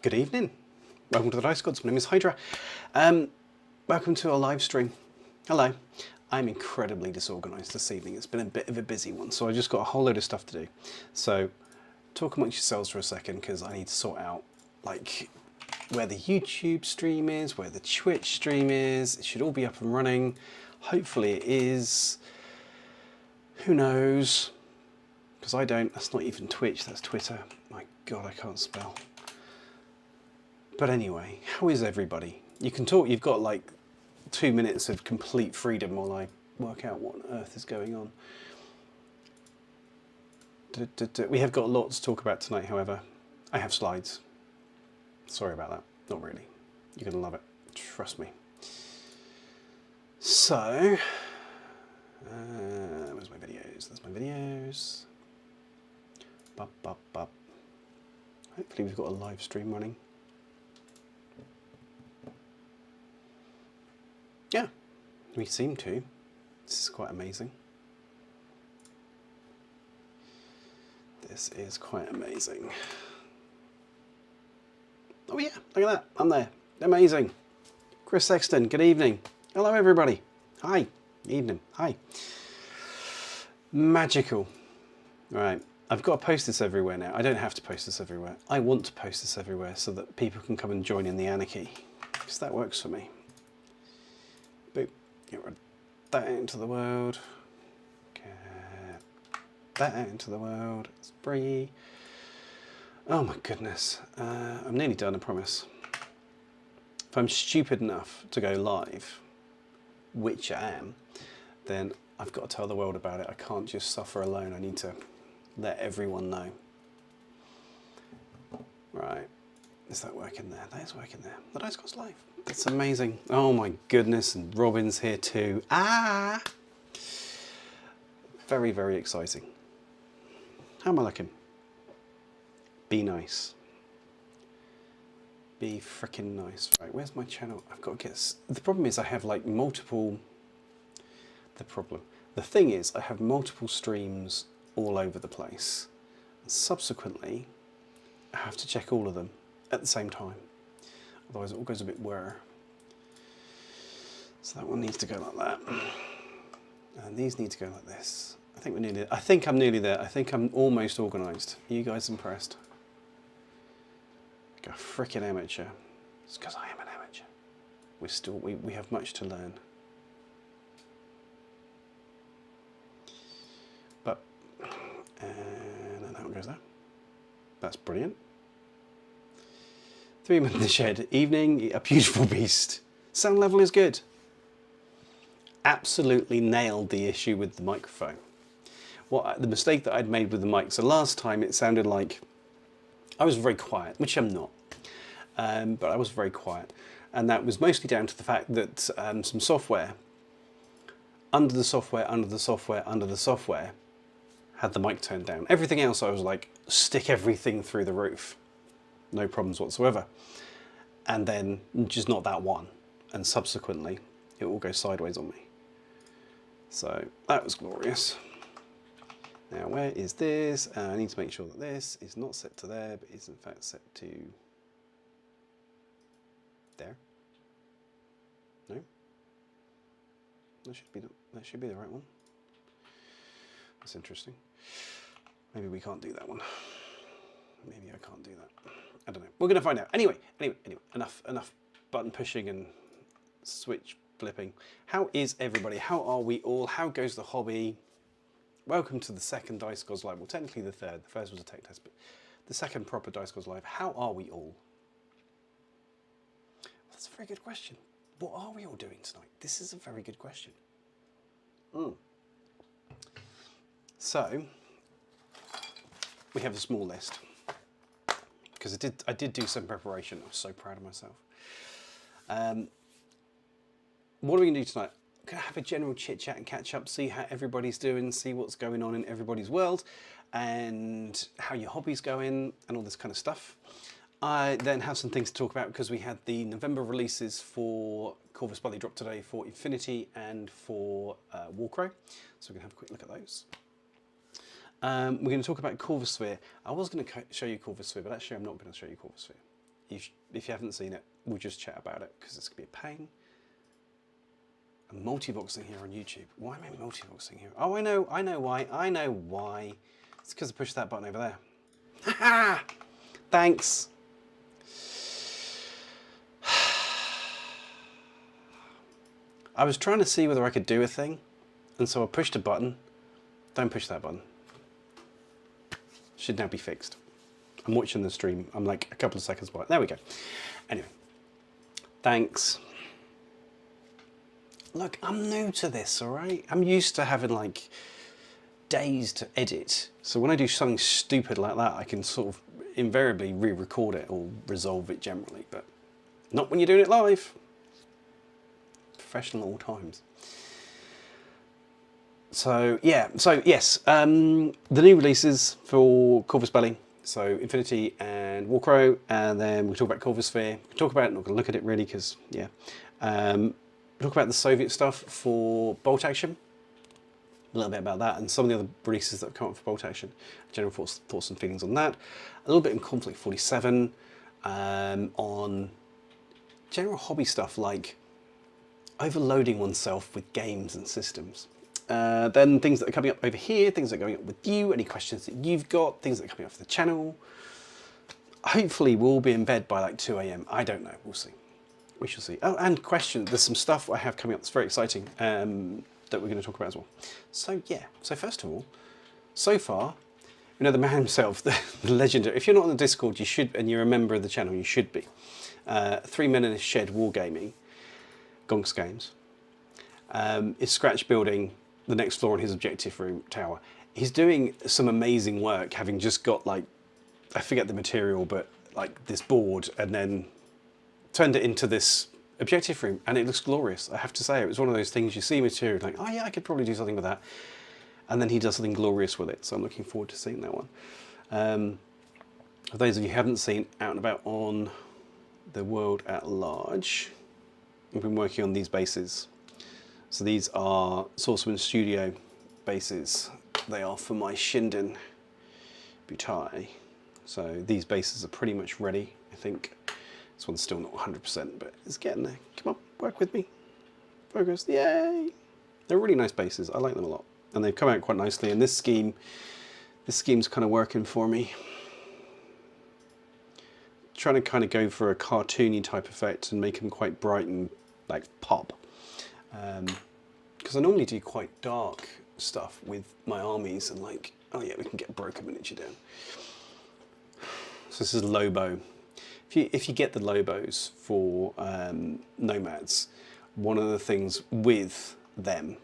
Good evening. Welcome to the Dice Gods. My name is Hydra. Welcome to our live stream. Hello. I'm incredibly disorganised this evening. It's been a bit of a busy one, so I just got a whole load of stuff to do. So talk amongst yourselves for a second, because I need to sort out like where the YouTube stream is, where the Twitch stream is. It should all be up and running. Hopefully it is. Who knows? Because I don't. That's not even Twitch, that's Twitter. My God, I can't spell. But anyway, how is everybody? You can talk, you've got like 2 minutes of complete freedom while I work out what on earth is going on. We have got a lot to talk about tonight, however. I have slides. Sorry about that. Not really. You're going to love it. Trust me. So, where's my videos? There's my videos. Bup, bup, bup. Hopefully we've got a live stream running. Yeah, we seem to. This is quite amazing. This is quite amazing. Oh yeah, look at that. I'm there. Amazing. Chris Sexton, good evening. Hello everybody. Hi. Evening. Hi. Magical. Right. I've got to post this everywhere now. I don't have to post this everywhere. I want to post this everywhere so that people can come and join in the anarchy. Because that works for me. Boop. Get that out into the world. Get that out into the world. It's free. Oh my goodness. I'm nearly done, I promise. If I'm stupid enough to go live, which I am, then I've got to tell the world about it. I can't just suffer alone. I need to let everyone know. Right. Is that working there? That is working there. The Dice Gods live. That's amazing. Oh my goodness. And Robin's here too. Ah! Very, very exciting. How am I looking? Be nice. Be freaking nice. Right, where's my channel? I've got to get... The problem is I have like multiple... The thing is I have multiple streams all over the place. And subsequently, I have to check all of them at the same time. Otherwise it all goes a bit whir. So that one needs to go like that. And these need to go like this. I think I'm nearly there. I think I'm almost organised. Are you guys impressed? Like a freaking amateur. It's because I am an amateur. We have much to learn. But and that one goes there. That's brilliant. 3 Men in the Shed. Evening, a beautiful beast. Sound level is good. Absolutely nailed the issue with the microphone. The mistake that I'd made with the mic. So last time it sounded like I was very quiet, which I'm not. But I was very quiet. And that was mostly down to the fact that some software, under the software, had the mic turned down. Everything else I was like, stick everything through the roof. No problems whatsoever. And then just not that one. And subsequently, it will go sideways on me. So that was glorious. Now, where is this? I need to make sure that this is not set to there, but is in fact set to there. No? That should be the right one. That's interesting. Maybe we can't do that one. Maybe I can't do that. I don't know. We're going to find out. Anyway, enough button pushing and switch flipping. How is everybody? How are we all? How goes the hobby? Welcome to the second Dice Gods Live. Well, technically the third. The first was a tech test, but the second proper Dice Gods Live. How are we all? That's a very good question. What are we all doing tonight? This is a very good question. So, we have a small list. Because I did do some preparation. I was so proud of myself. What are we going to do tonight? Going to have a general chit chat and catch up, see how everybody's doing, see what's going on in everybody's world, and how your hobby's going, and all this kind of stuff. I then have some things to talk about because we had the November releases for Corvus Belli dropped today for Infinity and for Warcrow. So we're going to have a quick look at those. We're going to talk about Corvusphere. I was going to show you Corvusphere, but actually I'm not going to show you Corvusphere. if you haven't seen it, we'll just chat about it because it's going to be a pain. I'm multi-boxing here on YouTube. Why am I multi-boxing here? Oh, I know why. It's because I pushed that button over there. Haha! Thanks. I was trying to see whether I could do a thing, and so I pushed a button. Don't push that button. Should now be fixed. I'm watching the stream. I'm like a couple of seconds behind. There we go. Anyway, thanks. Look, I'm new to this, all right? I'm used to having like days to edit. So when I do something stupid like that, I can sort of invariably re-record it or resolve it generally, but not when you're doing it live. Professional at all times. So yeah, so yes, the new releases for Corvus Belli, so Infinity and Warcrow, and then we'll talk about Corvusphere. We'll talk about it, not going to look at it really because, yeah. Talk about the Soviet stuff for Bolt Action, a little bit about that, and some of the other releases that have come up for Bolt Action. General thoughts and feelings on that. A little bit in Conflict 47, on general hobby stuff like overloading oneself with games and systems. Then things that are coming up over here, things that are going up with you, any questions that you've got, things that are coming up for the channel. Hopefully we'll all be in bed by like 2 AM. I don't know, we'll see. We shall see. Oh, and questions. There's some stuff I have coming up that's very exciting that we're going to talk about as well. So yeah, so first of all, so far, you know, the man himself, the legendary, if you're not on the Discord, you should, and you're a member of the channel, you should be. 3 Men in a Shed Wargaming, Gonks Games, is scratch building the next floor in his objective room tower. He's doing some amazing work, having just got like, I forget the material, but like this board, and then turned it into this objective room, and it looks glorious. I have to say, it was one of those things you see material like, oh yeah, I could probably do something with that, and then he does something glorious with it. So I'm looking forward to seeing that one. For those of you who haven't seen Out and About on the world at large, we've been working on these bases. So these are Sourceman Studio bases. They are for my Shinden Butai. So these bases are pretty much ready, I think. This one's still not 100%, but it's getting there. Come on, work with me. Progress, yay! They're really nice bases. I like them a lot. And they've come out quite nicely. And this scheme's kind of working for me. Trying to kind of go for a cartoony type effect and make them quite bright and like pop. Because I normally do quite dark stuff with my armies and like, oh yeah, we can get a broken miniature down. So this is Lobo. If you get the Lobos for Nomads, one of the things with them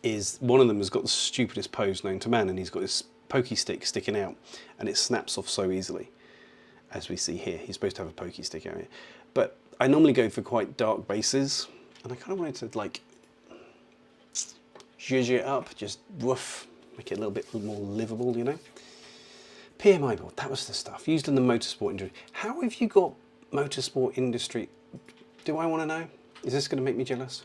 is one of them has got the stupidest pose known to man, and he's got this pokey stick sticking out, and it snaps off so easily, as we see here. He's supposed to have a pokey stick out here. But I normally go for quite dark bases, and I kind of wanted to like zhuzh it up, just woof, make it a little bit more livable, you know. PMI board, that was the stuff used in the motorsport industry. How have you got motorsport industry? Do I want to know? Is this going to make me jealous?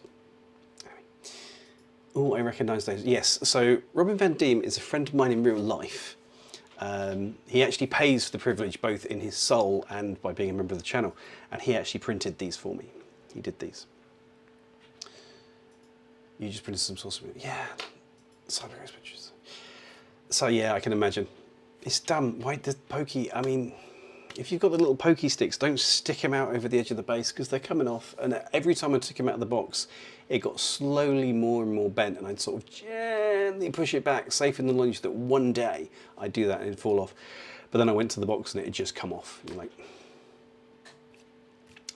Oh, I recognise those. Yes, so Robin Van Diem is a friend of mine in real life. He actually pays for the privilege both in his soul and by being a member of the channel. And he actually printed these for me. He did these. You just printed some source of it. Yeah, Cyberghost pictures. So yeah, I can imagine. It's dumb. Why the pokey? I mean, if you've got the little pokey sticks, don't stick them out over the edge of the base because they're coming off. And every time I took him out of the box, it got slowly more and more bent, and I'd sort of gently push it back, safe in the knowledge that one day I'd do that and it'd fall off. But then I went to the box and it had just come off. You're like,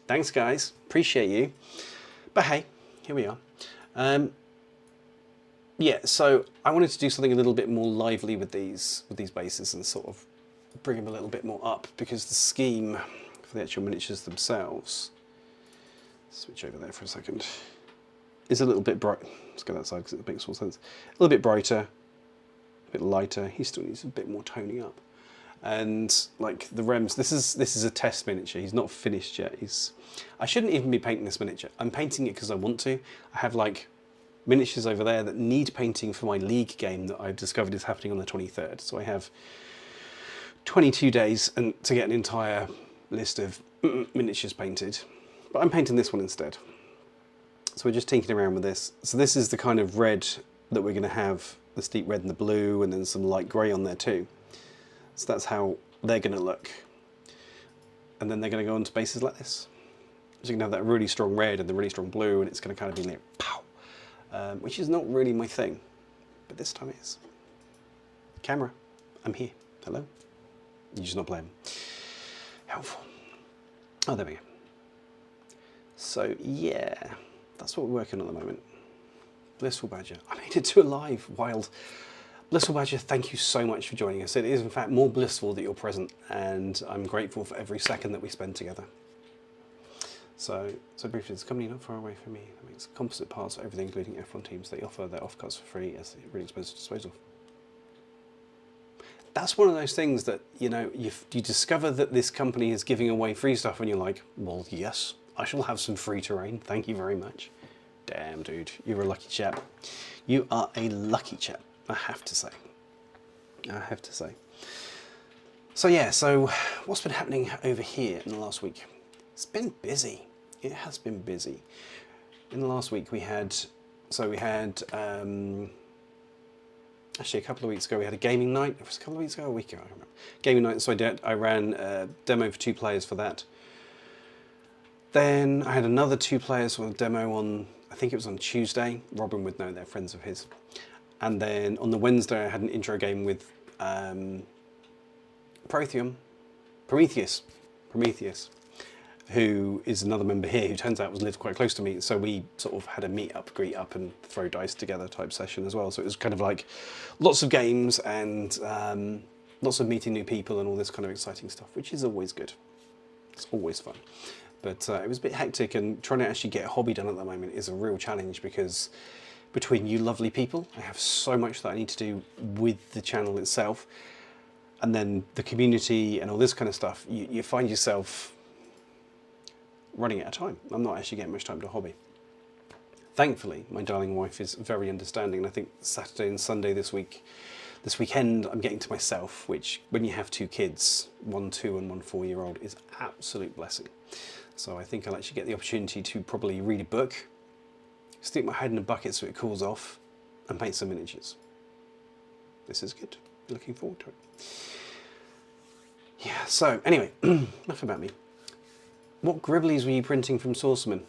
thanks guys, appreciate you. But hey, here we are. Yeah, so I wanted to do something a little bit more lively with these bases and sort of bring them a little bit more up, because the scheme for the actual miniatures themselves, switch over there for a second, is a little bit bright. Let's go that side because it makes more sense. A little bit brighter, a bit lighter. He still needs a bit more toning up. And like the Rems, this is a test miniature. He's not finished yet. I shouldn't even be painting this miniature. I'm painting it because I want to. I have like miniatures over there that need painting for my league game that I've discovered is happening on the 23rd. So I have 22 days to get an entire list of miniatures painted, but I'm painting this one instead. So we're just tinkering around with this. So this is the kind of red that we're going to have, the steep red and the blue, and then some light grey on there too. So that's how they're going to look. And then they're going to go on spaces like this. So you can have that really strong red and the really strong blue, and it's going to kind of be like pow, which is not really my thing, but this time it is. Camera, I'm here. Hello. You're just not playing. Helpful. Oh, there we go. So yeah, that's what we're working on at the moment. Blissful Badger. I made it to a live, wild. Blissful Badger, thank you so much for joining us. It is in fact more blissful that you're present, and I'm grateful for every second that we spend together. So briefly, there's a company not far away from me that makes composite parts for everything, including F1 teams. They offer their offcuts for free as they're really expensive to dispose of. That's one of those things that, you know, you discover that this company is giving away free stuff, and you're like, well, yes, I shall have some free terrain. Thank you very much. Damn, dude, you're a lucky chap. You are a lucky chap, I have to say. I have to say. So yeah, so what's been happening over here in the last week? It's been busy. It has been busy. In the last week we had, actually a couple of weeks ago we had a gaming night. It was a couple of weeks ago, a week ago, I don't remember. Gaming night, so I ran a demo for 2 players for that. Then I had another 2 players for a demo on, I think it was on Tuesday. Robin would know, they're friends of his. And then on the Wednesday I had an intro game with Prometheus, who is another member here who turns out lives quite close to me. So we sort of had a meet up, greet up and throw dice together type session as well. So it was kind of like lots of games and lots of meeting new people and all this kind of exciting stuff, which is always good. It's always fun. But it was a bit hectic, and trying to actually get a hobby done at the moment is a real challenge, because between you lovely people, I have so much that I need to do with the channel itself, and then the community and all this kind of stuff, you find yourself running out of time. I'm not actually getting much time to hobby. Thankfully, my darling wife is very understanding, and I think Saturday and Sunday this weekend, I'm getting to myself, which when you have 2 kids, 1 2 and 1 4-year-old, is absolute blessing. So I think I'll actually get the opportunity to probably read a book, stick my head in a bucket so it cools off, and paint some miniatures. This is good. Looking forward to it. Yeah, so anyway, enough about me. What gribblies were you printing from Sourceman?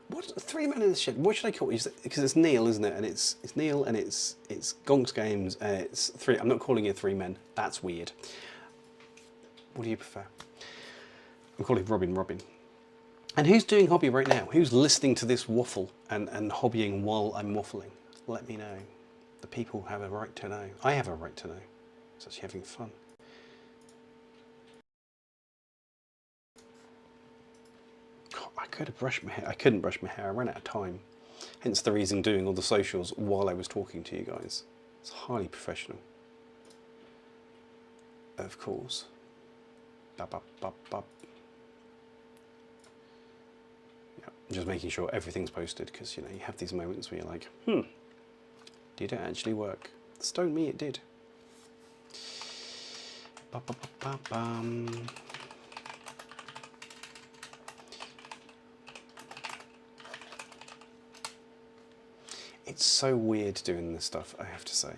What 3 men in the shed? What should I call it? Because it's Neil, isn't it? And it's Neil, and it's Gonks Games, and it's 3. I'm not calling it 3 men. That's weird. What do you prefer? I'm calling Robin. And who's doing hobby right now? Who's listening to this waffle and hobbying while I'm waffling? Let me know. The people have a right to know. I have a right to know. It's actually having fun. God, I could have brushed my hair. I couldn't brush my hair. I ran out of time. Hence the reason doing all the socials while I was talking to you guys. It's highly professional. Of course. Bop, bop, bop, bop. Just making sure everything's posted, because you know you have these moments where you're like, did it actually work? Stone me, it did. Ba, ba, ba, ba, bum. It's so weird doing this stuff, I have to say.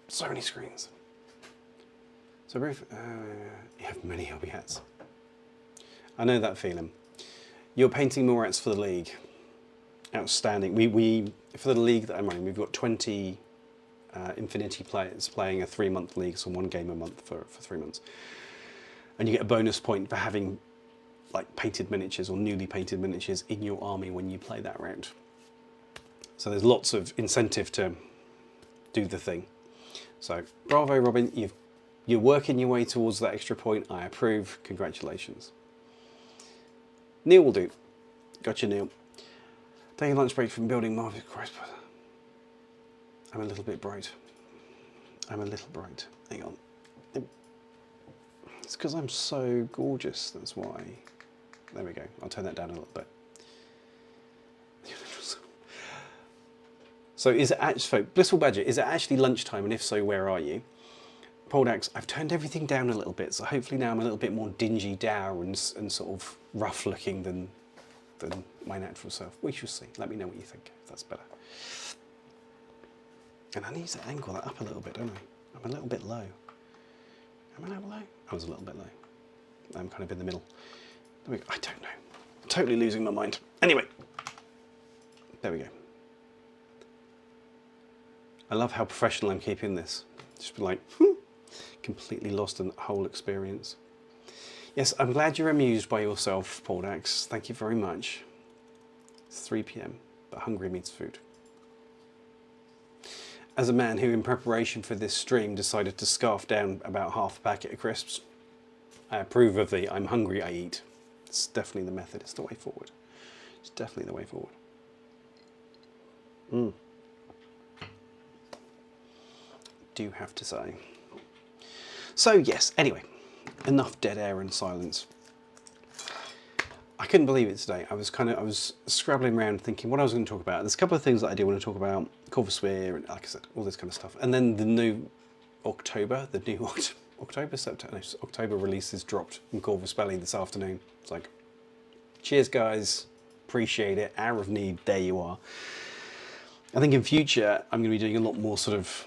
So many screens. So Ruth, you have many hobby hats. I know that feeling. You're painting more hats for the league. Outstanding. We for the league that I'm running, we've got 20 Infinity players playing a 3-month league, so 1 game a month for 3 months. And you get a bonus point for having like painted miniatures or newly painted miniatures in your army when you play that round. So there's lots of incentive to do the thing. So bravo, Robin, you're working your way towards that extra point. I approve. Congratulations. Neil will do. Gotcha, Neil. Taking lunch break from building Marvelous Christ. I'm a little bit bright. I'm a little bright. Hang on. It's because I'm so gorgeous, that's why. There we go. I'll turn that down a little bit. So is it actually, Blissful Badger, is it actually lunchtime, and if so, where are you? Poldax, I've turned everything down a little bit, so hopefully now I'm a little bit more dingy, dour, and sort of rough looking than my natural self. We shall see. Let me know what you think, if that's better. And I need to angle that up a little bit, don't I? I'm a little bit low. Am I a little low? I was a little bit low. I'm kind of in the middle. I don't know. I'm totally losing my mind. Anyway, there we go. I love how professional I'm keeping this. Just be like, completely lost in the whole experience. Yes, I'm glad you're amused by yourself, Poldax. Thank you very much. It's 3 p.m, but hungry means food. As a man who, in preparation for this stream, decided to scarf down about half a packet of crisps, I approve of the I'm hungry, I eat. It's definitely the method. It's the way forward. It's definitely the way forward. Do have to say. So yes, anyway, enough dead air and silence. I couldn't believe it today. I was scrabbling around thinking what I was going to talk about. There's a couple of things that I do want to talk about, Corvusphere, and like I said, all this kind of stuff. And then the new October releases dropped from Corvus Belli this afternoon. It's like, cheers guys, appreciate it, hour of need, there you are. I think in future I'm going to be doing a lot more sort of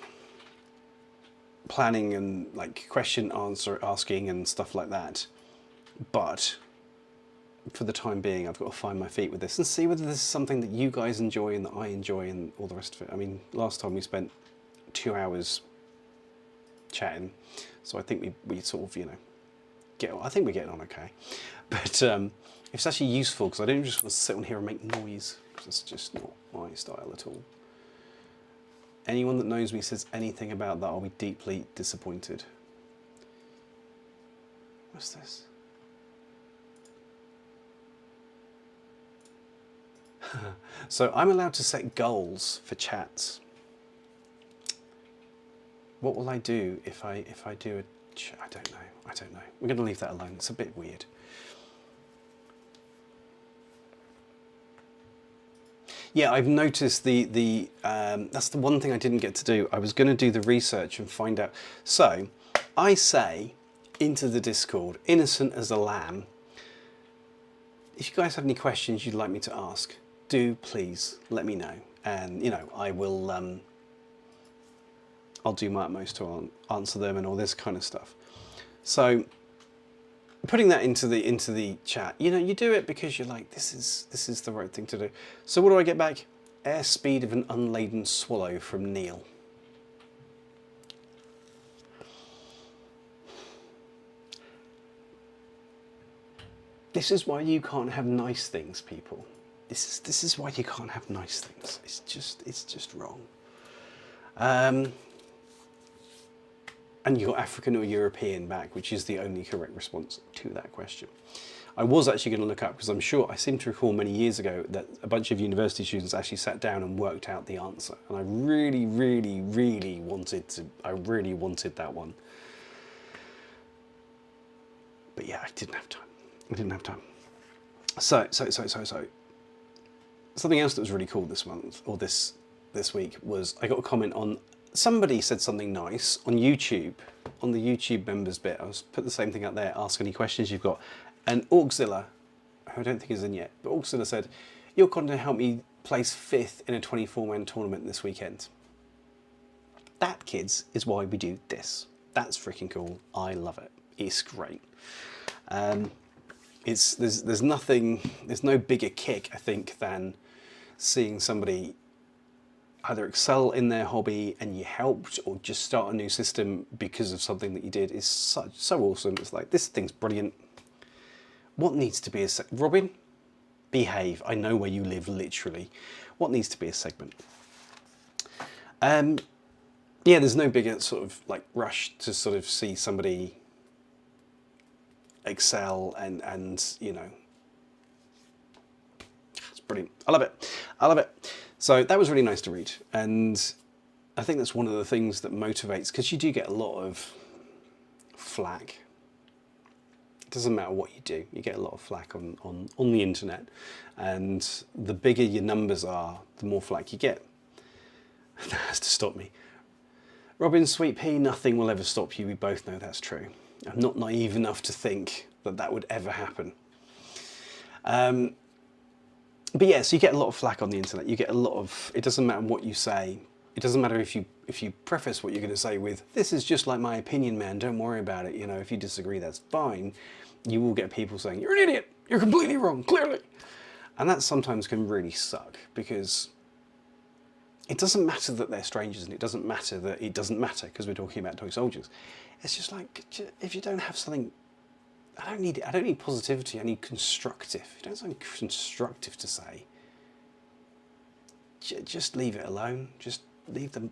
planning and like question answer asking and stuff like that. But for the time being, I've got to find my feet with this and see whether this is something that you guys enjoy and that I enjoy and all the rest of it. I mean, last time we spent 2 hours chatting, so I think we sort of, you know, I think we're getting on okay. But it's actually useful because I don't just want to sit on here and make noise, because it's just not my style at all. Anyone that knows me says anything about that, I'll be deeply disappointed. What's this? So I'm allowed to set goals for chats. What will I do if I do a chat? I don't know. We're going to leave that alone. It's a bit weird. Yeah, I've noticed that's the one thing I didn't get to do. I was going to do the research and find out. So I say into the Discord, innocent as a lamb, if you guys have any questions you'd like me to ask, do please let me know. And, you know, I will, I'll do my utmost to answer them and all this kind of stuff. So putting that into the chat, you know, you do it because you're like, this is the right thing to do. So what do I get back? Airspeed of an unladen swallow from Neil. This is why you can't have nice things, people. This is why you can't have nice things. It's just wrong. And you got African or European back, which is the only correct response to that question. I was actually going to look up, because I'm sure, I seem to recall many years ago that a bunch of university students actually sat down and worked out the answer. And I really, really, really wanted that one. But yeah, I didn't have time. So. Something else that was really cool this month, or this week, was I got a comment on, somebody said something nice on YouTube, on the YouTube members bit. I was put the same thing out there, ask any questions you've got. And Auxilla, who I don't think is in yet, but Auxilla said, your content helped me place 5th in a 24-man tournament this weekend. That, kids, is why we do this. That's freaking cool. I love it. It's great. There's no bigger kick, I think, than seeing somebody either excel in their hobby and you helped, or just start a new system because of something that you did. Is so awesome. It's like, this thing's brilliant. What needs to be a Robin? Behave. I know where you live, literally. What needs to be a segment? Yeah, there's no bigger sort of like rush to sort of see somebody excel and you know, it's brilliant. I love it. So that was really nice to read, and I think that's one of the things that motivates, because you do get a lot of flack. It doesn't matter what you do, you get a lot of flack on the internet, and the bigger your numbers are, the more flack you get. That has to stop me. Robin, Sweet Pea, nothing will ever stop you. We both know that's true. I'm not naive enough to think that that would ever happen. But yeah, so you get a lot of flack on the internet. You get a lot of, it doesn't matter what you say. It doesn't matter if you preface what you're going to say with, this is just like my opinion, man, don't worry about it. You know, if you disagree, that's fine. You will get people saying, you're an idiot, you're completely wrong, clearly. And that sometimes can really suck, because it doesn't matter that they're strangers, and it doesn't matter that it doesn't matter because we're talking about toy soldiers. It's just like, if you don't have something, I don't need positivity, I need constructive. If you don't have something constructive to say, just leave it alone. Just leave the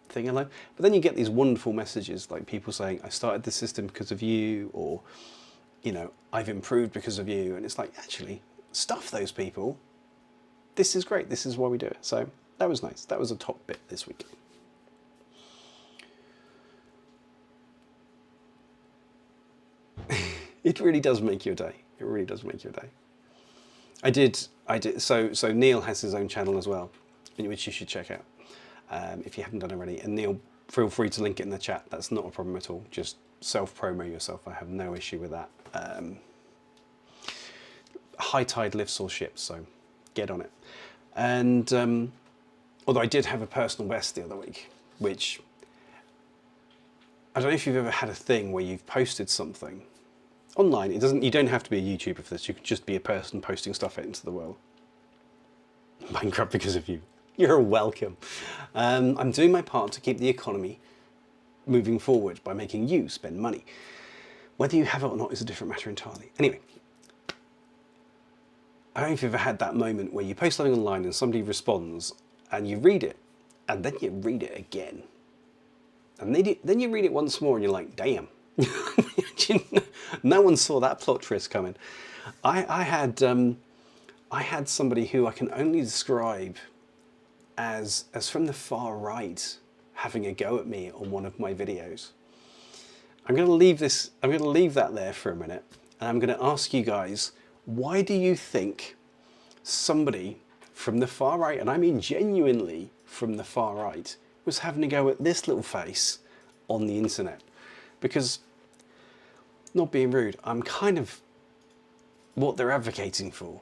thing alone. But then you get these wonderful messages, like people saying, I started this system because of you, or, you know, I've improved because of you. And it's like, actually, stuff those people. This is great. This is why we do it. So that was nice. That was a top bit this week. It really does make your day. It really does make your day. I did. So Neil has his own channel as well, which you should check out if you haven't done already. And Neil, feel free to link it in the chat. That's not a problem at all. Just self-promo yourself. I have no issue with that. High tide lifts all ships, so get on it. And although I did have a personal best the other week, which I don't know if you've ever had a thing where you've posted something online. You don't have to be a YouTuber for this. You could just be a person posting stuff out into the world. Bankrupt because of you. You're welcome. I'm doing my part to keep the economy moving forward by making you spend money. Whether you have it or not is a different matter entirely. Anyway, I don't know if you've ever had that moment where you post something online and somebody responds and you read it, and then you read it again. And then you read it once more and you're like, damn. No one saw that plot twist coming. I had somebody who I can only describe as from the far right having a go at me on one of my videos. I'm going to leave that there for a minute, and I'm going to ask you guys, why do you think somebody from the far right, and I mean genuinely from the far right, was having a go at this little face on the internet? Because, not being rude, I'm kind of what they're advocating for.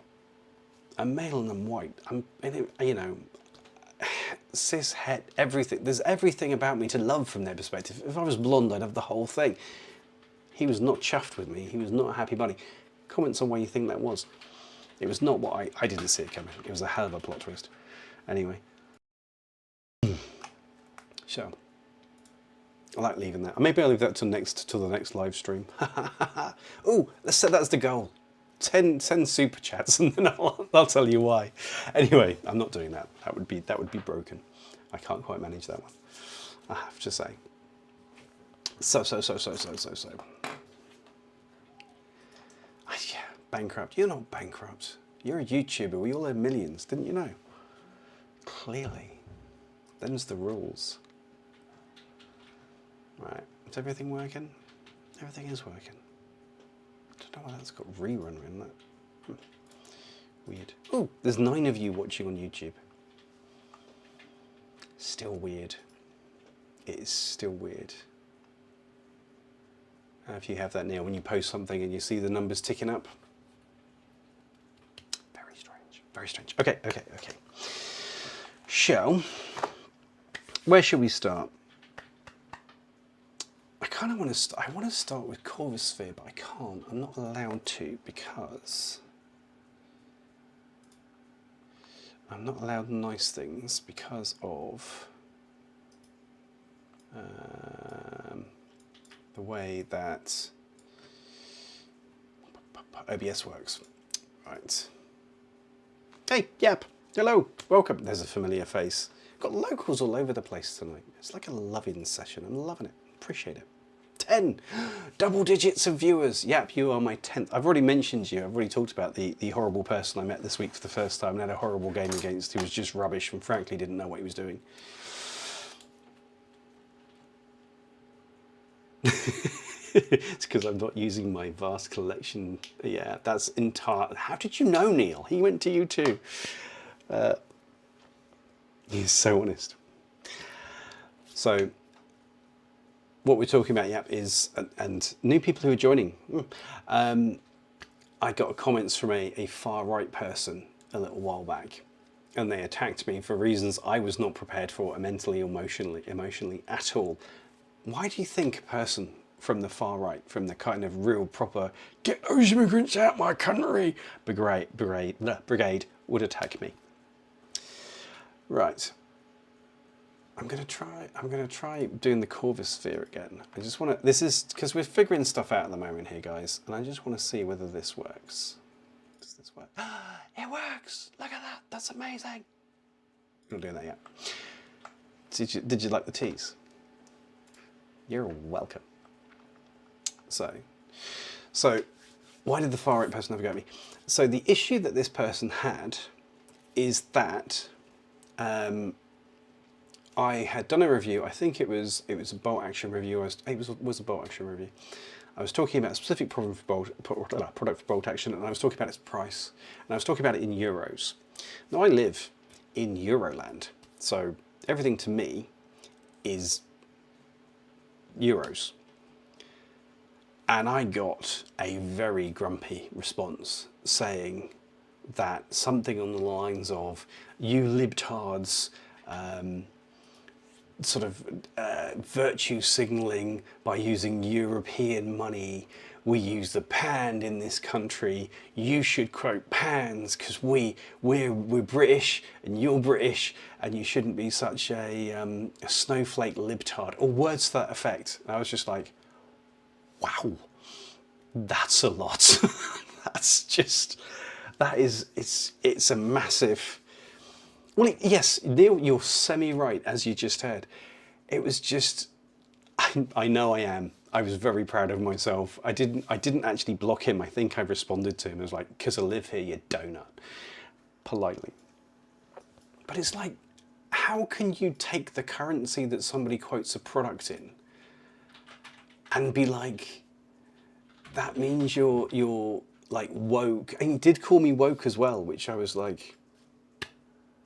I'm male and I'm white. I'm, you know, cis, het, everything. There's everything about me to love from their perspective. If I was blonde, I'd have the whole thing. He was not chuffed with me. He was not a happy bunny. Comments on why you think that was. It was not what I didn't see it coming. It was a hell of a plot twist. Anyway. So, I like leaving that. Maybe I'll leave that till the next live stream. Oh, let's set that as the goal. 10 super chats, and then I'll tell you why. Anyway, I'm not doing that. That would be broken. I can't quite manage that one, I have to say. So. Yeah, bankrupt. You're not bankrupt. You're a YouTuber. We all have millions, didn't you know? Clearly. Them's the rules. Right, is everything working? Everything is working. I don't know why that's got rerun in that. Weird. Oh, there's 9 of you watching on YouTube. Still weird. It is still weird. If you have that now, when you post something and you see the numbers ticking up. Very strange. Very strange. Okay. Where shall we start? I kind of want to. I want to start with Corvusphere, but I can't. I'm not allowed to because I'm not allowed nice things because of the way that OBS works. Right. Hey, Yap. Hello. Welcome. There's a familiar face. Got locals all over the place tonight. It's like a loving session. I'm loving it. Appreciate it. 10 double digits of viewers. Yep, you are my 10th. I've already mentioned you. I've already talked about the horrible person I met this week for the first time and had a horrible game against, who was just rubbish and frankly didn't know what he was doing. It's because I'm not using my vast collection. Yeah, that's entire. How did you know, Neil? He went to you too. He's so honest. So what we're talking about, yeah, is, and new people who are joining. I got comments from a far right person a little while back, and they attacked me for reasons I was not prepared for, mentally or emotionally at all. Why do you think a person from the far right, from the kind of real proper "get those immigrants out my country" brigade would attack me? Right. I'm gonna try doing the Corvusphere again. I just want to. This is because we're figuring stuff out at the moment here, guys, and I just want to see whether this works. Does this work? It works! Look at that! That's amazing. I'm not doing that yet. Did you like the tease? You're welcome. So why did the far right person have a go at me? So the issue that this person had is that I had done a review. I think it was a bolt action review. It was a bolt action review. I was talking about a specific product for bolt action, and I was talking about its price, and I was talking about it in euros. Now I live in Euroland, so everything to me is euros. And I got a very grumpy response saying that something on the lines of, "You libtards sort of virtue signalling by using European money. We use the pound in this country. You should quote pounds because we're British and you're British, and you shouldn't be such a snowflake libtard," or words to that effect. And I was just like, wow, that's a lot. It's a massive. Well, yes, Neil, you're semi-right, as you just heard. It was just, I know I am. I was very proud of myself. I didn't actually block him. I think I responded to him. I was like, "'Cause I live here, you donut," politely. But it's like, how can you take the currency that somebody quotes a product in and be like, that means you're like woke? And he did call me woke as well, which I was like,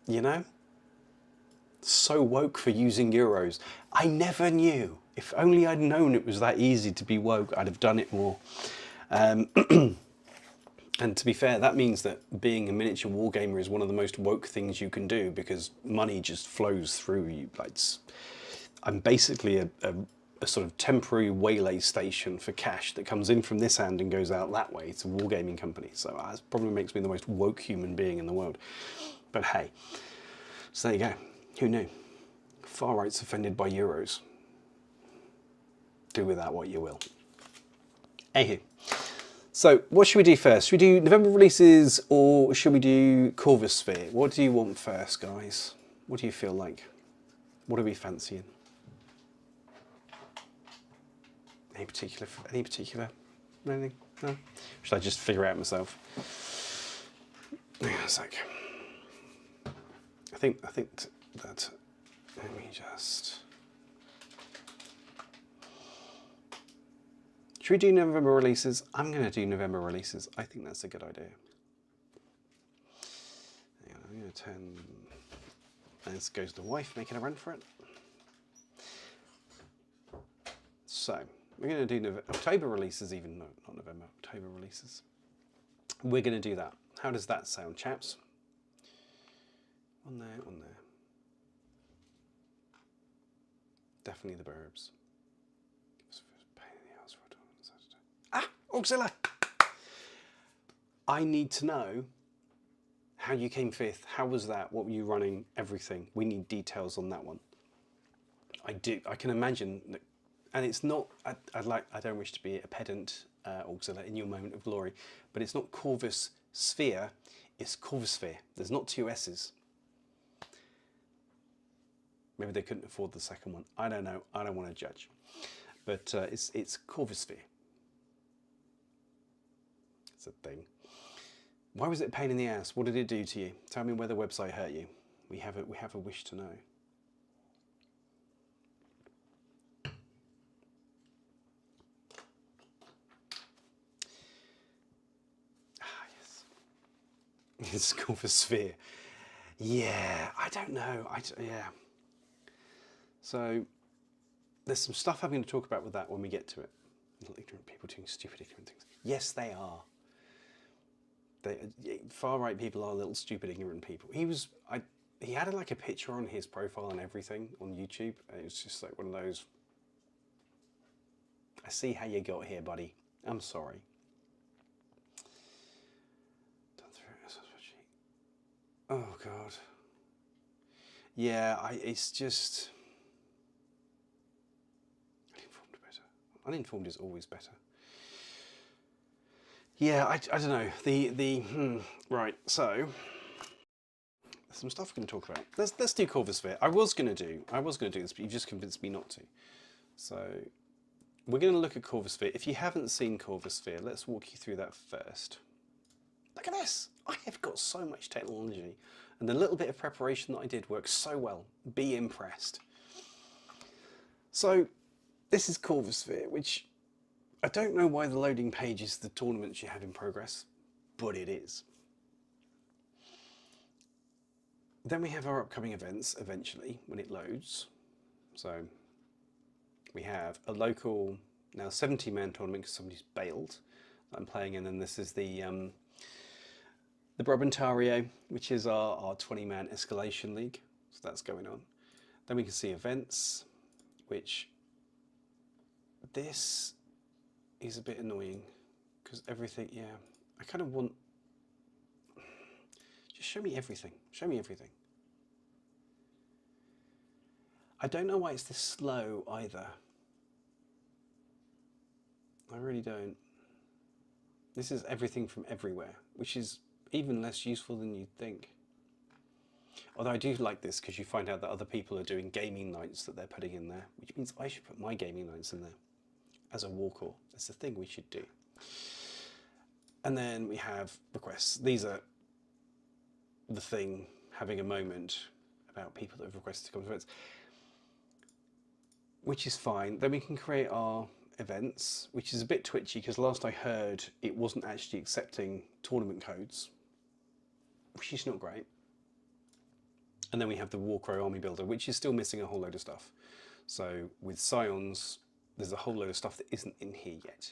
you know, so woke for using euros. I never knew. If only I'd known it was that easy to be woke, I'd have done it more. And to be fair, that means that being a miniature wargamer is one of the most woke things you can do, because money just flows through you. Like, I'm basically a sort of temporary waylay station for cash that comes in from this hand and goes out that way. It's a wargaming company. So that probably makes me the most woke human being in the world. But hey, so there you go. Who knew? Far right's offended by euros. Do with that what you will. Anywho, so what should we do first? Should we do November releases or should we do Corvisphere? What do you want first, guys? What do you feel like? What are we fancying? Any particular? Anything? No? Should I just figure it out myself? Hang on a sec. I think that, let me just, should we do November releases? I'm going to do November releases. I think that's a good idea. Hang on, I'm going to turn, this goes to the wife making a run for it. So, we're going to do October releases, even, no, not November, October releases. We're going to do that. How does that sound, chaps? On there. Definitely the burbs. Ah, Auxilla! I need to know how you came fifth. How was that? What were you running? Everything. We need details on that one. I can imagine that, and it's not. I don't wish to be a pedant, Auxilla, in your moment of glory, but it's not Corvusphere. It's Corvusphere. There's not two S's. Maybe they couldn't afford the second one. I don't know. I don't want to judge. But it's Corvisphere. It's a thing. Why was it a pain in the ass? What did it do to you? Tell me where the website hurt you. We have a wish to know. Ah, yes. It's Corvisphere. Yeah, I don't know. Yeah. So there's some stuff I'm going to talk about with that when we get to it. Little ignorant people doing stupid ignorant things. Yes, they are. Far right people are little stupid ignorant people. He had like a picture on his profile and everything on YouTube. It was just like one of those. I see how you got here, buddy. I'm sorry. Oh God. Yeah, it's just. Uninformed better. Uninformed is always better. Yeah, I don't know. Right, so there's some stuff we're going to talk about. Let's do Corvusphere. I was going to do this, but you've just convinced me not to. So we're going to look at Corvusphere. If you haven't seen Corvusphere, let's walk you through that first. Look at this. I have got so much technology, and the little bit of preparation that I did works so well. Be impressed. So this is Corvusphere, which I don't know why the loading page is the tournaments you have in progress, but it is. Then we have our upcoming events eventually when it loads. So we have a local, now 70-man tournament because somebody's bailed that I'm playing in, and this is the Brabantario, which is our 20-man escalation league. So that's going on. Then we can see events, which this is a bit annoying because everything, yeah, I kind of want, just show me everything, show me everything. I don't know why it's this slow either. I really don't. This is everything from everywhere, which is even less useful than you'd think. Although I do like this because you find out that other people are doing gaming nights that they're putting in there, which means I should put my gaming nights in there as a Warcrow. That's the thing we should do. And then we have requests. These are the thing, having a moment about people that have requested to come to events, which is fine. Then we can create our events, which is a bit twitchy because last I heard it wasn't actually accepting tournament codes, which is not great. And then we have the Warcrow army builder, which is still missing a whole load of stuff. So with Scions, there's a whole load of stuff that isn't in here yet.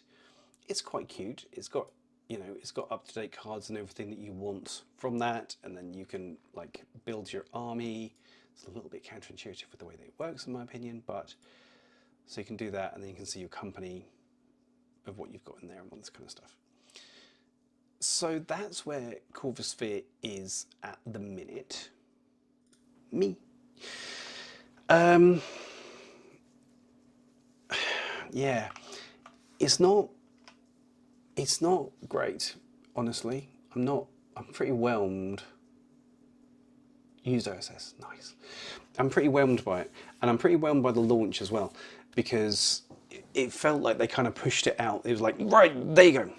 It's quite cute. It's got, you know, it's got up-to-date cards and everything that you want from that, and then you can like build your army. It's a little bit counterintuitive with the way that it works, in my opinion, but so you can do that, and then you can see your company of what you've got in there and all this kind of stuff. So that's where Corvisphere is at the minute. Me. Yeah, it's not great, honestly. I'm pretty whelmed. Used OSS, nice. I'm pretty whelmed by it, and I'm pretty whelmed by the launch as well, because it felt like they kind of pushed it out. It was like, right, there you go.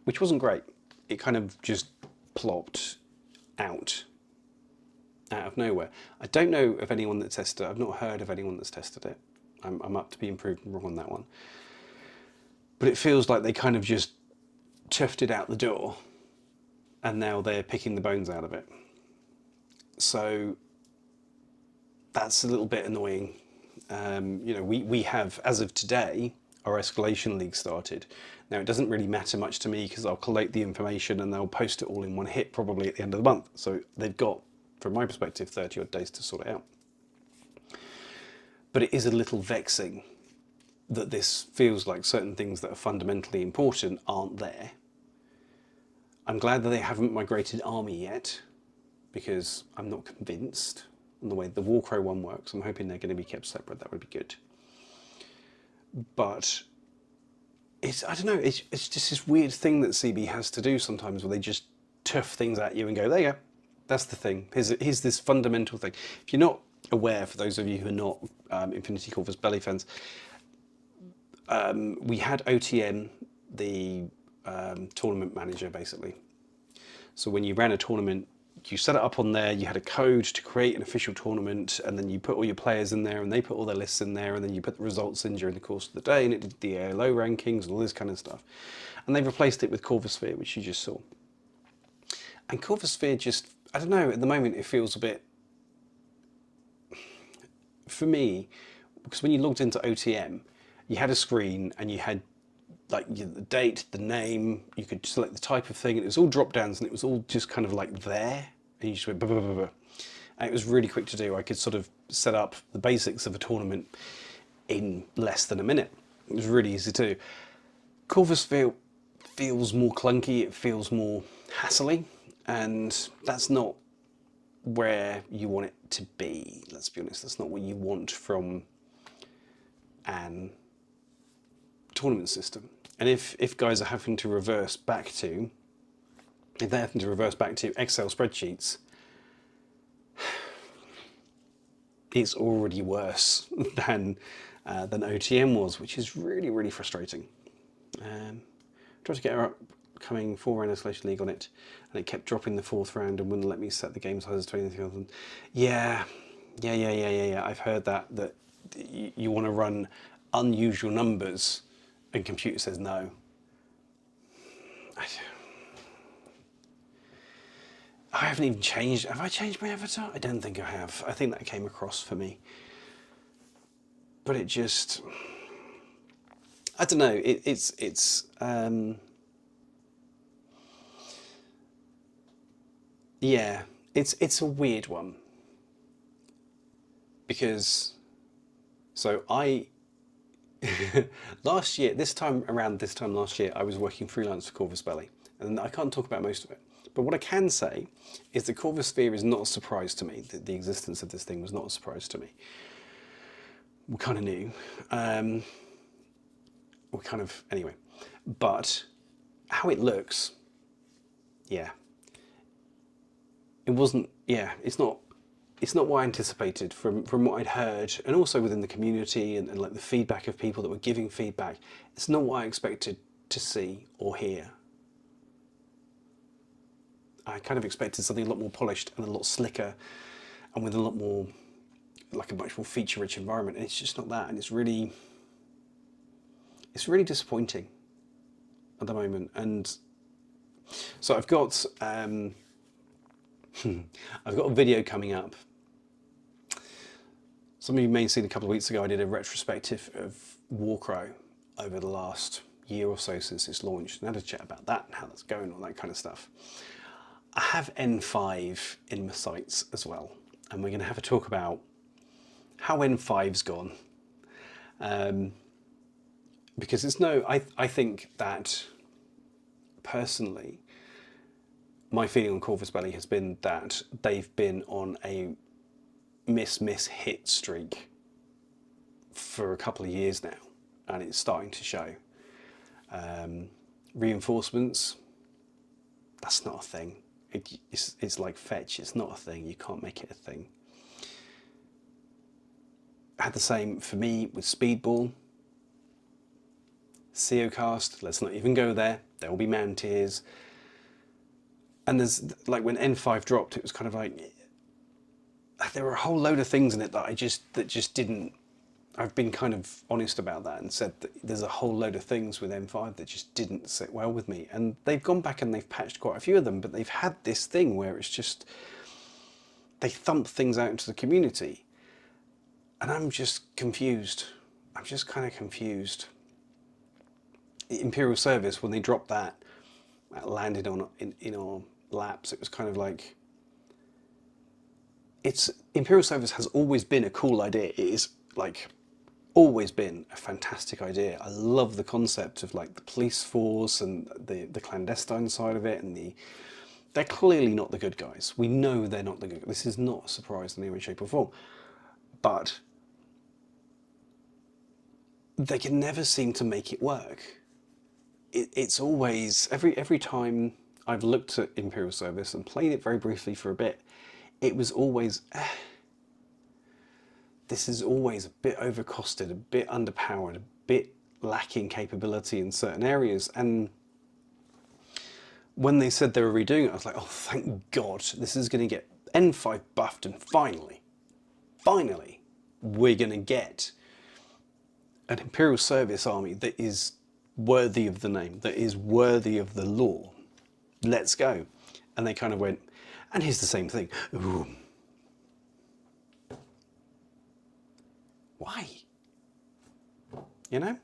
Which wasn't great. It kind of just plopped out of nowhere. I don't know of anyone that tested it. I've not heard of anyone that's tested it. I'm up to being proven wrong on that one. But it feels like they kind of just chuffed it out the door, and now they're picking the bones out of it. So that's a little bit annoying. You know, we have, as of today, our escalation league started. Now it doesn't really matter much to me because I'll collate the information and they'll post it all in one hit probably at the end of the month. So they've got, from my perspective, 30 odd days to sort it out. But it is a little vexing that this feels like certain things that are fundamentally important aren't there. I'm glad that they haven't migrated army yet, because I'm not convinced on the way the Warcrow one works. I'm hoping they're going to be kept separate. That would be good. But it's, I don't know, it's just this weird thing that CB has to do sometimes where they just tuff things at you and go, there you go. That's the thing. Here's this fundamental thing. If you're not aware, for those of you who are not Infinity Corvus Belli fans, we had OTM, the tournament manager, basically. So when you ran a tournament, you set it up on there, you had a code to create an official tournament, and then you put all your players in there and they put all their lists in there, and then you put the results in during the course of the day, and it did the ALO rankings and all this kind of stuff. And they've replaced it with Corvusphere, which you just saw. And Corvusphere just, I don't know, at the moment it feels a bit for me, because when you logged into OTM, you had a screen and you had like the date, the name, you could select the type of thing, and it was all drop downs and it was all just kind of like there, and you just went blah, blah, blah, blah. And it was really quick to do. I could sort of set up the basics of a tournament in less than a minute. It was really easy to do. Corvusphere feels more clunky, it feels more hassly, and that's not where you want it to be. Let's be honest, that's not what you want from an tournament system. And if guys are having to reverse back to, if they're having to reverse back to Excel spreadsheets, it's already worse than OTM was, which is really, really frustrating. Tried to get her upcoming 4-round Isolation League on it, and it kept dropping the 4th round and wouldn't let me set the game sizes to anything other than, yeah. I've heard that you want to run unusual numbers, and computer says no. I haven't even changed. Have I changed my avatar? I don't think I have. I think that came across for me. But it just, I don't know. Yeah, it's a weird one. Because, so last year, this time last year, I was working freelance for Corvus Belli, and I can't talk about most of it. But what I can say is that Corvisphere is not a surprise to me. The existence of this thing was not a surprise to me. We kind of knew. Anyway. But how it looks, yeah. It wasn't, yeah, it's not what I anticipated from what I'd heard, and also within the community and like the feedback of people that were giving feedback. It's not what I expected to see or hear. I kind of expected something a lot more polished and a lot slicker and with a lot more, like a much more feature-rich environment, and it's just not that, and it's really disappointing at the moment. And so I've got I've got a video coming up. Some of you may have seen a couple of weeks ago I did a retrospective of Warcrow over the last year or so since it's launched, and I had a chat about that and how that's going, all that kind of stuff. I have N5 in my sights as well, and we're going to have a talk about how N5's gone. Because it's I think that personally, my feeling on Corvus Belli has been that they've been on a miss hit streak for a couple of years now, and it's starting to show. Reinforcements, that's not a thing. It's like fetch, it's not a thing, you can't make it a thing. I had the same for me with Speedball. Cast, let's not even go there. There will be man tiers. And there's, like, when N5 dropped, it was kind of like, there were a whole load of things in it that just didn't, I've been kind of honest about that and said that there's a whole load of things with M5 that just didn't sit well with me. And they've gone back and they've patched quite a few of them, but they've had this thing where it's just, they thump things out into the community. And I'm just confused. I'm just kind of confused. Imperial Service, when they dropped that landed in our laps, it was kind of like, Imperial Service has always been a cool idea. It is like always been a fantastic idea. I love the concept of like the police force and the clandestine side of it, and they're clearly not the good guys. We know they're not the good guys. This is not a surprise in any way, shape or form. But they can never seem to make it work. It's always, every time I've looked at Imperial Service and played it very briefly for a bit, it was always, this is always a bit overcosted, a bit underpowered, a bit lacking capability in certain areas. And when they said they were redoing it, I was like, oh, thank God, this is going to get N5 buffed, and finally, we're going to get an Imperial Service army that is worthy of the name, that is worthy of the lore. Let's go. And they kind of went, and here's the same thing. Ooh. you know?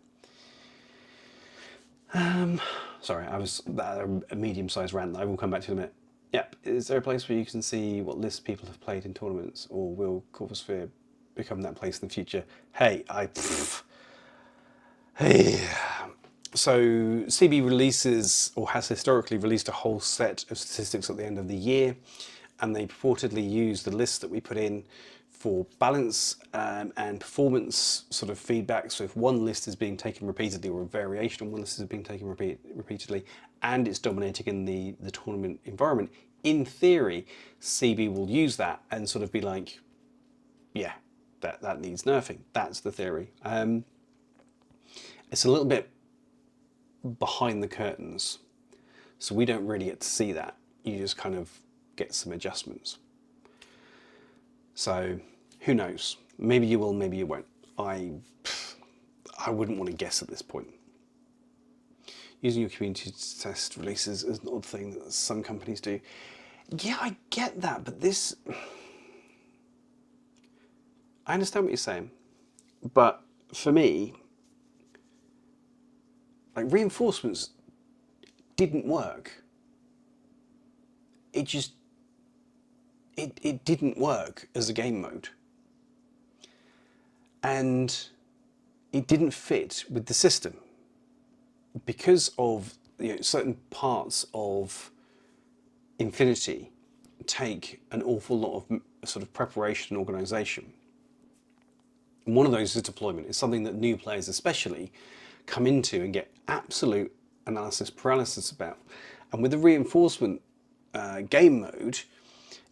Sorry, I was a medium-sized rant that I will come back to in a minute. Yep, is there a place where you can see what lists people have played in tournaments, or will Corvusphere become that place in the future? Hey, hey. So CB releases, or has historically released, a whole set of statistics at the end of the year, and they purportedly use the list that we put in for balance and performance sort of feedback. So if one list is being taken repeatedly, or a variation on one list is being taken repeatedly, and it's dominating in the tournament environment, in theory, CB will use that and sort of be like, yeah, that needs nerfing. That's the theory. It's a little bit behind the curtains, so we don't really get to see that. You just kind of get some adjustments. So who knows? Maybe you will, maybe you won't. I wouldn't want to guess at this point. Using your community to test releases is an odd thing that some companies do. Yeah, I get that, but this... I understand what you're saying, but for me, like, reinforcements didn't work. It just... It didn't work as a game mode. And it didn't fit with the system. Because of, you know, certain parts of Infinity take an awful lot of sort of preparation and organisation. And one of those is deployment. It's something that new players especially come into and get absolute analysis paralysis about. And with the reinforcement game mode,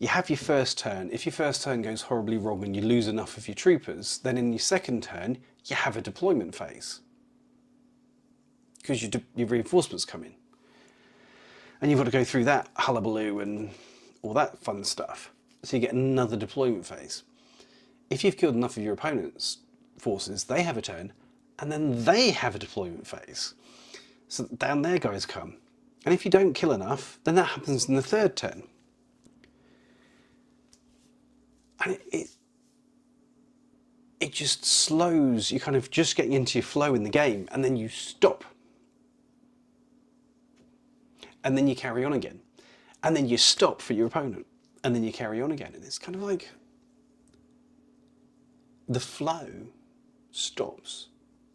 you have your first turn. If your first turn goes horribly wrong and you lose enough of your troopers, then in your second turn, you have a deployment phase. Because your reinforcements come in. And you've got to go through that hullabaloo and all that fun stuff. So you get another deployment phase. If you've killed enough of your opponent's forces, they have a turn, and then they have a deployment phase. So down their guys come. And if you don't kill enough, then that happens in the third turn. And it just slows, you're kind of just getting into your flow in the game, and then you stop. And then you carry on again. And then you stop for your opponent. And then you carry on again. And it's kind of like the flow stops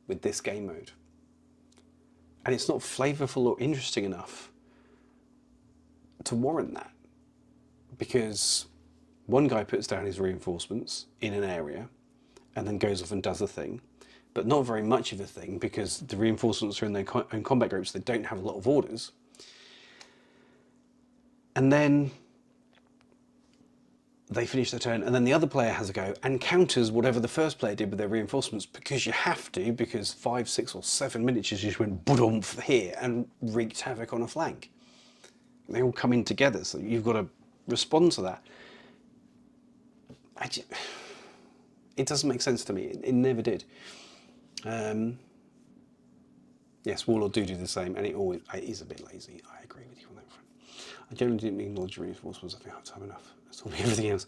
with this game mode. And it's not flavourful or interesting enough to warrant that. Because one guy puts down his reinforcements in an area and then goes off and does a thing, but not very much of a thing, because the reinforcements are in their own combat groups. They don't have a lot of orders. And then they finish their turn, and then the other player has a go and counters whatever the first player did with their reinforcements, because you have to, because 5, 6 or 7 miniatures just went boom here and wreaked havoc on a flank. And they all come in together, so you've got to respond to that. It doesn't make sense to me. It never did. Yes, Warlord do the same, and it is a bit lazy. I agree with you on that front. I generally didn't acknowledge reinforcements. I think I have time enough. That's all. Everything else.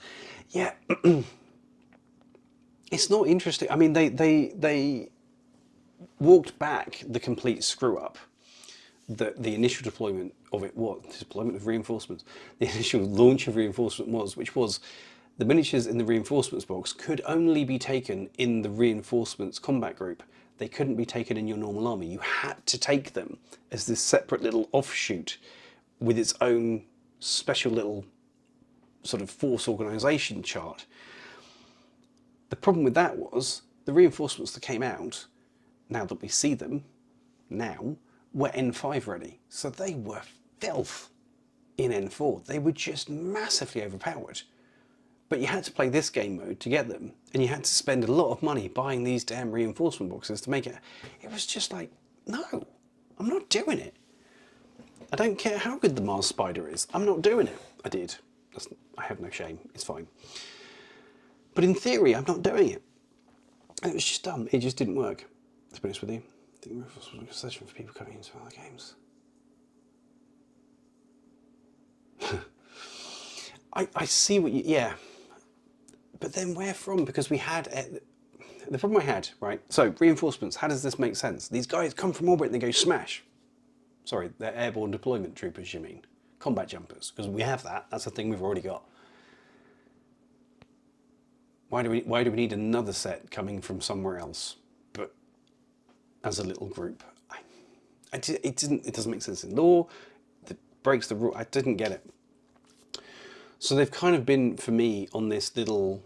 Yeah, it's not interesting. I mean, they walked back the complete screw up that the initial deployment of it was. The deployment of reinforcements. The initial launch of reinforcement was, which was, the miniatures in the reinforcements box could only be taken in the reinforcements combat group. They couldn't be taken in your normal army. You had to take them as this separate little offshoot with its own special little sort of force organisation chart. The problem with that was the reinforcements that came out, now that we see them now, were N5 ready. So they were filth in N4. They were just massively overpowered. But you had to play this game mode to get them, and you had to spend a lot of money buying these damn reinforcement boxes to make it. It was just like, no, I'm not doing it. I don't care how good the Mars Spider is. I'm not doing it. I did. I have no shame. It's fine. But in theory, I'm not doing it. It was just dumb. It just didn't work, to be honest with you. I think reinforcement was a concession for people coming into other games. I see what you... Yeah. But then where from? Because we had the problem I had, right? So reinforcements, how does this make sense? These guys come from orbit and they go smash. Sorry, they're airborne deployment troopers, you mean? Combat jumpers, because we have that. That's a thing we've already got. Why do we need another set coming from somewhere else, but as a little group? It doesn't make sense in law. It breaks the rule. I didn't get it. So they've kind of been, for me, on this little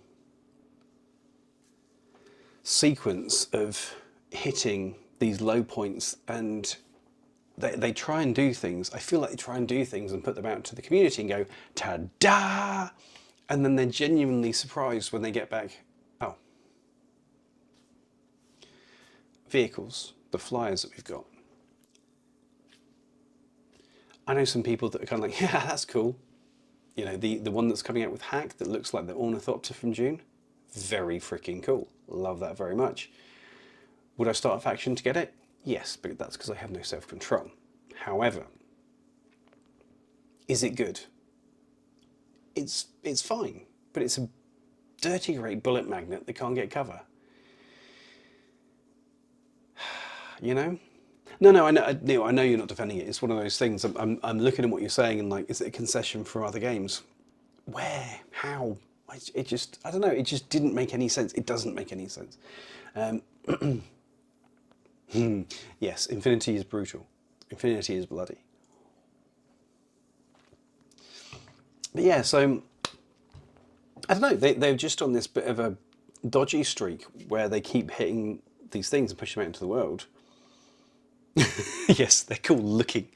sequence of hitting these low points, and they try and do things. I feel like they try and do things and put them out to the community and go, ta-da! And then they're genuinely surprised when they get back, oh. Vehicles, the flyers that we've got. I know some people that are kind of like, yeah, that's cool. You know, the one that's coming out with Hack that looks like the Ornithopter from June. Very freaking cool. Love that very much. Would I start a faction to get it? Yes, but that's because I have no self-control. However, is it good? It's fine, but it's a dirty great bullet magnet that can't get cover. You know? No, I know, Neil, I know you're not defending it. It's one of those things. I'm looking at what you're saying and like, is it a concession for other games? Where? How? I don't know. It just didn't make any sense. It doesn't make any sense. Yes, Infinity is brutal. Infinity is bloody. But yeah, so I don't know. They're just on this bit of a dodgy streak where they keep hitting these things and push them out into the world. Yes, they're cool looking.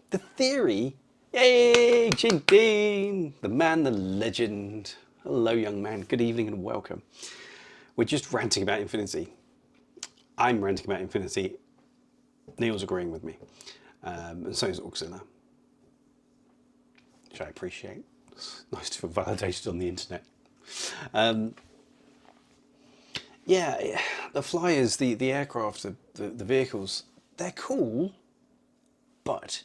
The theory, yay, Dean, the man, the legend. Hello, young man. Good evening and welcome. We're just ranting about Infinity. I'm ranting about Infinity. Neil's agreeing with me, and so is Auxilla, which I appreciate. It's nice to feel validated on the internet. Yeah, the flyers, the aircraft, the vehicles, they're cool, but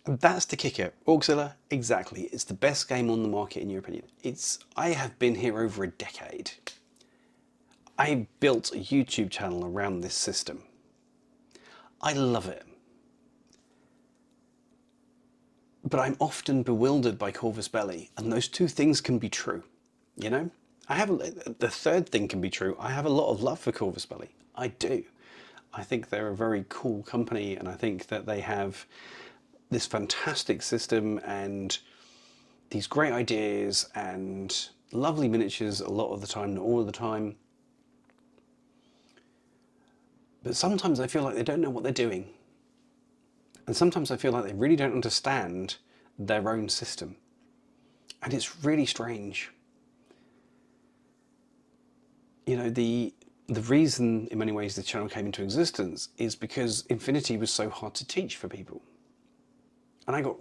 that's the kicker. Auxilla, exactly. It's the best game on the market in your opinion. I have been here over a decade. I built a YouTube channel around this system. I love it. But I'm often bewildered by Corvus Belli, and those two things can be true, you know? The third thing can be true. I have a lot of love for Corvus Belli. I do. I think they're a very cool company, and I think that they have this fantastic system and these great ideas and lovely miniatures a lot of the time, not all of the time. But sometimes I feel like they don't know what they're doing. And sometimes I feel like they really don't understand their own system. And it's really strange. You know, the reason in many ways the channel came into existence is because Infinity was so hard to teach for people. And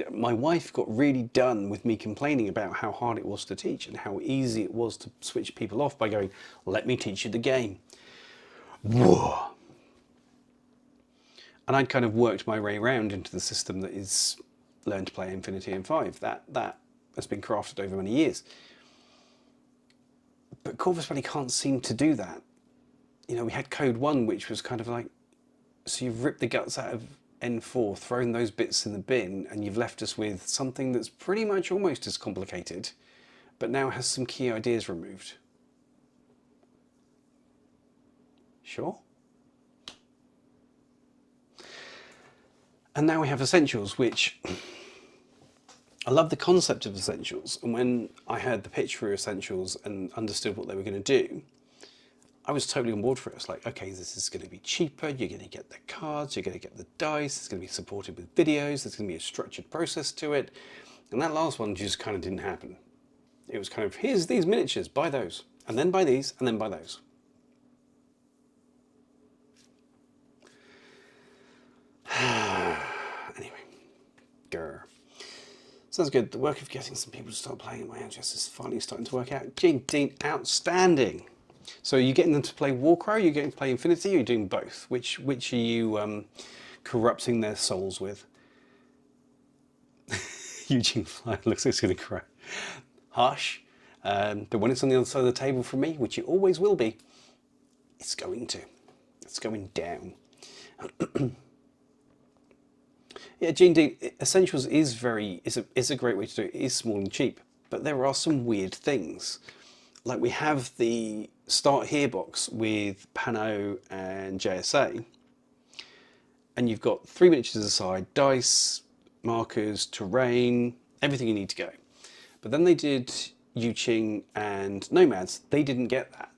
my wife got really done with me complaining about how hard it was to teach and how easy it was to switch people off by going, let me teach you the game. Whoa. And I'd kind of worked my way around into the system that is Learn to Play Infinity and 5. That has been crafted over many years. But Corvus really can't seem to do that. You know, we had Code 1, which was kind of like, so you've ripped the guts out of N4, thrown those bits in the bin, and you've left us with something that's pretty much almost as complicated, but now has some key ideas removed. Sure? And now we have Essentials, which I love the concept of Essentials. And when I heard the pitch for Essentials and understood what they were going to do, I was totally on board for it. It's like, okay, this is going to be cheaper. You're going to get the cards. You're going to get the dice. It's going to be supported with videos. There's going to be a structured process to it. And that last one just kind of didn't happen. It was kind of, here's these miniatures, buy those, and then buy these, and then buy those. Anyway, grr. Sounds good. The work of getting some people to start playing in my address is finally starting to work out. Dean, outstanding. So are you getting them to play Warcrow? Are you getting to play Infinity? Or are you doing both? Which are you corrupting their souls with? Eugene Fly looks like he's going to cry. Harsh. But when it's on the other side of the table from me, which it always will be, It's going to. It's going down. Yeah, G&D Essentials is a great way to do it. It is small and cheap, but there are some weird things. Like we have the Start Here box with Pano and JSA, and you've got 3 miniatures aside, dice, markers, terrain, everything you need to go. But then they did Yuching and Nomads. They didn't get that.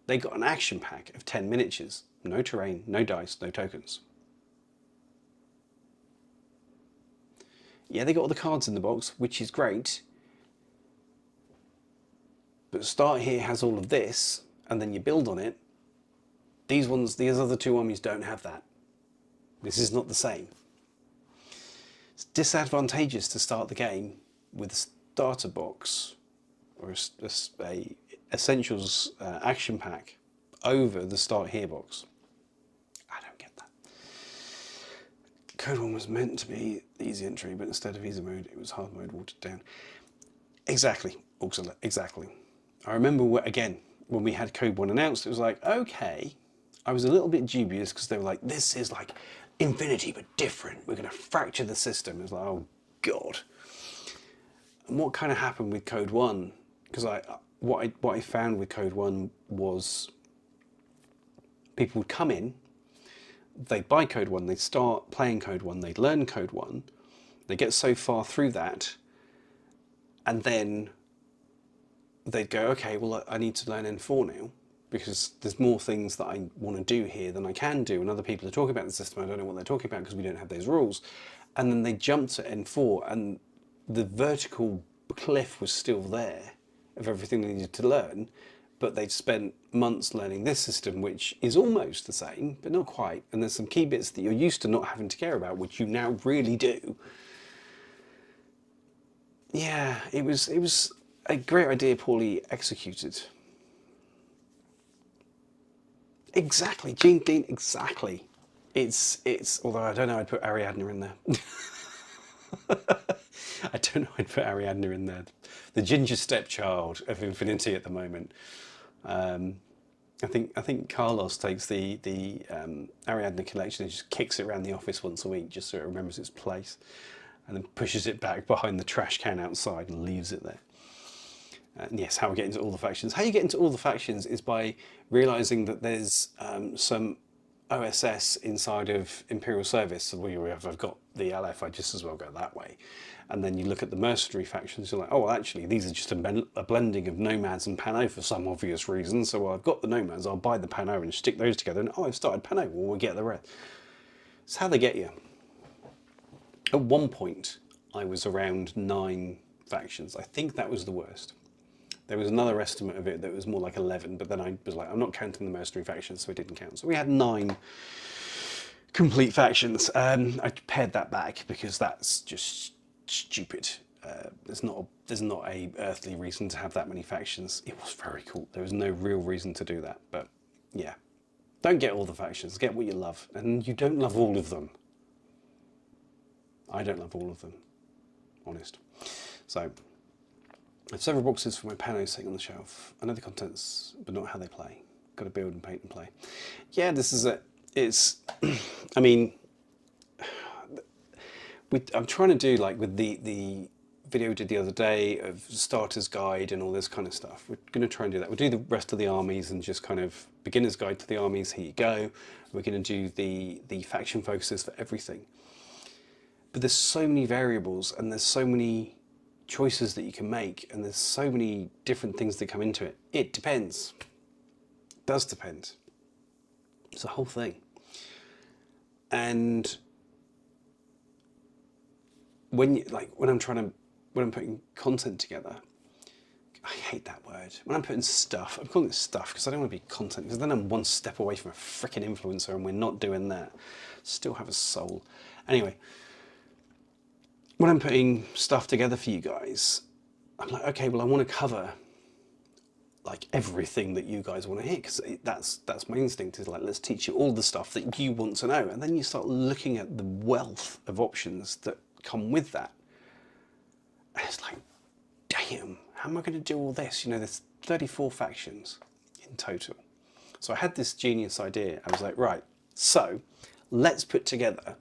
They got an action pack of 10 miniatures. No terrain, no dice, no tokens. Yeah, they got all the cards in the box, which is great. But Start Here has all of this, and then you build on it. These other 2 armies don't have that. This is not the same. It's disadvantageous to start the game with a starter box or a Essentials action pack over the Start Here box. I don't get that. Code 1 was meant to be easy entry, but instead of easy mode, it was hard mode watered down. Exactly, Auxilla, exactly. I remember, again, when we had Code 1 announced, it was like, okay. I was a little bit dubious because they were like, this is like Infinity, but different. We're going to fracture the system. It was like, oh, God. And what kind of happened with Code 1? Because what I found with Code 1 was people would come in, they'd buy Code 1, they'd start playing Code 1, they'd learn Code 1, they get so far through that, and then they'd go, okay, well, I need to learn N4 now, because there's more things that I want to do here than I can do, and other people are talking about the system, I don't know what they're talking about because we don't have those rules. And then they jumped to N4, and the vertical cliff was still there of everything they needed to learn, but they'd spent months learning this system, which is almost the same, but not quite. And there's some key bits that you're used to not having to care about, which you now really do. Yeah, it was a great idea, poorly executed. Exactly, Gene Dean, exactly. It's although I don't know, I'd put Ariadne in there. I don't know, I'd put Ariadne in there. The ginger stepchild of Infinity at the moment. I think Carlos takes the Ariadne collection and just kicks it around the office once a week just so it remembers its place, and then pushes it back behind the trash can outside and leaves it there. And yes, how we get into all the factions. How you get into all the factions is by realising that there's some OSS inside of Imperial Service. So I've got the LF, I just as well go that way. And then you look at the mercenary factions, you're like, oh, well, actually, these are just a blending of Nomads and Pano for some obvious reason. So I've got the Nomads, I'll buy the Pano and stick those together. And oh, I've started Pano, well, we'll get the rest. It's how they get you. At one point, I was around 9 factions. I think that was the worst. There was another estimate of it that was more like 11, but then I was like, I'm not counting the mercenary factions, so it didn't count. So we had 9 complete factions. I pared that back because that's just stupid. There's not a earthly reason to have that many factions. It was very cool. There was no real reason to do that, but yeah. Don't get all the factions, get what you love. And you don't love all of them. I don't love all of them, honest. So, I have several boxes for my Pano sitting on the shelf. I know the contents, but not how they play. Got to build and paint and play. Yeah, this is it. It's, I mean, I'm trying to do like with the video we did the other day of starter's guide and all this kind of stuff. We're going to try and do that. We'll do the rest of the armies and just kind of beginner's guide to the armies. Here you go. We're going to do the faction focuses for everything. But there's so many variables and there's so many choices that you can make, and there's so many different things that come into it. It depends. It does depend. It's a whole thing. And when I'm putting content together, I hate that word. When I'm putting stuff, I'm calling it stuff because I don't want to be content, because then I'm one step away from a freaking influencer and we're not doing that. Still have a soul. Anyway, when I'm putting stuff together for you guys, I'm like, okay, well, I want to cover like everything that you guys want to hear, because that's my instinct, is like, let's teach you all the stuff that you want to know. And then you start looking at the wealth of options that come with that. And it's like, damn, how am I going to do all this? You know, there's 34 factions in total. So I had this genius idea. I was like, right, so let's put together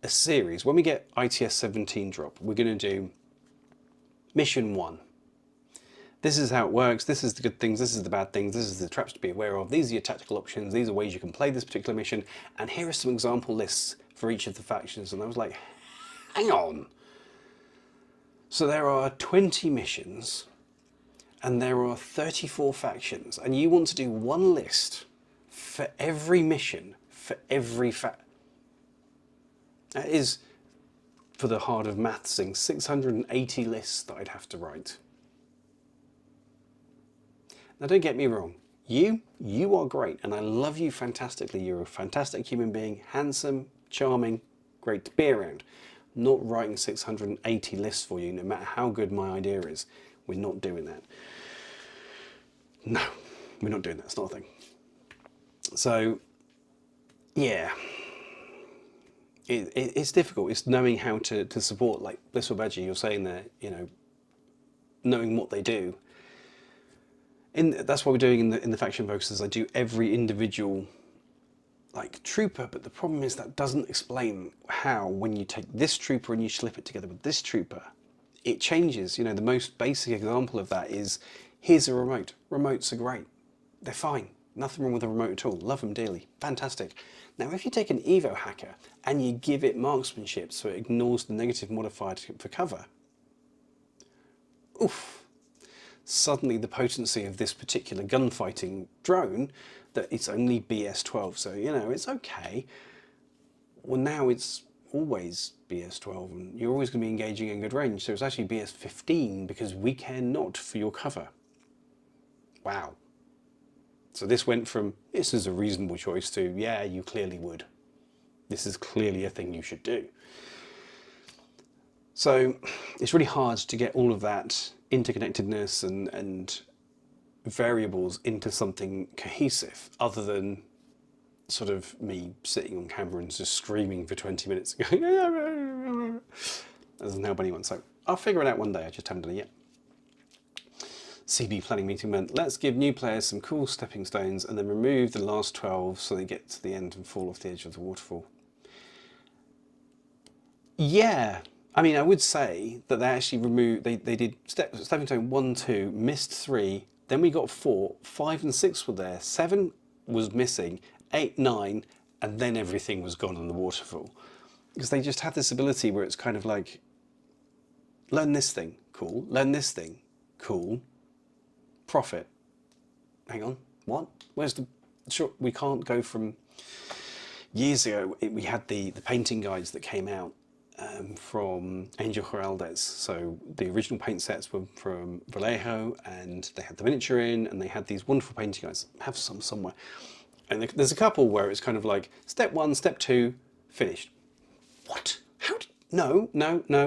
a series. When we get ITS 17 drop, we're going to do mission 1. This is how it works, this is the good things, this is the bad things, this is the traps to be aware of, these are your tactical options, these are ways you can play this particular mission, and here are some example lists for each of the factions. And I was like, hang on. So there are 20 missions, and there are 34 factions, and you want to do one list for every mission, for every That is, for the hard of mathsing, 680 lists that I'd have to write. Now don't get me wrong, you are great, and I love you fantastically. You're a fantastic human being, handsome, charming, great to be around. Not writing 680 lists for you, no matter how good my idea is. We're not doing that. No, we're not doing that, it's not a thing. So, yeah. It's difficult, it's knowing how to support, like Blissful Badger, you're saying there, you know, knowing what they do. That's what we're doing in the faction focuses. I do every individual like trooper, but the problem is that doesn't explain how, when you take this trooper and you slip it together with this trooper, it changes. You know, the most basic example of that is, here's a remote. Remotes are great. They're fine. Nothing wrong with a remote at all. Love them dearly. Fantastic. Now, if you take an Evo hacker and you give it marksmanship so it ignores the negative modifier for cover, oof. Suddenly the potency of this particular gunfighting drone, that it's only BS12, so you know, it's okay. Well, now it's always BS12 and you're always going to be engaging in good range, so it's actually BS15 because we care not for your cover. Wow. So this went from, this is a reasonable choice, to, yeah, you clearly would. This is clearly a thing you should do. So it's really hard to get all of that interconnectedness and variables into something cohesive, other than sort of me sitting on camera and just screaming for 20 minutes going, that doesn't help anyone. So I'll figure it out one day, I just haven't done it yet. CB planning meeting meant, let's give new players some cool stepping stones and then remove the last 12 so they get to the end and fall off the edge of the waterfall. Yeah. I mean, I would say that they actually removed, they did stepping stone 1, 2, missed 3, then we got 4, 5 and 6 were there, 7 was missing, 8, 9, and then everything was gone on the waterfall. Because they just had this ability where it's kind of like, learn this thing, cool, learn this thing, cool, profit. Hang on, what? Where's the, sure, we can't go from, years ago, we had the painting guides that came out from Angel Heraldez. So the original paint sets were from Vallejo, and they had the miniature in, and they had these wonderful painting guides. I have some somewhere. And there's a couple where it's kind of like, step 1, step 2, finished. What? How did, no,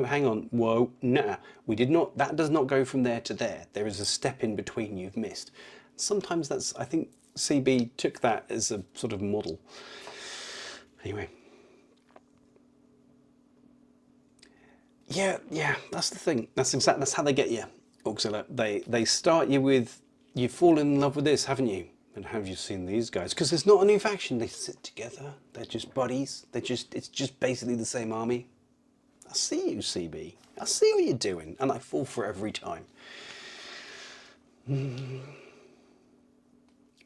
hang on, whoa, nah. We did not, that does not go from there to there. There is a step in between you've missed. Sometimes that's, I think CB took that as a sort of model. Anyway. Yeah, that's the thing. That's how they get you, Auxilla. They start you with, you've fallen in love with this, haven't you? And have you seen these guys? Because it's not a new faction. They sit together. They're just buddies. It's just basically the same army. I see you, CB. I see what you're doing, and I fall for it every time.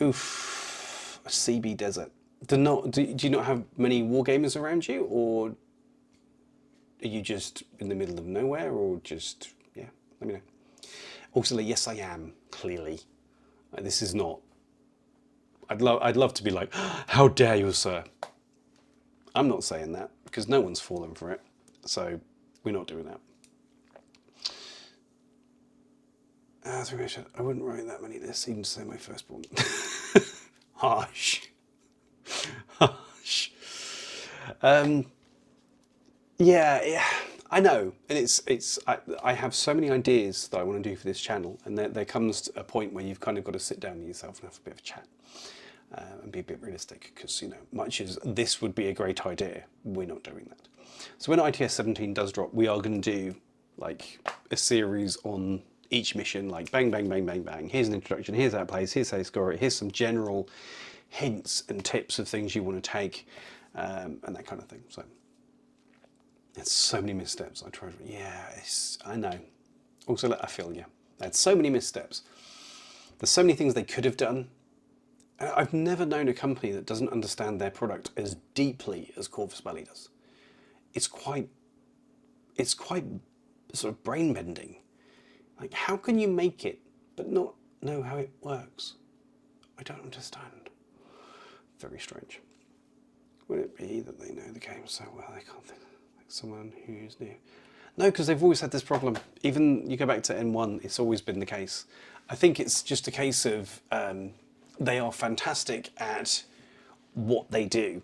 Oof, a CB desert. Do you not have many wargamers around you, or are you just in the middle of nowhere, or just, yeah, let me know. Also, yes, I am, clearly. This is not, I'd love to be like, how dare you, sir? I'm not saying that, because no one's fallen for it, so we're not doing that. I wouldn't write that many lists, even to say my firstborn. Harsh. Harsh. Yeah, I know, and I have so many ideas that I want to do for this channel, and there comes a point where you've kind of got to sit down with yourself and have a bit of a chat, and be a bit realistic, because, you know, much as this would be a great idea, we're not doing that. So when ITS 17 does drop, we are going to do like a series on each mission, like bang, bang, bang, bang, bang. Here's an introduction, here's that place, here's how you score it, here's some general hints and tips of things you want to take, and that kind of thing. So there's so many missteps. I tried, yeah, I know. Also, I feel you. They had so many missteps. There's so many things they could have done. I've never known a company that doesn't understand their product as deeply as Corvus Belli does. It's quite sort of brain bending. Like, how can you make it but not know how it works? I don't understand. Very strange. Would it be that they know the game so well they can't think like someone who's new? No, because they've always had this problem. Even you go back to N1, it's always been the case. I think it's just a case of they are fantastic at what they do,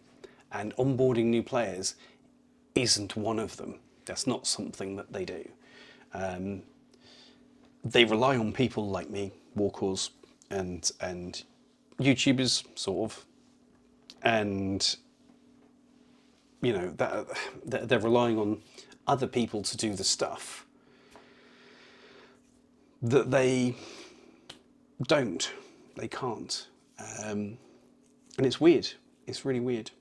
and onboarding new players isn't one of them. That's not something that they do. They rely on people like me, Warcrows, and YouTubers, sort of, and you know that they're relying on other people to do the stuff that they don't. They can't, and it's weird. It's really weird.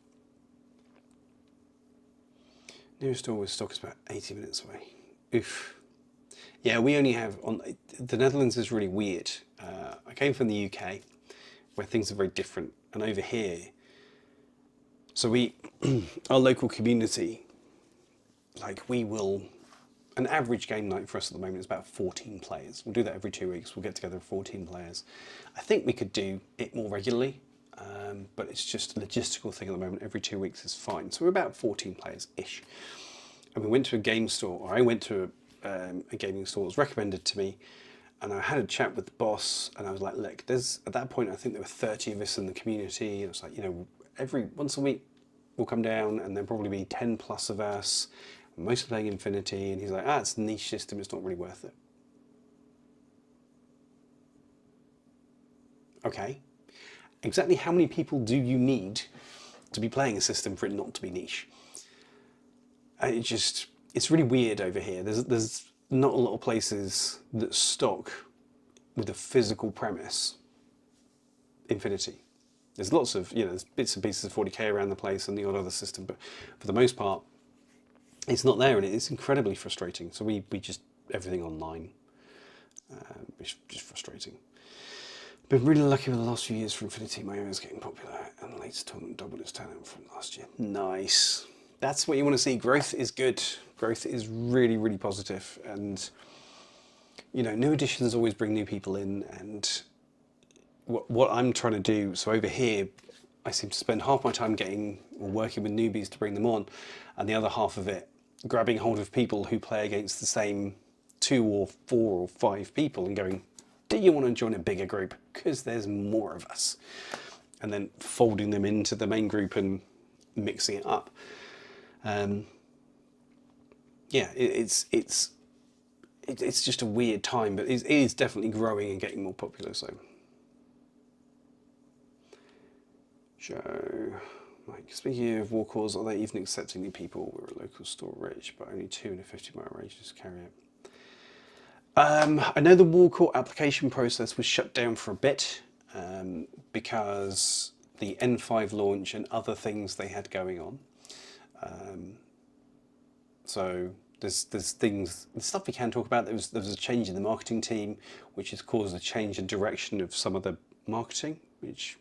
Nearest store with stock is about 80 minutes away. Oof. Yeah, we only have the Netherlands is really weird. I came from the UK, where things are very different, and over here, so our local community, like an average game night for us at the moment is about 14 players. We'll do that every 2 weeks. We'll get together 14 players. I think we could do it more regularly, but it's just a logistical thing at the moment. Every 2 weeks is fine. So we're about 14 players-ish. And we went to a game store, or I went to a gaming store. It was recommended to me, and I had a chat with the boss, and I was like, look, at that point I think there were 30 of us in the community, and it's like, you know, once a week we'll come down, and there'll probably be 10 plus of us, mostly playing Infinity. And he's like, it's a niche system, it's not really worth it. Okay, exactly how many people do you need to be playing a system for it not to be niche? It's really weird over here. There's not a lot of places that stock with a physical premise Infinity. There's lots of, there's bits and pieces of 40k around the place and the odd other system, but for the most part, it's not there, and it's incredibly frustrating. So we just, everything online, it's just frustrating. Been really lucky with the last few years for Infinity. My area is getting popular, and the latest tournament doubled its talent from last year. Nice. That's what you want to see. Growth is good. Growth is really, really positive, and new additions always bring new people in. And what I'm trying to do, so over here, I seem to spend half my time working with newbies to bring them on, and the other half of it grabbing hold of people who play against the same 2 or 4 or 5 people and going, do you want to join a bigger group? Because there's more of us. And then folding them into the main group and mixing it up. Yeah, it's just a weird time, but it is definitely growing and getting more popular. So, Mike, speaking of Warcrows, are they even accepting new people? We're a local store rich, but only 2 in a 50-mile radius carry it. I know the Warcrow application process was shut down for a bit because the N5 launch and other things they had going on. So there's stuff we can talk about. There was a change in the marketing team, which has caused a change in direction of some of the marketing, which,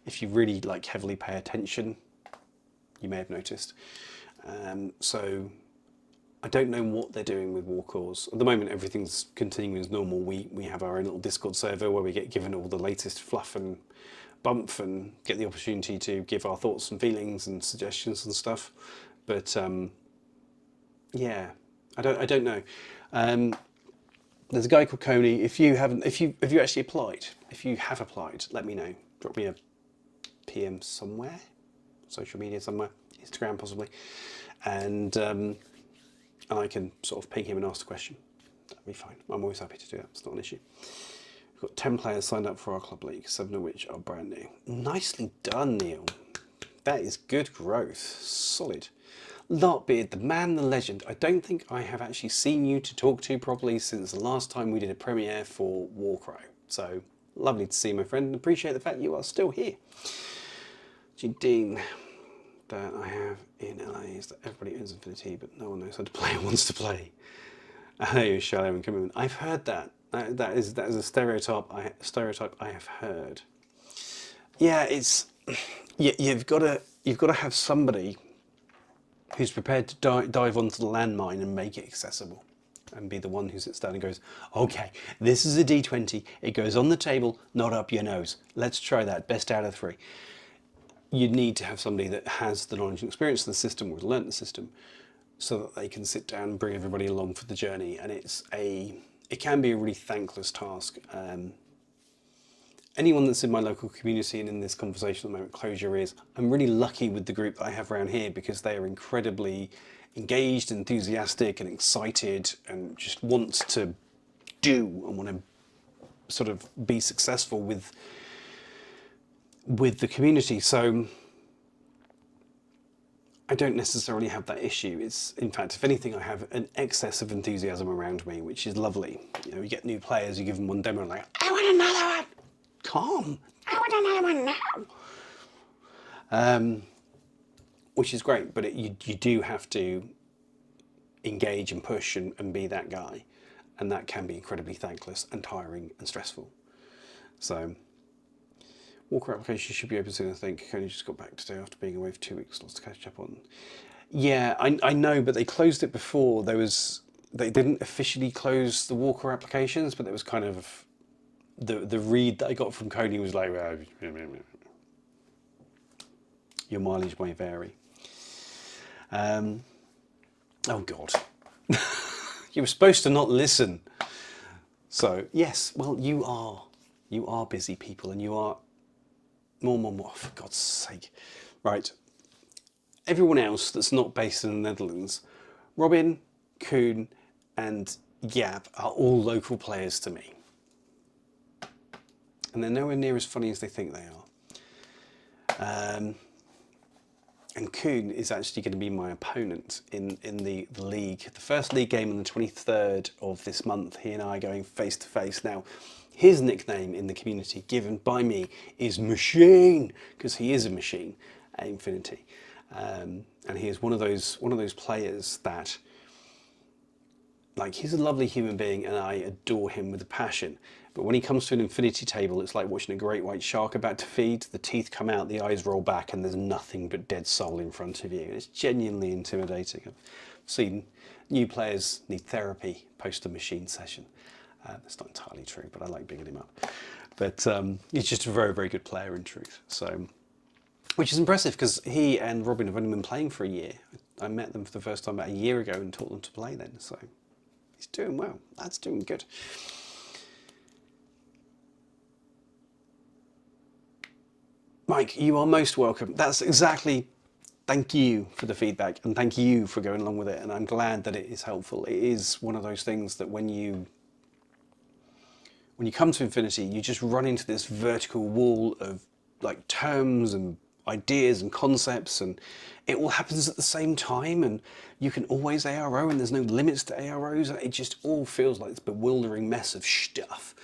if you really heavily pay attention, you may have noticed. So I don't know what they're doing with Warcrows. At the moment, everything's continuing as normal. We have our own little Discord server where we get given all the latest fluff and bump and get the opportunity to give our thoughts and feelings and suggestions and stuff. But yeah, I don't know. There's a guy called Coney. If you actually applied, if you have applied, let me know. Drop me a PM somewhere, social media somewhere, Instagram possibly, and I can sort of ping him and ask the question. That'd be fine. I'm always happy to do that. It's not an issue. We've got 10 players signed up for our club league, 7 of which are brand new. Nicely done, Neil. That is good growth. Solid. Larkbeard, the man, the legend. I don't think I have actually seen you to talk to properly since the last time we did a premiere for Warcrow. So lovely to see you, my friend, and appreciate the fact you are still here. Dean, that I have in LA is that everybody owns Infinity, but no one knows how to play or wants to play. I know you're shallow and commitment. I've heard that. That is a stereotype I have heard. Yeah, it's you've got to have somebody who's prepared to dive onto the landmine and make it accessible, and be the one who sits down and goes, okay, this is a D20, it goes on the table, not up your nose. Let's try that, best out of 3. You need to have somebody that has the knowledge and experience of the system, or has learnt the system, so that they can sit down and bring everybody along for the journey. And it can be a really thankless task. Anyone that's in my local community and in this conversation at the moment, close your ears. I'm really lucky with the group that I have around here, because they are incredibly engaged, enthusiastic and excited, and just want to do and want to sort of be successful with the community. So I don't necessarily have that issue. It's, in fact, if anything, I have an excess of enthusiasm around me, which is lovely. You know, you get new players, you give them one demo and like, I want another one. Calm. I want another one now. Which is great, but you do have to engage and push and be that guy, and that can be incredibly thankless and tiring and stressful. So, Walker application should be open soon, I think. Only just got back today after being away for 2 weeks, lots to catch up on. Yeah, I know, but they closed it before. They didn't officially close the Walker applications, but there was kind of the read that I got from Cody was like, your mileage may vary. Oh God, you were supposed to not listen. So yes, well, you are busy people, and you are more, for God's sake. Right, everyone else that's not based in the Netherlands, Robin, Koen and Yap are all local players to me. And they're nowhere near as funny as they think they are. And Koen is actually going to be my opponent in the league. The first league game on the 23rd of this month, he and I are going face to face. Now, his nickname in the community given by me is Machine, because he is a machine at Infinity. And he is one of those players that, like, he's a lovely human being and I adore him with a passion. But when he comes to an Infinity table, it's like watching a great white shark about to feed. The teeth come out, the eyes roll back, and there's nothing but dead soul in front of you. It's genuinely intimidating. I've seen new players need therapy post a machine session. That's not entirely true, but I like bigging him up. But he's just a very, very good player in truth. So, which is impressive, because he and Robin have only been playing for a year. I met them for the first time about a year ago and taught them to play then. So he's doing well. That's doing good. Mike, you are most welcome. That's exactly, thank you for the feedback, and thank you for going along with it, and I'm glad that it is helpful. It is one of those things that when you come to Infinity, you just run into this vertical wall of like terms and ideas and concepts, and it all happens at the same time, and you can always ARO, and there's no limits to AROs. It just all feels like this bewildering mess of stuff.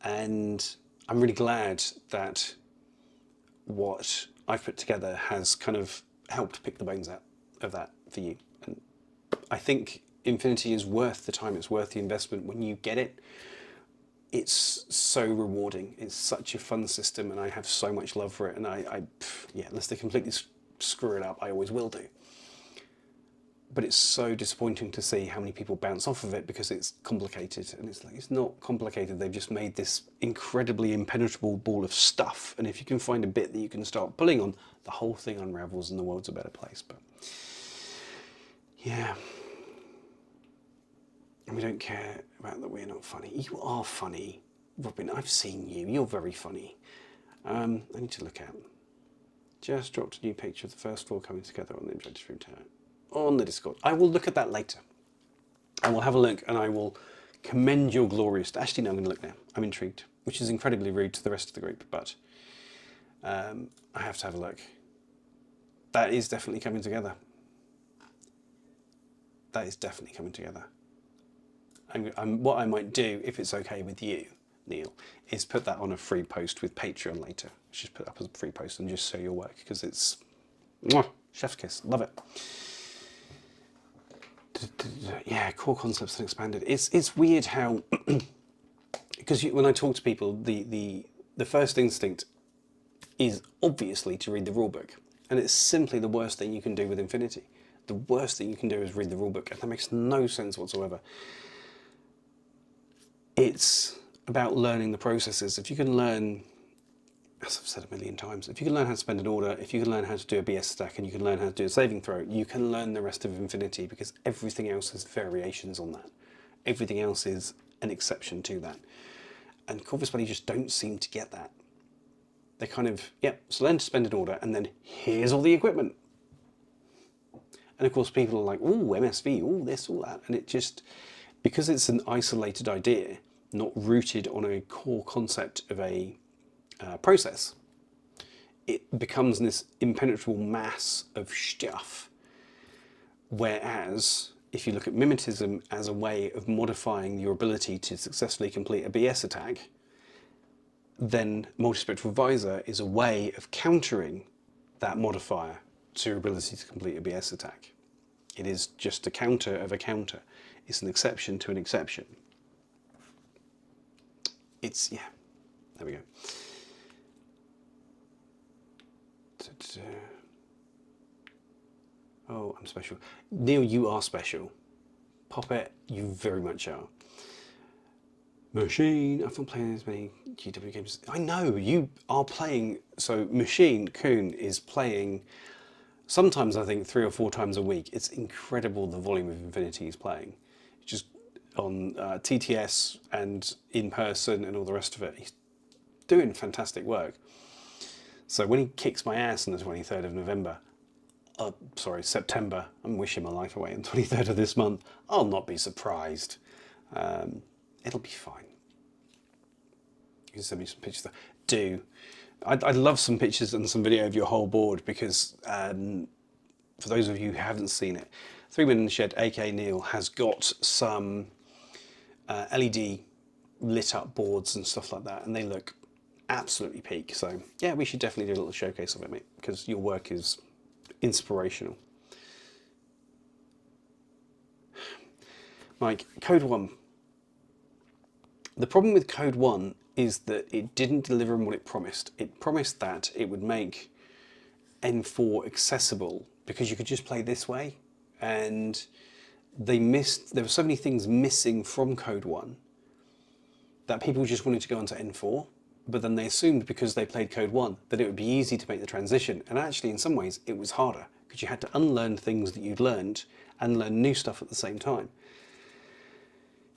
And I'm really glad that what I've put together has kind of helped pick the bones out of that for you. And I think Infinity is worth the time, it's worth the investment. When you get it, it's so rewarding. It's such a fun system, and I have so much love for it. And yeah, unless they completely screw it up, I always will do. But it's so disappointing to see how many people bounce off of it because it's complicated. And it's like, it's not complicated. They've just made this incredibly impenetrable ball of stuff. And if you can find a bit that you can start pulling on, the whole thing unravels and the world's a better place. But yeah. And we don't care about that we're not funny. You are funny, Robin. I've seen you. You're very funny. I need to look out. Just dropped a new picture of the first floor coming together on the interactive room tower. On the Discord. I will look at that later. I will have a look and I will commend your glorious... Actually, no, I'm going to look now. I'm intrigued, which is incredibly rude to the rest of the group, but I have to have a look. That is definitely coming together. That is definitely coming together. What I might do, if it's okay with you, Neil, is put that on a free post with Patreon later. Just put it up as a free post and just show your work, because it's chef's kiss. Love it. Yeah, core concepts and expanded. It's weird how, because when I talk to people, the first instinct is obviously to read the rulebook, and it's simply the worst thing you can do with Infinity. The worst thing you can do is read the rulebook, and that makes no sense whatsoever. It's about learning the processes. If you can learn, as I've said a million times, if you can learn how to spend an order, if you can learn how to do a BS stack, and you can learn how to do a saving throw, you can learn the rest of Infinity, because everything else is variations on that. Everything else is an exception to that. And Corvus Belli just don't seem to get that. They kind of, so learn to spend an order, and then here's all the equipment. And of course people are like, ooh, MSV, ooh, this, all that. And it just, because it's an isolated idea, not rooted on a core concept of a process, it becomes this impenetrable mass of stuff. Whereas if you look at mimetism as a way of modifying your ability to successfully complete a BS attack, then multispectral visor is a way of countering that modifier to your ability to complete a BS attack. It is just a counter of a counter. It's an exception to an exception. It's, yeah, there we go. Oh, I'm special. Neil, you are special. Poppet, you very much are. Machine, I've not played as many GW games. I know, you are playing, so Machine, Kuhn, is playing sometimes I think 3 or 4 times a week. It's incredible the volume of Infinity he's playing. Just on TTS and in person and all the rest of it. He's doing fantastic work. So when he kicks my ass on the 23rd of November, September, I'm wishing my life away on the 23rd of this month, I'll not be surprised. It'll be fine. You can send me some pictures. Do. I'd love some pictures and some video of your whole board, because for those of you who haven't seen it, 3 Men in the Shed, aka Neil, has got some LED lit up boards and stuff like that, and they look absolutely peak. So yeah, we should definitely do a little showcase of it, mate, because your work is inspirational. Mike, Code 1. The problem with Code 1 is that it didn't deliver on what it promised. It promised that it would make N4 accessible because you could just play this way, and there were so many things missing from Code 1 that people just wanted to go onto N4, but then they assumed because they played Code 1 that it would be easy to make the transition, and actually in some ways it was harder because you had to unlearn things that you'd learned and learn new stuff at the same time.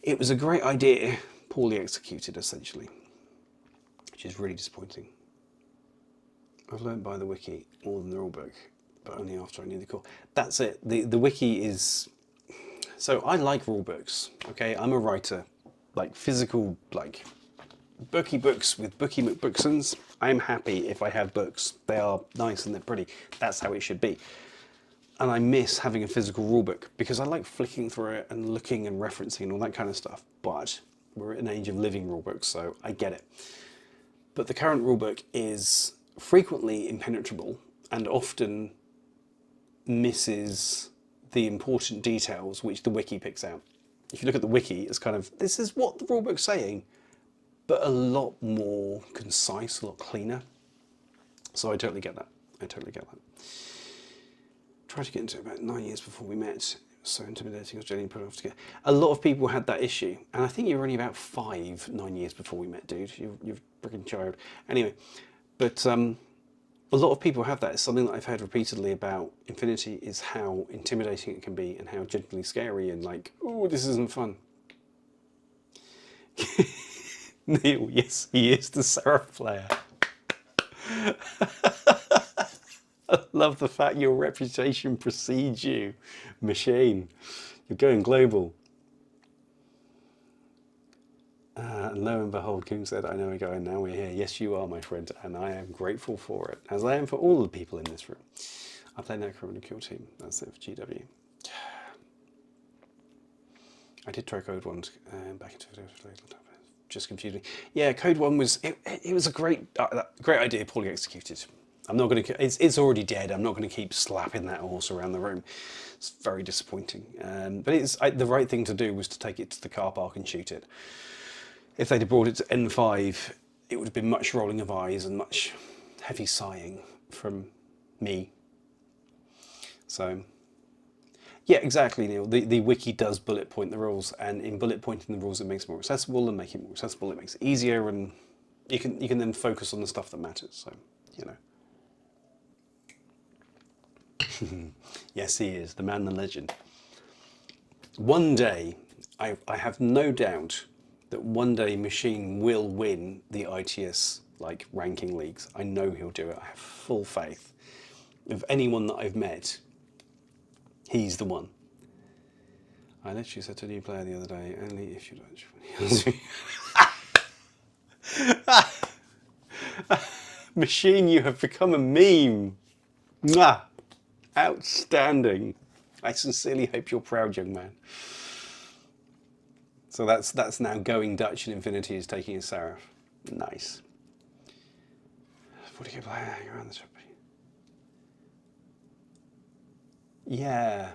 It was a great idea, poorly executed essentially, which is really disappointing. I've learned by the wiki more than the rulebook, but only after I knew the core. That's it. The wiki is... So I like rulebooks, okay? I'm a writer, like physical, like booky books with booky McBooksons. I'm happy if I have books. They are nice and they're pretty. That's how it should be. And I miss having a physical rulebook because I like flicking through it and looking and referencing and all that kind of stuff. But we're at an age of living rulebooks, so I get it. But the current rulebook is frequently impenetrable and often misses the important details which the wiki picks out. If you look at the wiki, it's kind of, this is what the rulebook's saying, but a lot more concise, a lot cleaner. So I totally get that. I totally get that. Tried to get into it about 9 years before we met. It was so intimidating. I was getting put off together. A lot of people had that issue, and I think you were only about 9 years before we met, dude. You're a freaking child. Anyway, but a lot of people have that. It's something that I've heard repeatedly about Infinity, is how intimidating it can be and how gently scary and like, oh, this isn't fun. Neil, yes, he is the Seraph player. I love the fact your reputation precedes you, machine. You're going global. And lo and behold, Kuhn said, I know we're going, now we're here. Yes, you are, my friend, and I am grateful for it, as I am for all the people in this room. I play Necro on a kill team. That's it for GW. I did try Code 1 back into just confusing. Yeah, Code 1 was it was a great idea, poorly executed. I'm not going to. It's already dead. I'm not going to keep slapping that horse around the room. It's very disappointing. But the right thing to do was to take it to the car park and shoot it. If they'd have brought it to N5, it would have been much rolling of eyes and much heavy sighing from me. So, yeah, exactly, Neil. The wiki does bullet point the rules, and in bullet pointing the rules, it makes it more accessible, and making it more accessible, it makes it easier, and you can then focus on the stuff that matters. So, you know. Yes, he is the man, the legend. One day, I have no doubt that one day Machine will win the ITS like ranking leagues. I know he'll do it. I have full faith. Of anyone that I've met, he's the one. I literally said to a new player the other day, only if you don't. Machine, you have become a meme. Mwah! Outstanding. I sincerely hope you're proud, young man. So that's now going Dutch, and Infinity is taking a Seraph. Nice. What do you play around the top? Yeah,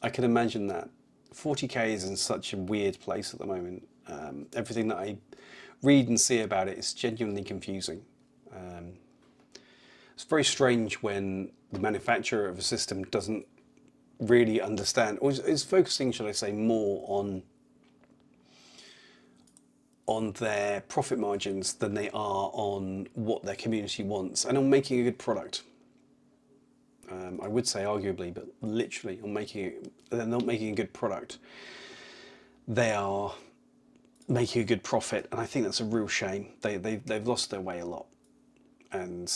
I can imagine that. 40k is in such a weird place at the moment. Everything that I read and see about it is genuinely confusing. It's very strange when the manufacturer of a system doesn't really understand, or is focusing, should I say, more on their profit margins than they are on what their community wants and on making a good product. I would say arguably, but literally on they're not making a good product. They are making a good profit, and I think that's a real shame. They've lost their way a lot, and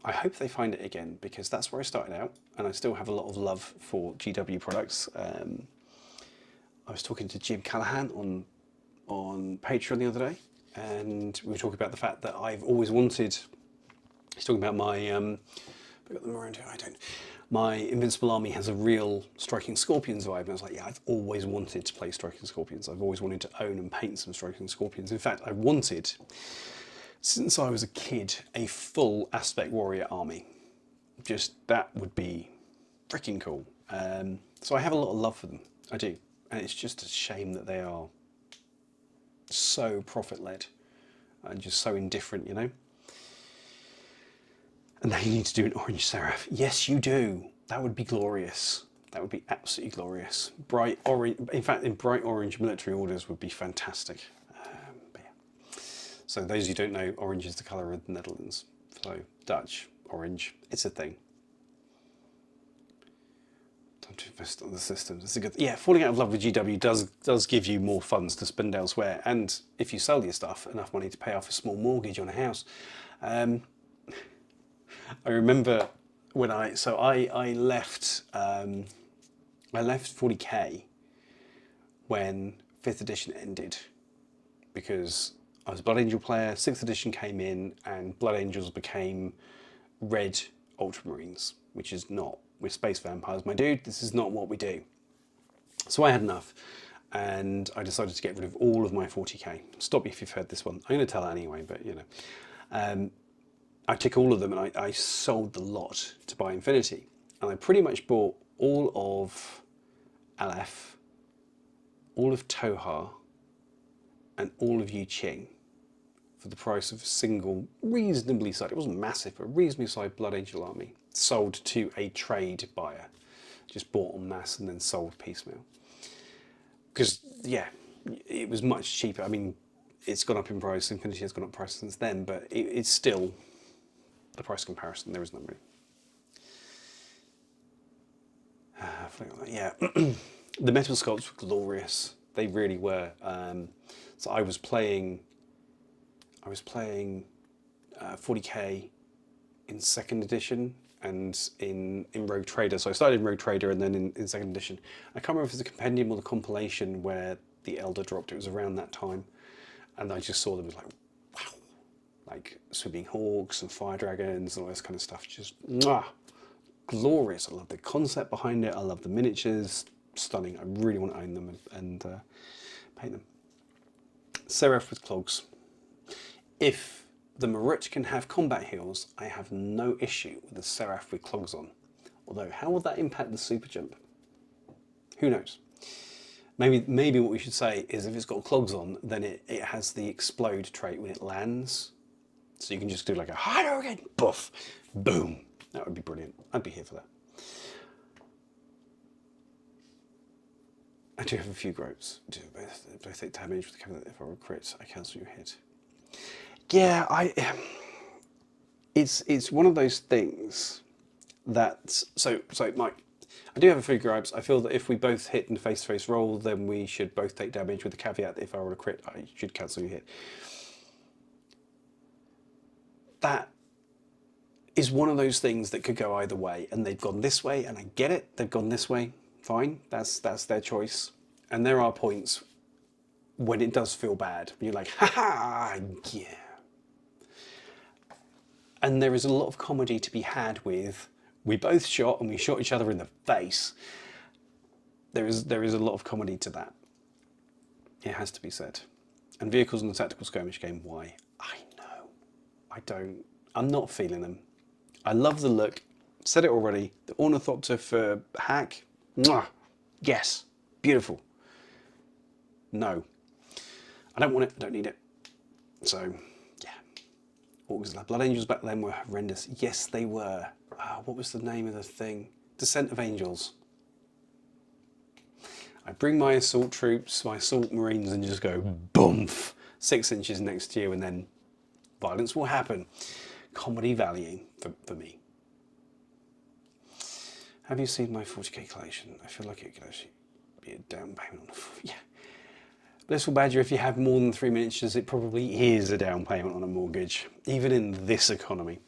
I hope they find it again, because that's where I started out, and I still have a lot of love for GW products. I was talking to Jim Callahan on Patreon the other day, and we were talking about the fact that I've always wanted. He's talking about my I've got them around here. I don't. My Invincible Army has a real Striking Scorpions vibe, and I was like, yeah, I've always wanted to play Striking Scorpions. I've always wanted to own and paint some Striking Scorpions. In fact, I wanted, since I was a kid, a full Aspect Warrior army. Just that would be freaking cool. So I have a lot of love for them. I do, and it's just a shame that they are so profit-led and just so indifferent, you know. And now you need to do an orange Seraph. Yes, you do. That would be glorious. That would be absolutely glorious. Bright orange. In fact, in bright orange military orders would be fantastic. But yeah. So those who don't know, orange is the colour of the Netherlands. So Dutch orange, it's a thing. Time to invest on the systems. It's a good. Yeah, falling out of love with GW does give you more funds to spend elsewhere, and if you sell your stuff, enough money to pay off a small mortgage on a house. I remember when I left 40k when 5th edition ended, because I was a Blood Angel player. 6th edition came in, and Blood Angels became red Ultramarines, which is not. We're space vampires, my dude. This is not what we do. So I had enough, and I decided to get rid of all of my 40k. Stop me if you've heard this one. I'm going to tell it anyway, but you know. I took all of them, and I sold the lot to buy Infinity. And I pretty much bought all of Aleph, all of Tohar, and all of Yu Qing for the price of a single, reasonably sized, it wasn't massive, but reasonably sized Blood Angel army, sold to a trade buyer. Just bought en masse and then sold piecemeal. Because, yeah, it was much cheaper. I mean, it's gone up in price, Infinity has gone up in price since then, but it's still the price comparison. There is no really. Yeah, the metal sculpts were glorious. They really were. So I was playing 40k in 2nd edition and in Rogue Trader. So I started in Rogue Trader and then in 2nd edition. I can't remember if it was a compendium or the compilation where the Elder dropped. It was around that time, and I just saw them as like, wow, like swimming hawks and fire dragons and all this kind of stuff. Just glorious. I love the concept behind it. I love the miniatures. Stunning. I really want to own them, and paint them. Seraph with clogs. If the Marut can have combat heals, I have no issue with the Seraph with clogs on. Although, how will that impact the super jump? Who knows? Maybe what we should say is if it's got clogs on, then it has the explode trait when it lands. So you can just do like a Hadouken, buff, boom. That would be brilliant. I'd be here for that. I do have a few gripes. Do both take damage with the caveat if I roll crits, I cancel your hit. Yeah, it's one of those things that so Mike, I do have a few gripes. I feel that if we both hit in a face-to-face roll, then we should both take damage with the caveat that if I roll a crit, I should cancel your hit. That is one of those things that could go either way, and they've gone this way, and I get it. They've gone this way. Fine, that's their choice. And there are points when it does feel bad. You're like, ha, yeah. And there is a lot of comedy to be had with, we both shot and we shot each other in the face. There is a lot of comedy to that. It has to be said. And vehicles in the tactical skirmish game, why? I know. I'm not feeling them. I love the look. Said it already. The Ornithopter for hack. Mwah. Yes. Beautiful. No. I don't want it. I don't need it. So, yeah. What was that? Blood Angels back then were horrendous. Yes, they were. What was the name of the thing? Descent of Angels. I bring my assault troops, my assault marines, and just go boomf 6 inches next to you, and then violence will happen. Comedy value for me. Have you seen my 40k collection? I feel like it could actually be a down payment on yeah. Blissful Badger, if you have more than 3 miniatures, it probably is a down payment on a mortgage, even in this economy.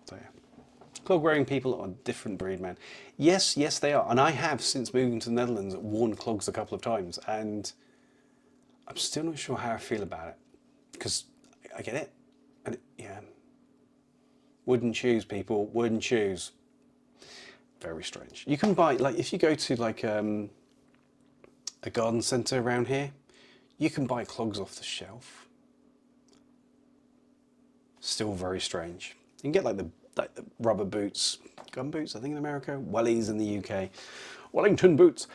So yeah. Clog wearing people are a different breed, man. Yes, they are. And I have, since moving to the Netherlands, worn clogs a couple of times, and I'm still not sure how I feel about it. Because I get it. And yeah. Wooden shoes, people. Wooden shoes. Very strange. You can buy, like, if you go to like a garden centre around here, you can buy clogs off the shelf. Still very strange. You can get like the rubber boots, gun boots, I think in America, wellies in the UK, Wellington boots,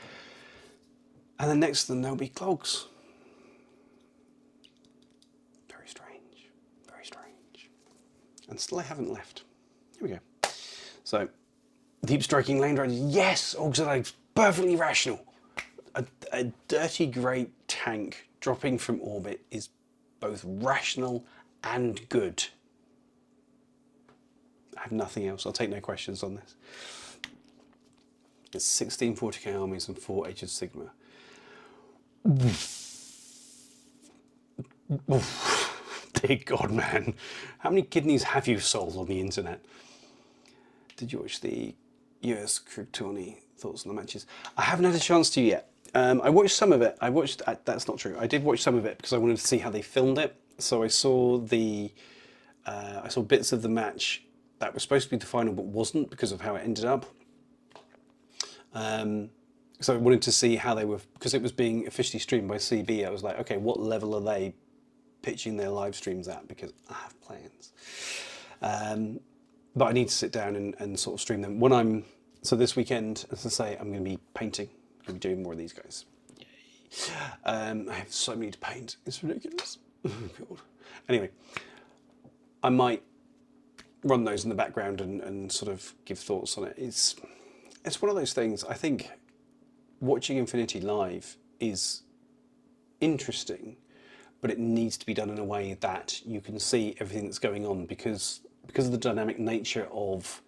and then next to them there'll be clogs. Very strange, very strange. And still I haven't left. Here we go. So, deep striking lane riders, yes, Auxiliaries, perfectly rational. A dirty grey tank dropping from orbit is both rational and good. I have nothing else. I'll take no questions on this. It's 16 40k armies and 4 Age of Sigma. Dear God, man. How many kidneys have you sold on the internet? Did you watch the US Krug tourney? Thoughts on the matches? I haven't had a chance to yet. I watched some of it. That's not true. I did watch some of it because I wanted to see how they filmed it. So I saw I saw bits of the match that was supposed to be the final but wasn't because of how it ended up. So I wanted to see how they were, because it was being officially streamed by CB. I was like, okay, what level are they pitching their live streams at? Because I have plans. But I need to sit down and sort of stream them. So this weekend, as I say, I'm going to be painting. I'm going to be doing more of these guys. Yay. I have so many to paint. It's ridiculous. God. Anyway, I might run those in the background and sort of give thoughts on it. It's one of those things. I think watching Infinity live is interesting, but it needs to be done in a way that you can see everything that's going on, because of the dynamic nature of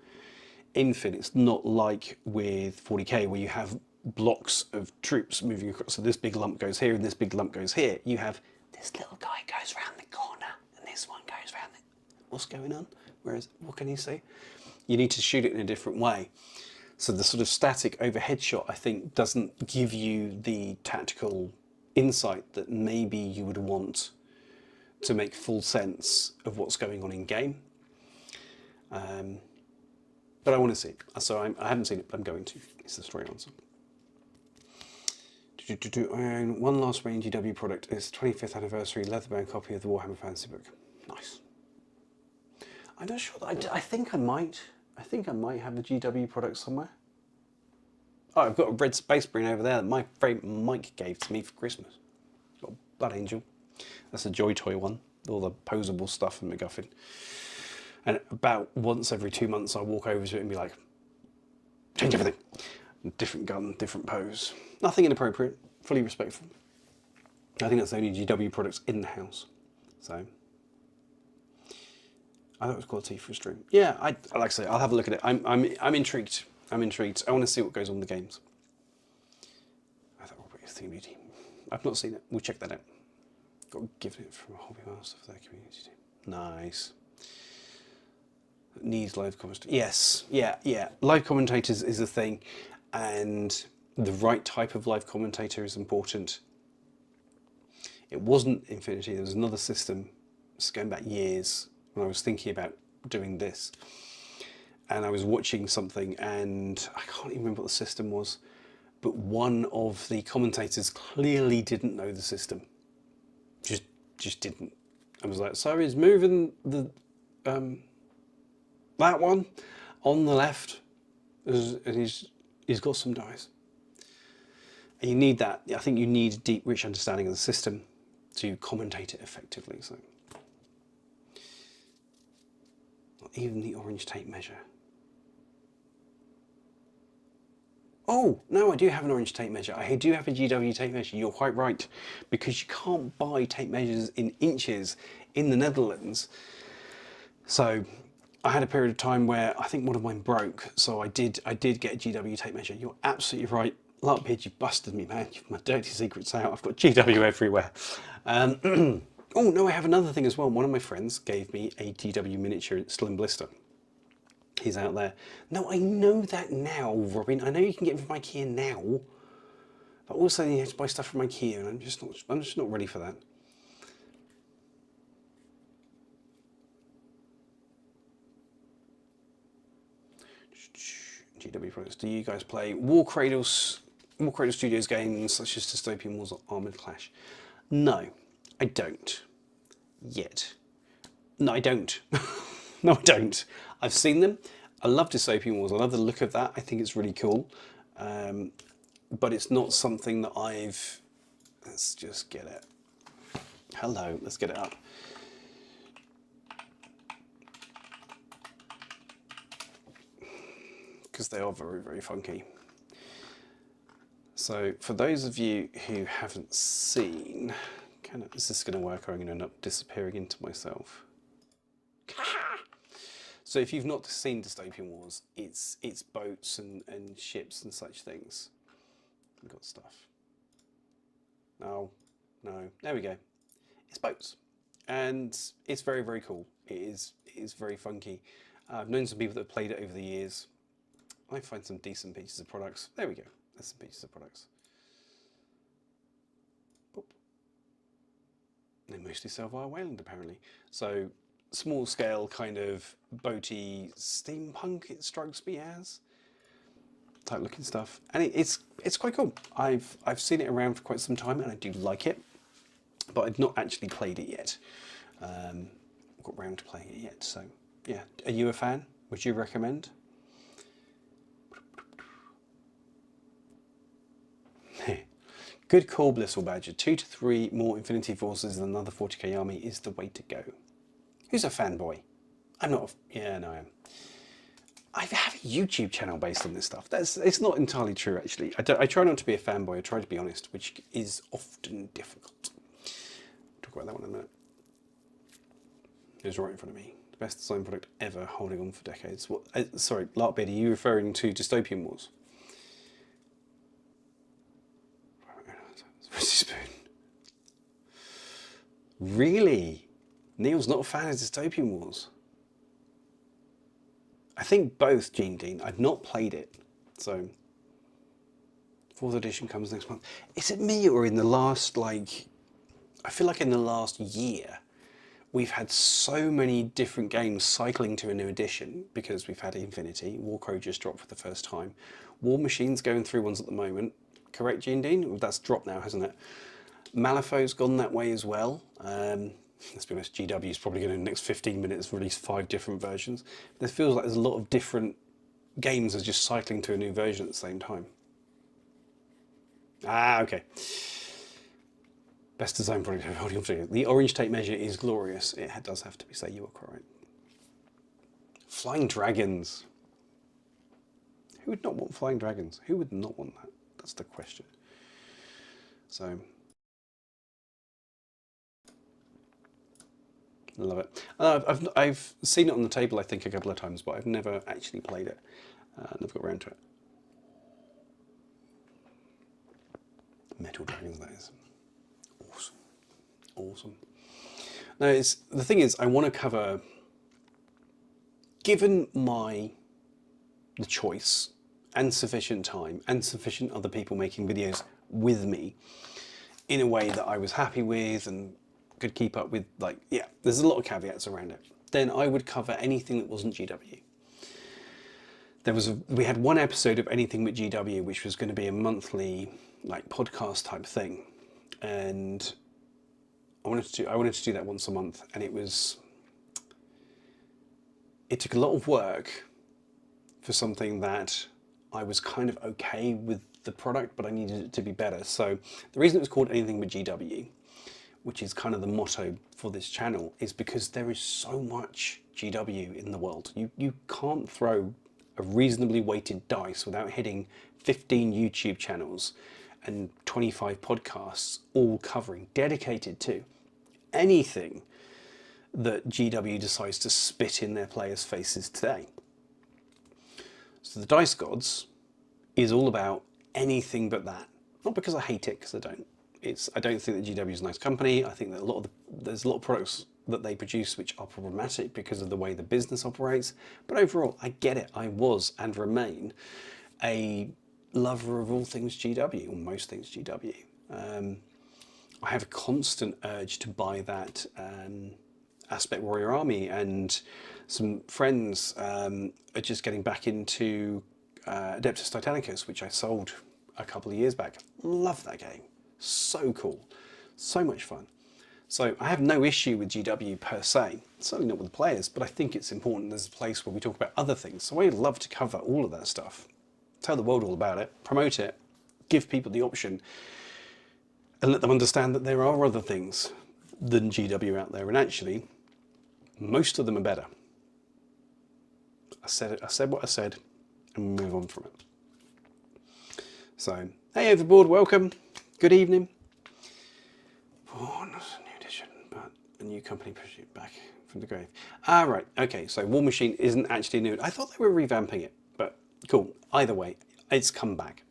Infin. It's not like with 40k where you have blocks of troops moving across. So this big lump goes here and this big lump goes here. You have this little guy goes round the corner and this one goes round the... What's going on? Whereas, what can you see? You need to shoot it in a different way. So the sort of static overhead shot, I think, doesn't give you the tactical insight that maybe you would want to make full sense of what's going on in game. But I want to see it. So I haven't seen it, but I'm going to. It's the story answer. own one last remaining GW product. It's 25th anniversary leatherbound copy of the Warhammer Fantasy book. Nice. I'm not sure. I think I might. I think I might have the GW product somewhere. Oh, I've got a red Space Marine over there that my friend Mike gave to me for Christmas. Got a Blood Angel. That's a Joy Toy one. All the posable stuff from MacGuffin. And about once every 2 months I walk over to it and be like, change everything. Different gun, different pose. Nothing inappropriate, fully respectful. I think that's the only GW products in the house. So, I thought it was quality for a stream. Yeah, I like I say, I'll have a look at it. I'm intrigued. I'm intrigued. I want to see what goes on with the games. I thought we'll put Thing Beauty. I've not seen it. We'll check that out. Got given it from a hobby master for their community team. Nice. Needs live commentators. Yes, yeah. Live commentators is a thing, and the right type of live commentator is important. It wasn't Infinity. There was another system, it's going back years, when I was thinking about doing this, and I was watching something, and I can't even remember what the system was, but one of the commentators clearly didn't know the system. Just didn't. I was like, so he's moving the that one on the left, and he's got some dice. And you need that. I think you need a deep, rich understanding of the system to commentate it effectively. So, not even the orange tape measure. Oh, no, I do have an orange tape measure. I do have a GW tape measure. You're quite right, because you can't buy tape measures in inches in the Netherlands. So I had a period of time where I think one of mine broke. So I did get a GW tape measure. You're absolutely right. Larkbeard, you busted me, man. My dirty secret's out. I've got GW everywhere. Oh, no, I have another thing as well. One of my friends gave me a GW miniature still in blister. He's out there. No, I know that now, Robin. I know you can get them from IKEA now, but also you have to buy stuff from IKEA, and I'm just not ready for that. GW products. Do you guys play Warcrow Studios games such as Dystopian Wars or Armoured Clash? No, I don't. Yet. No, I don't. No, I don't. I've seen them. I love Dystopian Wars. I love the look of that. I think it's really cool. But it's not something that I've... Let's just get it. Hello, let's get it up. Because they are very, very funky. So for those of you who haven't seen, is this going to work, or I'm going to end up disappearing into myself? So if you've not seen Dystopian Wars, it's boats and ships and such things. We've got stuff. No, there we go. It's boats, and it's very, very cool. It is very funky. I've known some people that have played it over the years. I find some decent pieces of products. There we go. There's some pieces of products. Boop. They mostly sell via Wayland, apparently. So small scale kind of boaty steampunk, it strikes me as, type looking stuff, and it's quite cool. I've seen it around for quite some time, and I do like it, but I've not actually played it yet. Got round to playing it yet. So yeah, are you a fan? Would you recommend? Good call, Blissful Badger. 2 to 3 more Infinity Forces and another 40k army is the way to go. Who's a fanboy? I'm not. Yeah, no, I am. I have a YouTube channel based on this stuff. It's not entirely true, actually. I try not to be a fanboy. I try to be honest, which is often difficult. Talk about that one in a minute. It's right in front of me. The best design product ever, holding on for decades. What? Sorry, Larkbeard, are you referring to Dystopian Wars? Spoon. Really? Neil's not a fan of Dystopian Wars. I think both, Gene Dean. I've not played it, so 4th edition comes next month. Is it me, or in the last, like, I feel like in the last year we've had so many different games cycling to a new edition, because we've had Infinity, Warcrow just dropped for the first time, War Machine's going through ones at the moment, correct, Gene Dean? That's dropped now, hasn't it? Malifaux's gone that way as well. Let's be honest, GW is probably going to, in the next 15 minutes, release 5 different versions. There feels like there's a lot of different games are just cycling to a new version at the same time. Ah, okay. Best design product ever holding on to. The orange tape measure is glorious. It does have to be, so you are correct. Flying dragons. Who would not want flying dragons? Who would not want that? That's the question. So, I love it. I've seen it on the table, I think, a couple of times, but I've never actually played it. Never got around to it. Metal dragons, that is. Awesome. Awesome. Now, the thing is, I want to cover, given the choice and sufficient time and sufficient other people making videos with me in a way that I was happy with and could keep up with, like, yeah, there's a lot of caveats around it, then I would cover anything that wasn't GW. We had one episode of anything but GW, which was going to be a monthly, like, podcast type thing, and I wanted to do that once a month, and it took a lot of work for something that I was kind of okay with the product, but I needed it to be better. So the reason it was called anything but GW, which is kind of the motto for this channel, is because there is so much GW in the world. You can't throw a reasonably weighted dice without hitting 15 YouTube channels and 25 podcasts, all covering, dedicated to anything that GW decides to spit in their players' faces today. So the Dice Gods is all about anything but that. Not because I hate it, because I don't. I don't think that GW is a nice company. I think that there's a lot of products that they produce which are problematic because of the way the business operates. But overall, I get it. I was and remain a lover of all things GW, or most things GW. I have a constant urge to buy that Aspect Warrior Army, and some friends are just getting back into Adeptus Titanicus, which I sold a couple of years back. Love that game. So cool. So much fun. So I have no issue with GW per se, certainly not with the players, but I think it's important there's a place where we talk about other things. So I'd love to cover all of that stuff, tell the world all about it, promote it, give people the option, and let them understand that there are other things than GW out there, and actually, most of them are better. I said what I said, and move on from it. So, hey Overboard, welcome. Good evening. Oh, not a new edition, but a new company pushed it back from the grave. Ah, right. Okay, so War Machine isn't actually new. I thought they were revamping it, but cool. Either way, it's come back.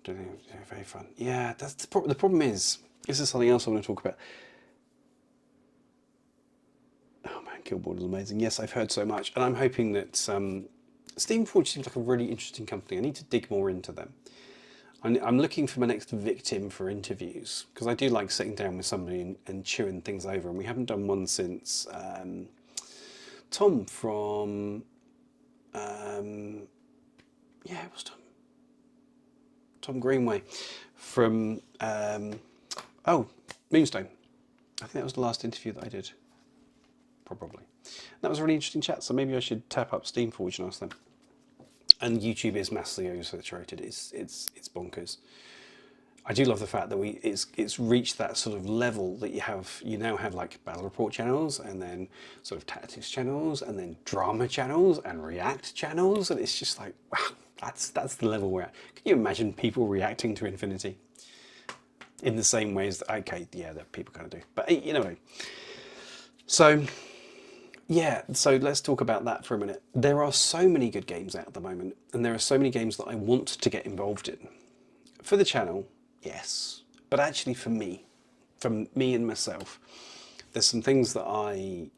Very fun. Yeah, that's the problem is, this is something else I want to talk about. Oh man, Killboard is amazing. Yes, I've heard so much, and I'm hoping that Steamforge seems like a really interesting company. I need to dig more into them. I'm looking for my next victim for interviews, because I do like sitting down with somebody and chewing things over, and we haven't done one since Tom from yeah, it was Tom Greenway from Moonstone. I think that was the last interview that I did, probably. That was a really interesting chat, so maybe I should tap up Steamforge and ask them. And YouTube is massively oversaturated. It's bonkers. I do love the fact that it's reached that sort of level that you now have like battle report channels, and then sort of tactics channels, and then drama channels and react channels, and it's just like, wow, that's the level we're at. Can you imagine people reacting to Infinity in the same ways that, okay, yeah, that people kind of do, but you know. So yeah, so let's talk about that for a minute. There are so many good games out at the moment, and there are so many games that I want to get involved in. For the channel, yes, but actually for me and myself, there's some things that I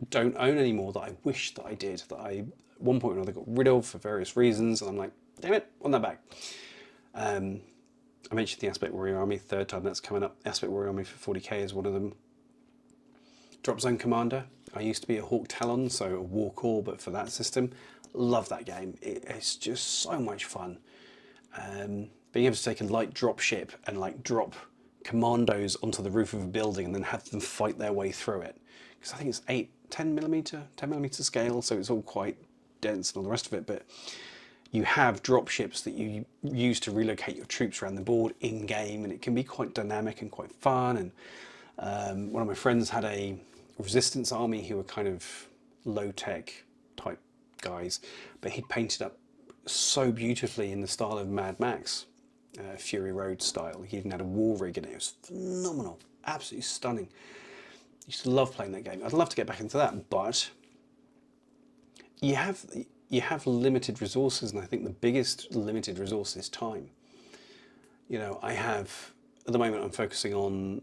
don't own anymore that I wish that I did, that I at one point or another got rid of for various reasons, and I'm like, damn it, want that back. I mentioned the Aspect Warrior Army, third time that's coming up. Aspect Warrior Army for 40k is one of them. Drop Zone Commander. I used to be a Hawk Talon, so a Warcraw, but for that system. Love that game. It's just so much fun. Being able to take a light drop ship and like drop commandos onto the roof of a building and then have them fight their way through it. Because I think it's 10 millimeter scale, so it's all quite dense and all the rest of it. But you have drop ships that you use to relocate your troops around the board in game, and it can be quite dynamic and quite fun. And one of my friends had a resistance army who were kind of low tech type guys, but he painted up so beautifully in the style of Mad Max, Fury Road style. He even had a war rig in it. It was phenomenal, absolutely stunning. I used to love playing that game. I'd love to get back into that, but you have limited resources, and I think the biggest limited resource is time. You know, I have, at the moment I'm focusing on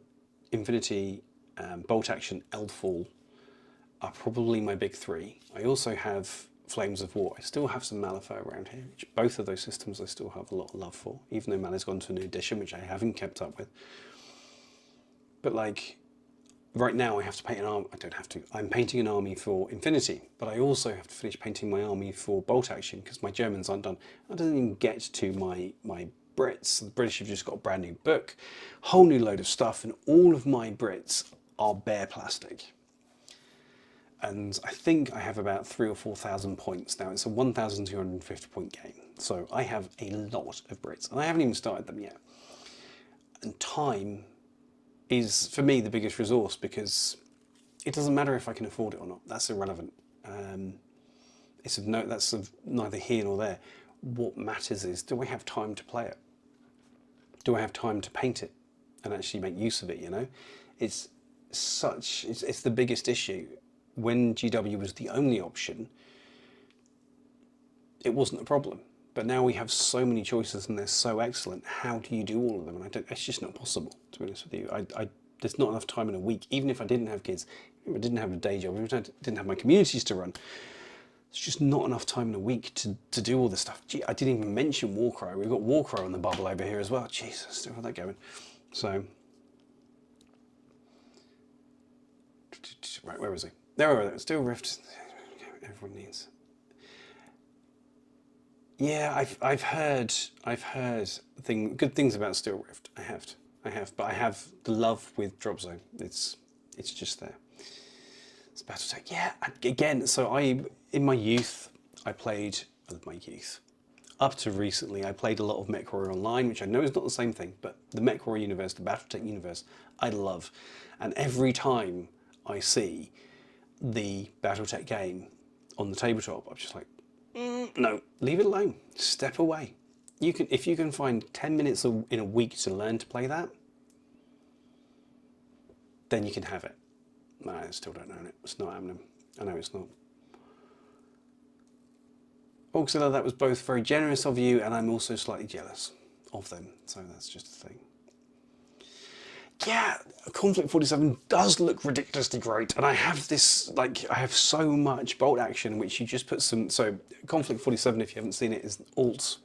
Infinity, Bolt Action, Eldfall are probably my big three. I also have Flames of War. I still have some Malifaux around here, which both of those systems I still have a lot of love for, even though Mal's gone to a new edition, which I haven't kept up with. But like, right now I have to paint an army. I don't have to. I'm painting an army for Infinity, but I also have to finish painting my army for Bolt Action because my Germans aren't done. I don't even get to my Brits. The British have just got a brand new book, whole new load of stuff, and all of my Brits are bare plastic. And I think I have about 3,000 or 4,000 points now. It's a 1,250 point game. So I have a lot of Brits, and I haven't even started them yet. And time is, for me, the biggest resource, because it doesn't matter if I can afford it or not. That's irrelevant. That's of neither here nor there. What matters is, do I have time to play it? Do I have time to paint it and actually make use of it, you know? It's the biggest issue. When GW was the only option, it wasn't a problem. But now we have so many choices and they're so excellent. How do you do all of them? And it's just not possible, to be honest with you. There's not enough time in a week, even if I didn't have kids, if I didn't have a day job, if I didn't have my communities to run. It's just not enough time in a week to do all this stuff. Gee, I didn't even mention Warcrow. We've got Warcrow on the bubble over here as well. Jesus, still have that going. So, right, where was he? There we are. Steel Rift. Everyone needs. Yeah, I've heard good things about Steel Rift. I have, but I have the love with Drop Zone. It's just there. It's Battletech. Yeah, again. So in my youth, up to recently, I played a lot of MechWarrior Online, which I know is not the same thing, but the MechWarrior universe, the Battletech universe, I love. And every time I see the Battletech game on the tabletop, I'm just like, no, leave it alone. Step away. If you can find 10 minutes in a week to learn to play that, then you can have it. No, I still don't own it. It's not happening. I know it's not. Auxilla, that was both very generous of you, and I'm also slightly jealous of them. So that's just a thing. Yeah, Conflict 47 does look ridiculously great, and I have this, like, I have so much bolt action, which you just put some, so Conflict 47, if you haven't seen it, is an alt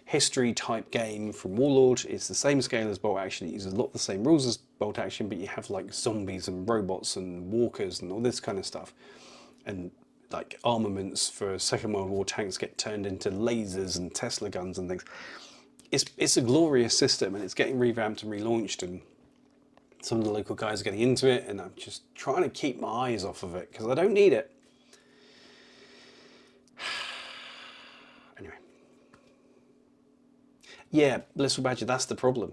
history type game from Warlord. It's the same scale as bolt action. It uses a lot of the same rules as bolt action, but you have like zombies and robots and walkers and all this kind of stuff. And like armaments for Second World War tanks get turned into lasers and Tesla guns and things. It's a glorious system, and it's getting revamped and relaunched, and some of the local guys are getting into it, and I'm just trying to keep my eyes off of it because I don't need it. Anyway. Yeah, Blissful Badger, that's the problem.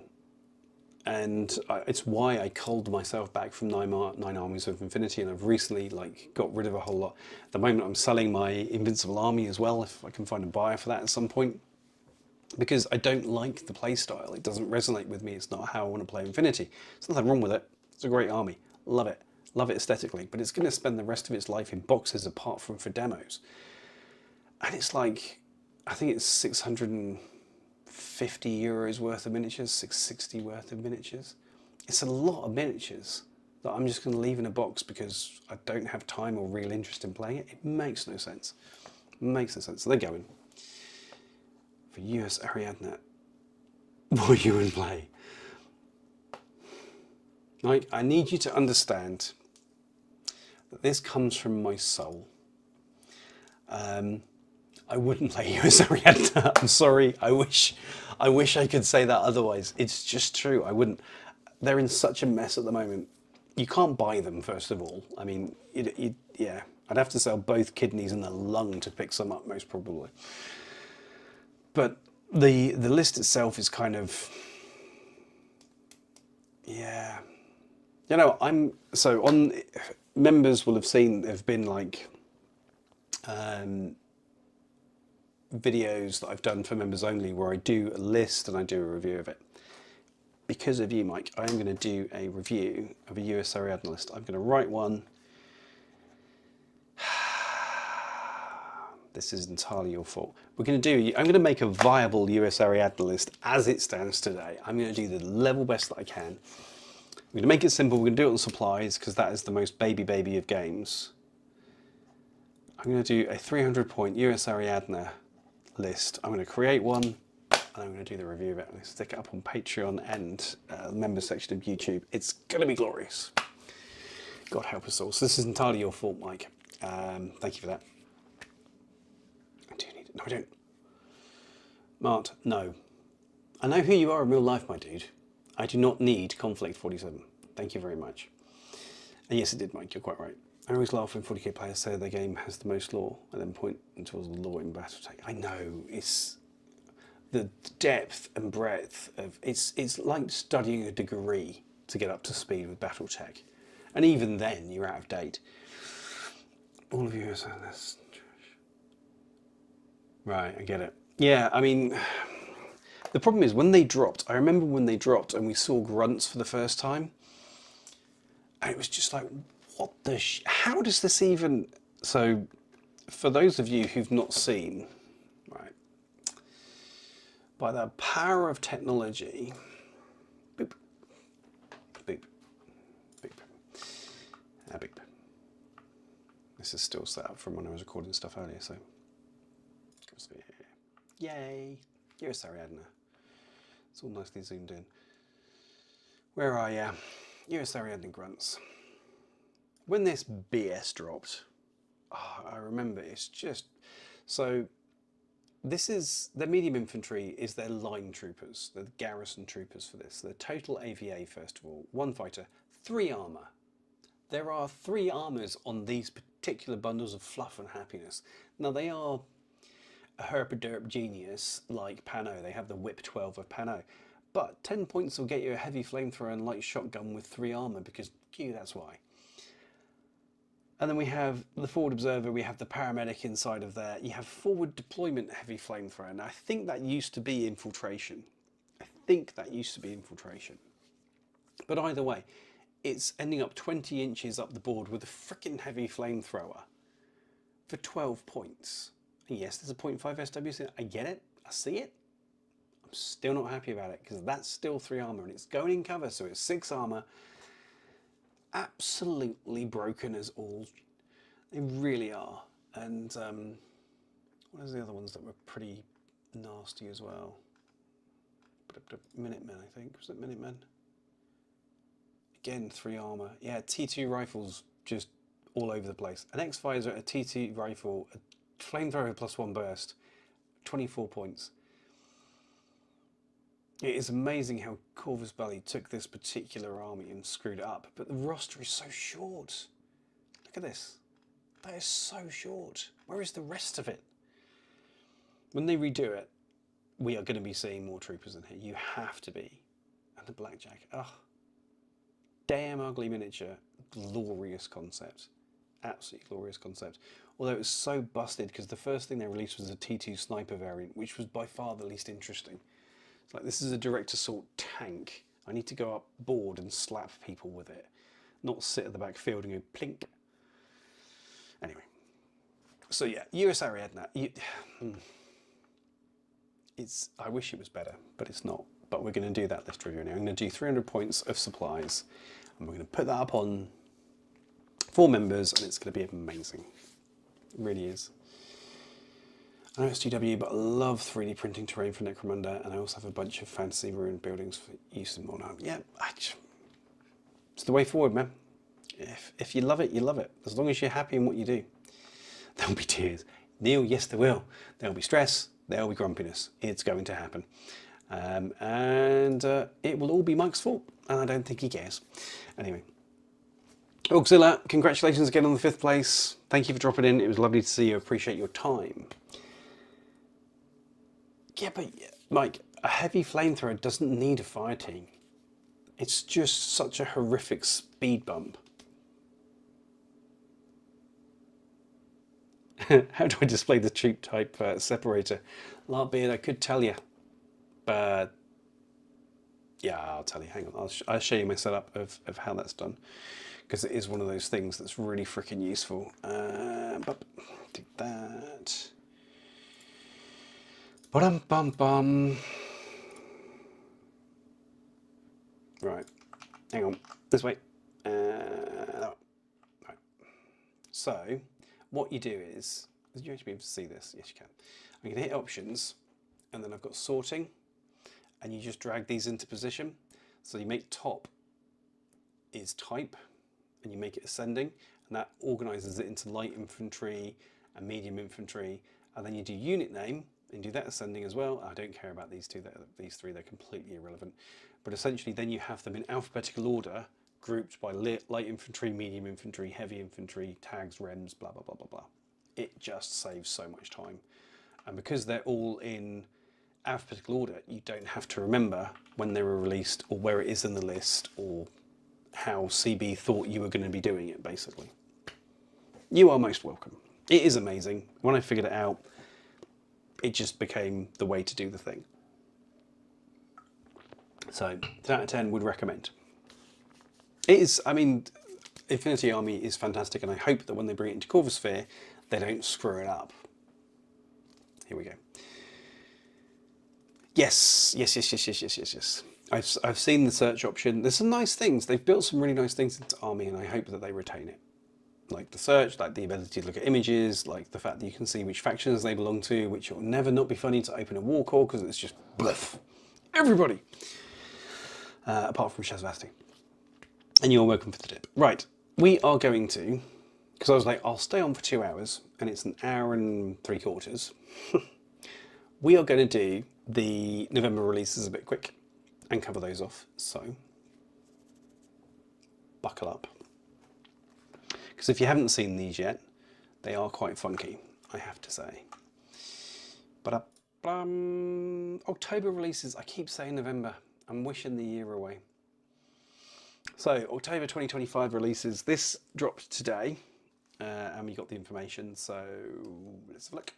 And it's why I culled myself back from 9 Armies of Infinity, and I've recently got rid of a whole lot. At the moment I'm selling my Invincible Army as well, if I can find a buyer for that at some point. Because I don't like the playstyle. It doesn't resonate with me. It's not how I want to play Infinity. There's nothing wrong with it. It's a great army. Love it. Love it aesthetically. But it's going to spend the rest of its life in boxes apart from for demos. And it's like, I think it's 650 euros worth of miniatures, 660 worth of miniatures. It's a lot of miniatures that I'm just going to leave in a box because I don't have time or real interest in playing it. It makes no sense. It makes no sense. So they're going. For US Ariadne, will you and play? Like, I need you to understand that this comes from my soul. I wouldn't play US Ariadna. I'm sorry. I wish I could say that otherwise. It's just true. I wouldn't. They're in such a mess at the moment. You can't buy them, first of all. I mean, yeah. I'd have to sell both kidneys and the lung to pick some up, most probably. But the list itself is kind of, yeah. You know, so on, members will have seen, there've been like videos that I've done for members only where I do a list and I do a review of it. Because of you, Mike, I'm going to do a review of a US Ariadna list. I'm going to write one. This is entirely your fault. I'm going to make a viable US Ariadna list as it stands today. I'm going to do the level best that I can. I'm going to make it simple. We're going to do it on supplies because that is the most baby of games. I'm going to do a 300-point US Ariadna list. I'm going to create one and I'm going to do the review of it. I'm going to stick it up on Patreon and the members section of YouTube. It's going to be glorious. God help us all. So this is entirely your fault, Mike. Thank you for that. I do need it. No, I don't. Mart, no. I know who you are in real life, my dude. I do not need Conflict 47. Thank you very much. And yes, it did, Mike. You're quite right. I always laugh when 40k players say their game has the most lore and then point towards the lore in Battletech. I know, it's the depth and breadth of it's like studying a degree to get up to speed with Battletech. And even then, you're out of date. All of you are saying this. Right, I get it. Yeah, I mean, the problem is when they dropped, I remember when they dropped and we saw grunts for the first time, and it was just like, what the how does this even... So, for those of you who've not seen, right, by the power of technology, boop, boop, boop, boop. This is still set up from when I was recording stuff earlier, so. Corvus, yay! US Ariadna. It's all nicely zoomed in. Where are ya? US Ariadna grunts. When this BS dropped, oh, I remember it's just... So, this is... Their medium infantry is their line troopers. They're the garrison troopers for this. They're total AVA, first of all. 1 fighter, 3 armour. There are 3 armours on these particular bundles of fluff and happiness. Now, they are a herpaderp genius like Pano. They have the Whip 12 of Pano. But 10 points will get you a heavy flamethrower and light shotgun with 3 armour because, that's why. And then we have the forward observer, we have the paramedic inside of there. You have forward deployment heavy flamethrower. And I think that used to be infiltration. But either way, it's ending up 20 inches up the board with a freaking heavy flamethrower for 12 points. And yes, there's a 0.5 SWC. I get it. I see it. I'm still not happy about it because that's still 3 armor and it's going in cover, so it's 6 armor. Absolutely broken as all. They really are. And what are the other ones that were pretty nasty as well? Minutemen, I think. Was it Minutemen? Again, 3 armor. Yeah, T2 rifles just all over the place. An X-Visor, a T2 rifle, a flamethrower +1 burst, 24 points. It is amazing how Corvus Belli took this particular army and screwed it up, but the roster is so short. Look at this. That is so short. Where is the rest of it? When they redo it, we are going to be seeing more troopers in here. You have to be. And the blackjack. Ugh. Damn ugly miniature. Glorious concept. Absolutely glorious concept. Although it was so busted because the first thing they released was a T2 sniper variant, which was by far the least interesting. It's like, this is a direct assault tank. I need to go up board and slap people with it, not sit at the back field and go plink. Anyway, so yeah, US Ariadna. I wish it was better, but it's not. But we're going to do that list review now. I'm going to do 300 points of supplies, and we're going to put that up on 4 members, and it's going to be amazing. It really is. I know it's GW, but I love 3D printing terrain for Necromunda, and I also have a bunch of fantasy ruined buildings for use in Modern. Yeah, it's the way forward, man. If you love it, you love it. As long as you're happy in what you do. There'll be tears. Neil, yes there will. There'll be stress, there'll be grumpiness. It's going to happen. And it will all be Mike's fault, and I don't think he cares. Anyway. Auxilla, congratulations again on the 5th place. Thank you for dropping in. It was lovely to see you. Appreciate your time. Yeah, but Mike, a heavy flamethrower doesn't need a fire team. It's just such a horrific speed bump. How do I display the cheap type separator? Larkbeard, I could tell you, but yeah, I'll tell you. Hang on, I'll show you my setup of how that's done, because it is one of those things that's really freaking useful. But do that. Bum bum bum. Right, hang on, this way. Right. So, what you do is you actually be able to see this? Yes, you can. I'm going to hit options, and then I've got sorting, and you just drag these into position. So you make top is type, and you make it ascending, and that organizes it into light infantry and medium infantry, and then you do unit name and do that ascending as well. I don't care about these these three, they're completely irrelevant. But essentially then you have them in alphabetical order, grouped by light infantry, medium infantry, heavy infantry, tags, rems, blah, blah, blah, blah, blah. It just saves so much time. And because they're all in alphabetical order, you don't have to remember when they were released or where it is in the list or how CB thought you were going to be doing it, basically. You are most welcome. It is amazing. When I figured it out, it just became the way to do the thing. So 10 out of 10 would recommend. It is, I mean, Infinity Army is fantastic, and I hope that when they bring it into Corvusphere, they don't screw it up. Here we go. Yes. I've seen the search option. There's some nice things. They've built some really nice things into Army, and I hope that they retain it. Like the search, like the ability to look at images, like the fact that you can see which factions they belong to, which will never not be funny to open a Warcraw because it's just bluff. Everybody! Apart from Shazvasti. And you're welcome for the tip. Right, we are going to, because I was like, I'll stay on for 2 hours, and it's an hour and 3/4. We are going to do the November releases a bit quick and cover those off, so buckle up. Because if you haven't seen these yet, they are quite funky, I have to say. But October releases, I keep saying November. I'm wishing the year away. So October 2025 releases. This dropped today, and we got the information. So let's have a look.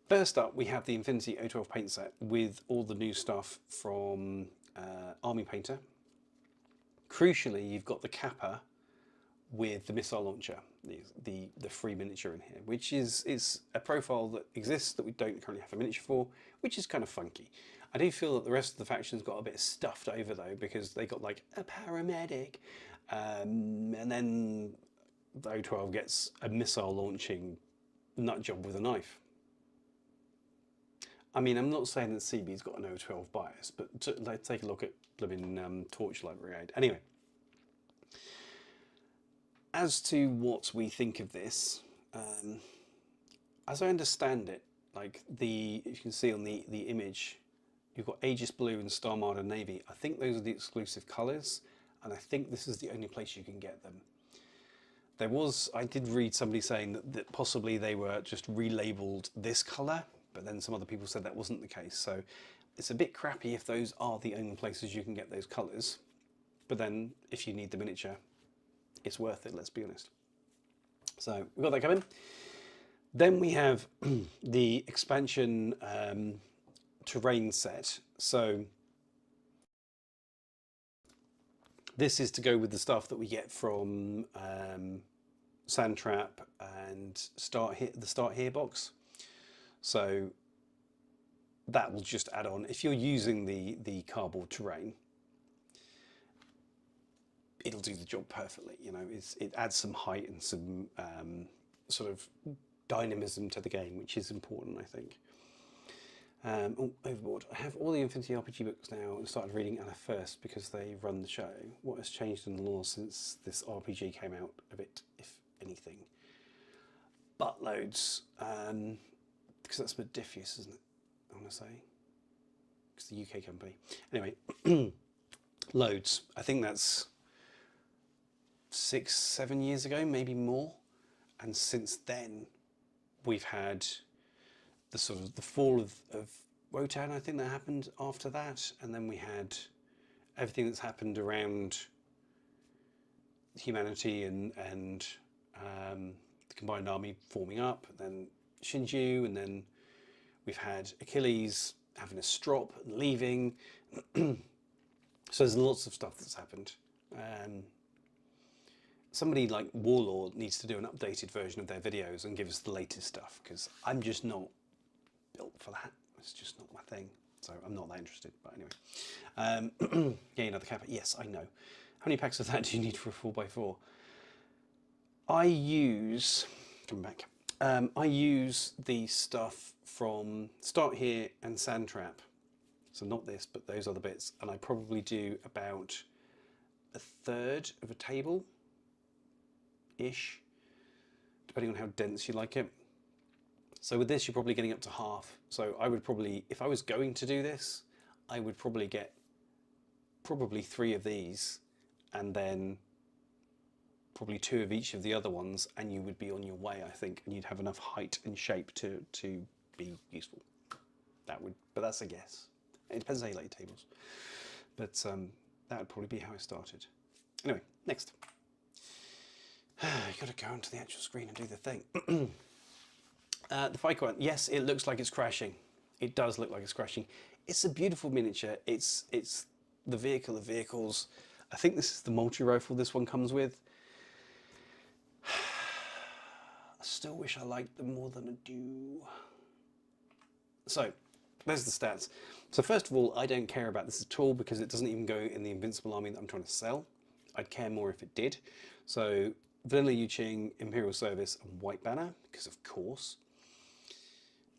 First up, we have the Infinity O12 paint set with all the new stuff from Army Painter. Crucially, you've got the Kappa with the missile launcher, the free miniature in here, which is a profile that exists that we don't currently have a miniature for, which is kind of funky. I do feel that the rest of the factions got a bit stuffed over though, because they got like a paramedic, and then the O12 gets a missile launching nut job with a knife. I mean, I'm not saying that CB's got an O12 bias, but let's take a look at blooming Torchlight Brigade. Anyway. As to what we think of this, as I understand it, like you can see on the image, you've got Aegis Blue and Star Marder Navy. I think those are the exclusive colours, and I think this is the only place you can get them. I did read somebody saying that possibly they were just relabeled this colour, but then some other people said that wasn't the case. So it's a bit crappy if those are the only places you can get those colours. But then if you need the miniature, it's worth it, let's be honest. So we've got that coming. Then we have the expansion terrain set. So this is to go with the stuff that we get from Sandtrap and the Start Here box. So that will just add on. If you're using the cardboard terrain, it'll do the job perfectly. You know, it adds some height and some sort of dynamism to the game, which is important, I think. Oh, Overboard. I have all the Infinity RPG books now and started reading Anna first because they run the show. What has changed in the lore since this RPG came out of it, if anything? buttloads, because that's Modifius, isn't it? I want to say. It's the UK company. Anyway, loads. I think that's 6, 7 years ago, maybe more. And since then, we've had the sort of the fall of Wotan, I think that happened after that. And then we had everything that's happened around humanity and the combined army forming up, and then Shinju, and then we've had Achilles having a strop and leaving. So there's lots of stuff that's happened. Somebody like Warlord needs to do an updated version of their videos and give us the latest stuff, because I'm just not built for that. It's just not my thing. So I'm not that interested, but anyway. Yeah, another cap. Yes, I know. How many packs of that do you need for a 4x4? I use, coming back, I use the stuff from Start Here and Sandtrap. So not this, but those other bits. And I probably do about a third of a table-ish, depending on how dense you like it. So with this, you're probably getting up to half. So I would probably, if I was going to do this, I would probably get probably 3 of these, and then probably 2 of each of the other ones, and you would be on your way, I think, and you'd have enough height and shape to be useful. That would, but that's a guess. It depends how you like your tables. But that would probably be how I started. Anyway, next. You've got to go onto the actual screen and do the thing. The Fico, yes, it looks like it's crashing. It does look like it's crashing. It's a beautiful miniature. It's the vehicle of vehicles. I think this is the multi-rifle this one comes with. I still wish I liked them more than I do. So, there's the stats. So first of all, I don't care about this at all because it doesn't even go in the Invincible army that I'm trying to sell. I'd care more if it did. So, Vanilla Yuching, Imperial Service, and White Banner, because of course.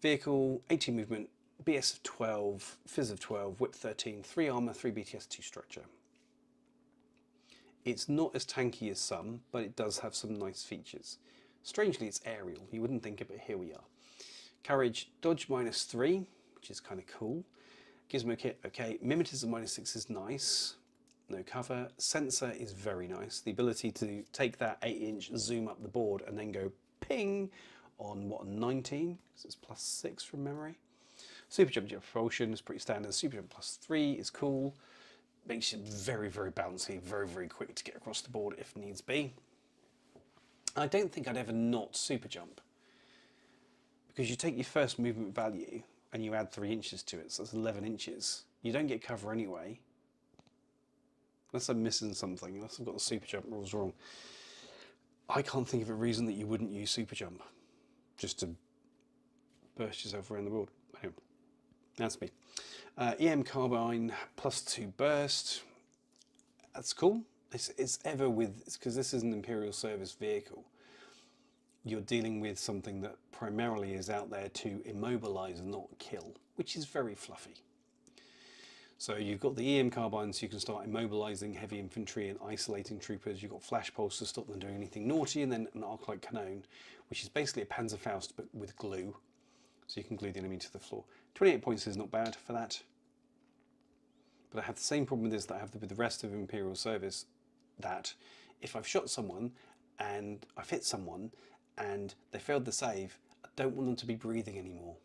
Vehicle, 18 movement, BS of 12, Fizz of 12, Whip 13, 3 armor, 3 BTS, 2 structure. It's not as tanky as some, but it does have some nice features. Strangely, it's aerial. You wouldn't think it, but here we are. Courage, dodge -3, which is kind of cool. Gizmo kit, okay. Mimetism -6 is nice. No cover. Sensor is very nice. The ability to take that 8-inch, zoom up the board, and then go ping on what, 19? Because it's +6 from memory. Super jump jet propulsion is pretty standard. Super jump +3 is cool. Makes it very, very bouncy, very, very quick to get across the board if needs be. I don't think I'd ever not super jump, because you take your first movement value and you add 3 inches to it, so that's 11 inches. You don't get cover anyway. Unless I'm missing something, unless I've got the super jump rules wrong. I can't think of a reason that you wouldn't use super jump just to burst yourself around the board. Anyway, that's me. EM carbine +2 burst. That's cool. It's ever with, because this is an Imperial Service vehicle. You're dealing with something that primarily is out there to immobilize and not kill, which is very fluffy. So you've got the EM carbine, so you can start immobilizing heavy infantry and isolating troopers. You've got flash pulse to stop them doing anything naughty, and then an arc-light cannon, which is basically a Panzerfaust but with glue, so you can glue the enemy to the floor. 28 points is not bad for that. But I have the same problem with this that I have with the rest of Imperial Service, that if I've shot someone and I've hit someone and they failed the save, I don't want them to be breathing anymore.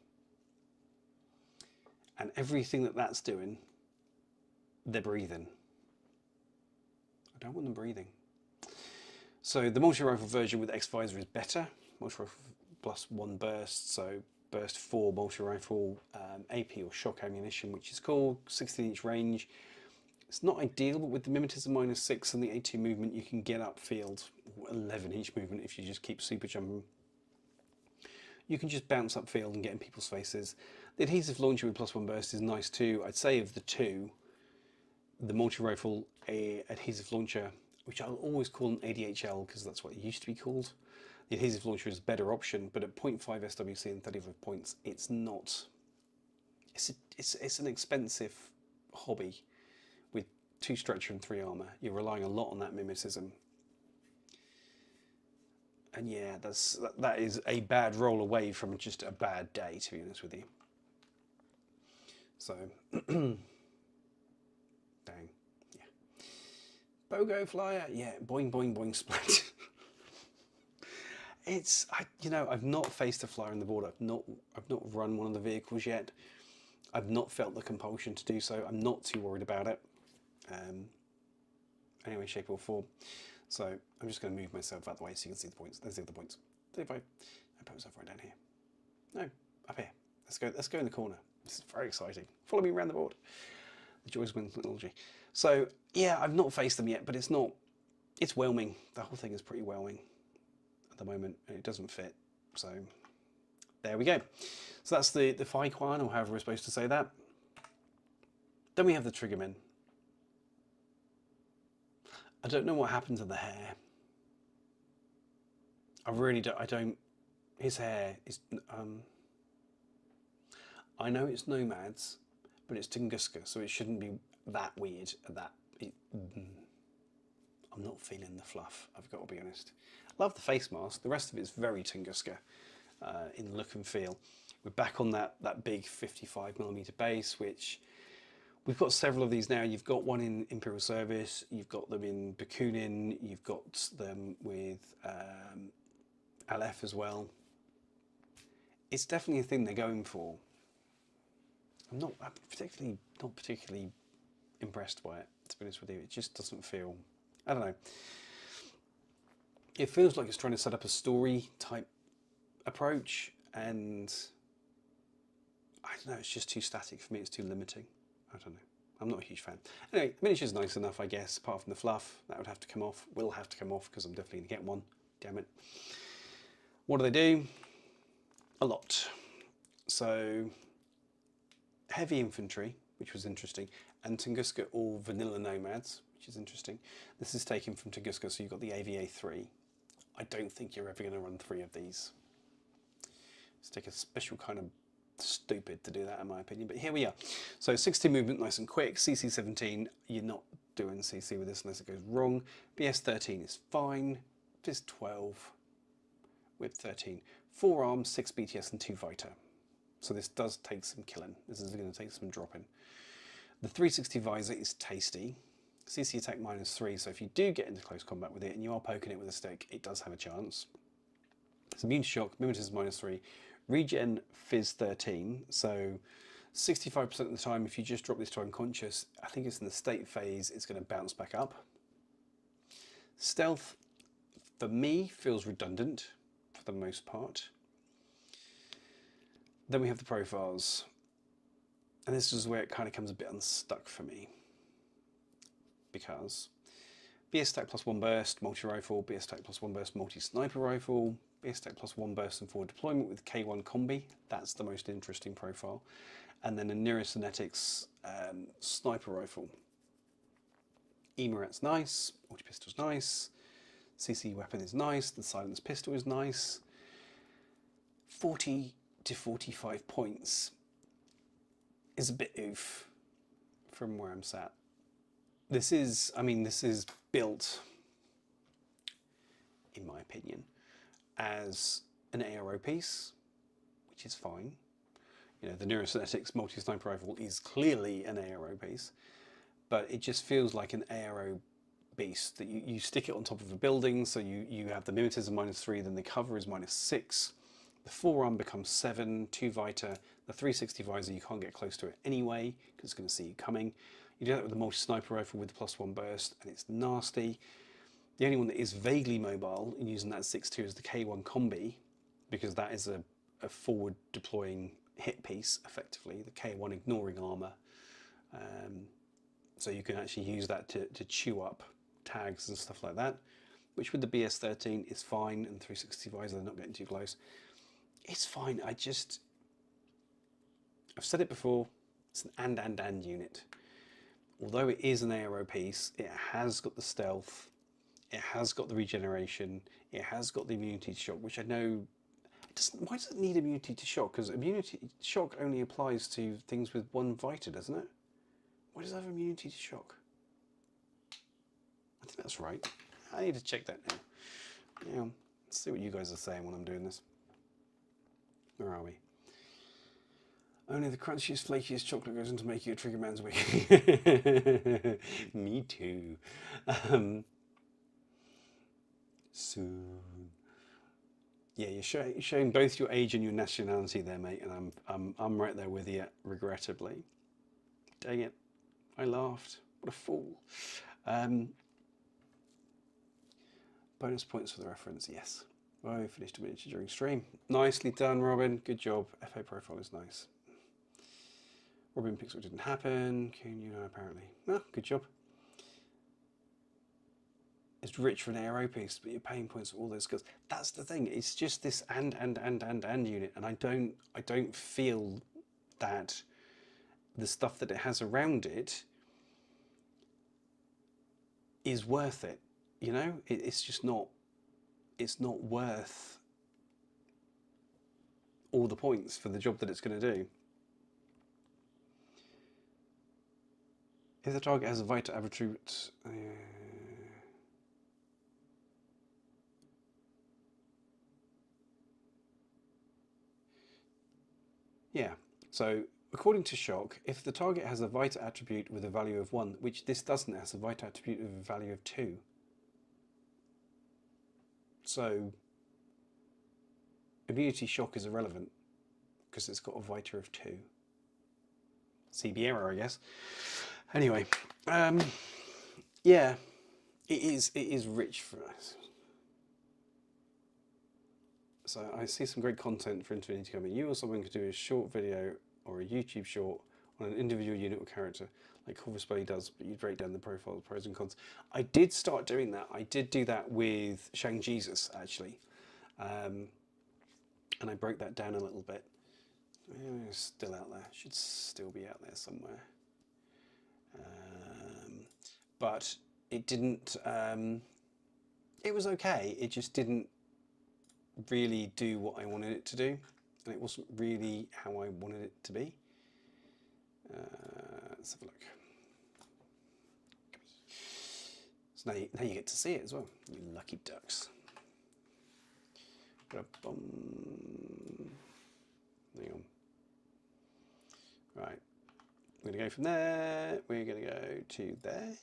And everything that that's doing, they're breathing. I don't want them breathing. So the multi-rifle version with X-Visor is better. Multi-rifle +1 burst, so burst 4 multi-rifle AP or shock ammunition, which is cool. 16-inch range. It's not ideal, but with the Mimetism -6 and the 18 movement, you can get upfield. 11-inch movement if you just keep super jumping. You can just bounce upfield and get in people's faces. The adhesive launcher with +1 burst is nice too. I'd say of the two, the multi-rifle adhesive launcher, which I'll always call an ADHL because that's what it used to be called. The adhesive launcher is a better option, but at 0.5 SWC and 35 points, it's not. It's an expensive hobby with 2 structure and 3 armor. You're relying a lot on that mimetism. And yeah, that is a bad roll away from just a bad day, to be honest with you. So, dang, yeah. Bogo flyer, yeah, boing, boing, boing, splat. I've not faced a flyer on the board. I've not run one of the vehicles yet. I've not felt the compulsion to do so. I'm not too worried about it. Anyway, shape or form. So I'm just going to move myself out of the way so you can see the points. There's the other points. 35. I put myself right down here. No, up here. Let's go in the corner. This is very exciting. Follow me around the board. The joys of technology. So yeah, I've not faced them yet, but it's whelming. The whole thing is pretty whelming at the moment, and it doesn't fit. So there we go. So that's the Faiquan, or however we're supposed to say that. Then we have the Triggermen. I don't know what happened to the hair. I really don't. His hair is. I know it's Nomads, but it's Tunguska, so it shouldn't be that weird. I'm not feeling the fluff. I've got to be honest. Love the face mask. The rest of it is very Tunguska in look and feel. We're back on that big 55mm base, which. We've got several of these now. You've got one in Imperial Service, you've got them in Bakunin, you've got them with Aleph as well. It's definitely a thing they're going for. I'm not particularly impressed by it, to be honest with you. It just doesn't feel, I don't know. It feels like it's trying to set up a story type approach, and I don't know, it's just too static for me, it's too limiting. I don't know. I'm not a huge fan. Anyway, the miniature's nice enough, I guess, apart from the fluff. That would have to come off. Will have to come off because I'm definitely going to get one. Damn it. What do they do? A lot. So, heavy infantry, which was interesting, and Tunguska all vanilla Nomads, which is interesting. This is taken from Tunguska, so you've got the AVA 3. I don't think you're ever going to run 3 of these. Let's take a special kind of stupid to do that in my opinion, but here we are. So 60 movement, nice and quick. CC 17, you're not doing CC with this unless it goes wrong. BS 13 is fine. This 12 with 13. 4 arms, 6 BTS and 2 Vita. So this does take some killing. This is going to take some dropping. The 360 visor is tasty. CC attack -3, so if you do get into close combat with it and you are poking it with a stick, it does have a chance. It's immune to shock, mimetism -3. Regen Fizz 13, so 65% of the time if you just drop this to unconscious, I think it's in the state phase, it's going to bounce back up. Stealth, for me, feels redundant for the most part. Then we have the profiles, and this is where it kind of comes a bit unstuck for me. Because BS stack +1 burst, multi-rifle, BS stack +1 burst, multi-sniper rifle, BS stack +1 burst and forward deployment with K1 combi. That's the most interesting profile. And then a Neurosynetics sniper rifle. Emarat's nice, multi-pistol's nice, CC weapon is nice, the silenced pistol is nice. 40 to 45 points is a bit oof from where I'm sat. This is built, in my opinion, as an ARO piece, which is fine. You know, the Neurosynetics multi-sniper rifle is clearly an ARO piece, but it just feels like an ARO beast that you stick it on top of a building, so you have the mimetism -3, then the cover is -6, the forearm becomes 7, 2 Vita, the 360 visor you can't get close to it anyway because it's going to see you coming. You do that with the multi-sniper rifle with the +1 burst and it's nasty. The only one that is vaguely mobile and using that 6.2 is the K1 combi, because that is a forward deploying hit piece effectively, the K1 ignoring armor. So you can actually use that to chew up tags and stuff like that, which with the BS 13 is fine, and 360 visor, they're not getting too close. It's fine. I've said it before, it's an and unit. Although it is an ARO piece, it has got the stealth, it has got the regeneration, it has got the immunity to shock, which I know, why does it need immunity to shock? Because immunity to shock only applies to things with 1 Vita, doesn't it? Why does it have immunity to shock? I think that's right. I need to check that now. Yeah, Let's see what you guys are saying when I'm doing this. Where are we? Only the crunchiest, flakiest chocolate goes into making a trigger man's wig. Me too. Soon. Yeah, you're showing both your age and your nationality there, mate, and I'm right there with you, regrettably. Dang it, I laughed. What a fool. Bonus points for the reference, yes. Oh, we finished a miniature during stream. Nicely done, Robin. Good job. FA profile is nice. Robin Pixel didn't happen. Can you know, apparently. No, good job. It's rich for an ARO piece, but you're paying points for all those skills. That's the thing. It's just this and unit, and I don't feel that the stuff that it has around it is worth it. You know, it's just not. It's not worth all the points for the job that it's going to do. If the target has a vital attribute, yeah. So according to Shock, if the target has a vital attribute with a value of 1, which this doesn't, it has a vital attribute with a value of 2. So immunity shock is irrelevant because it's got a vita of 2. CB error, I guess. Anyway, yeah, it is rich for us. So I see some great content for Infinity coming. You or someone could do a short video or a YouTube short on an individual unit or character, like Corvus does, but you break down the profiles, pros and cons. I did start doing that. I did do that with Shang Jesus, actually. And I broke that down a little bit. It's still out there. Should still be out there somewhere. But it didn't... it was okay. It just didn't really do what I wanted it to do. And it wasn't really how I wanted it to be. Let's have a look. So now you get to see it as well, you lucky ducks. Hang on. Right, we're going to go from there, we're going to go to there.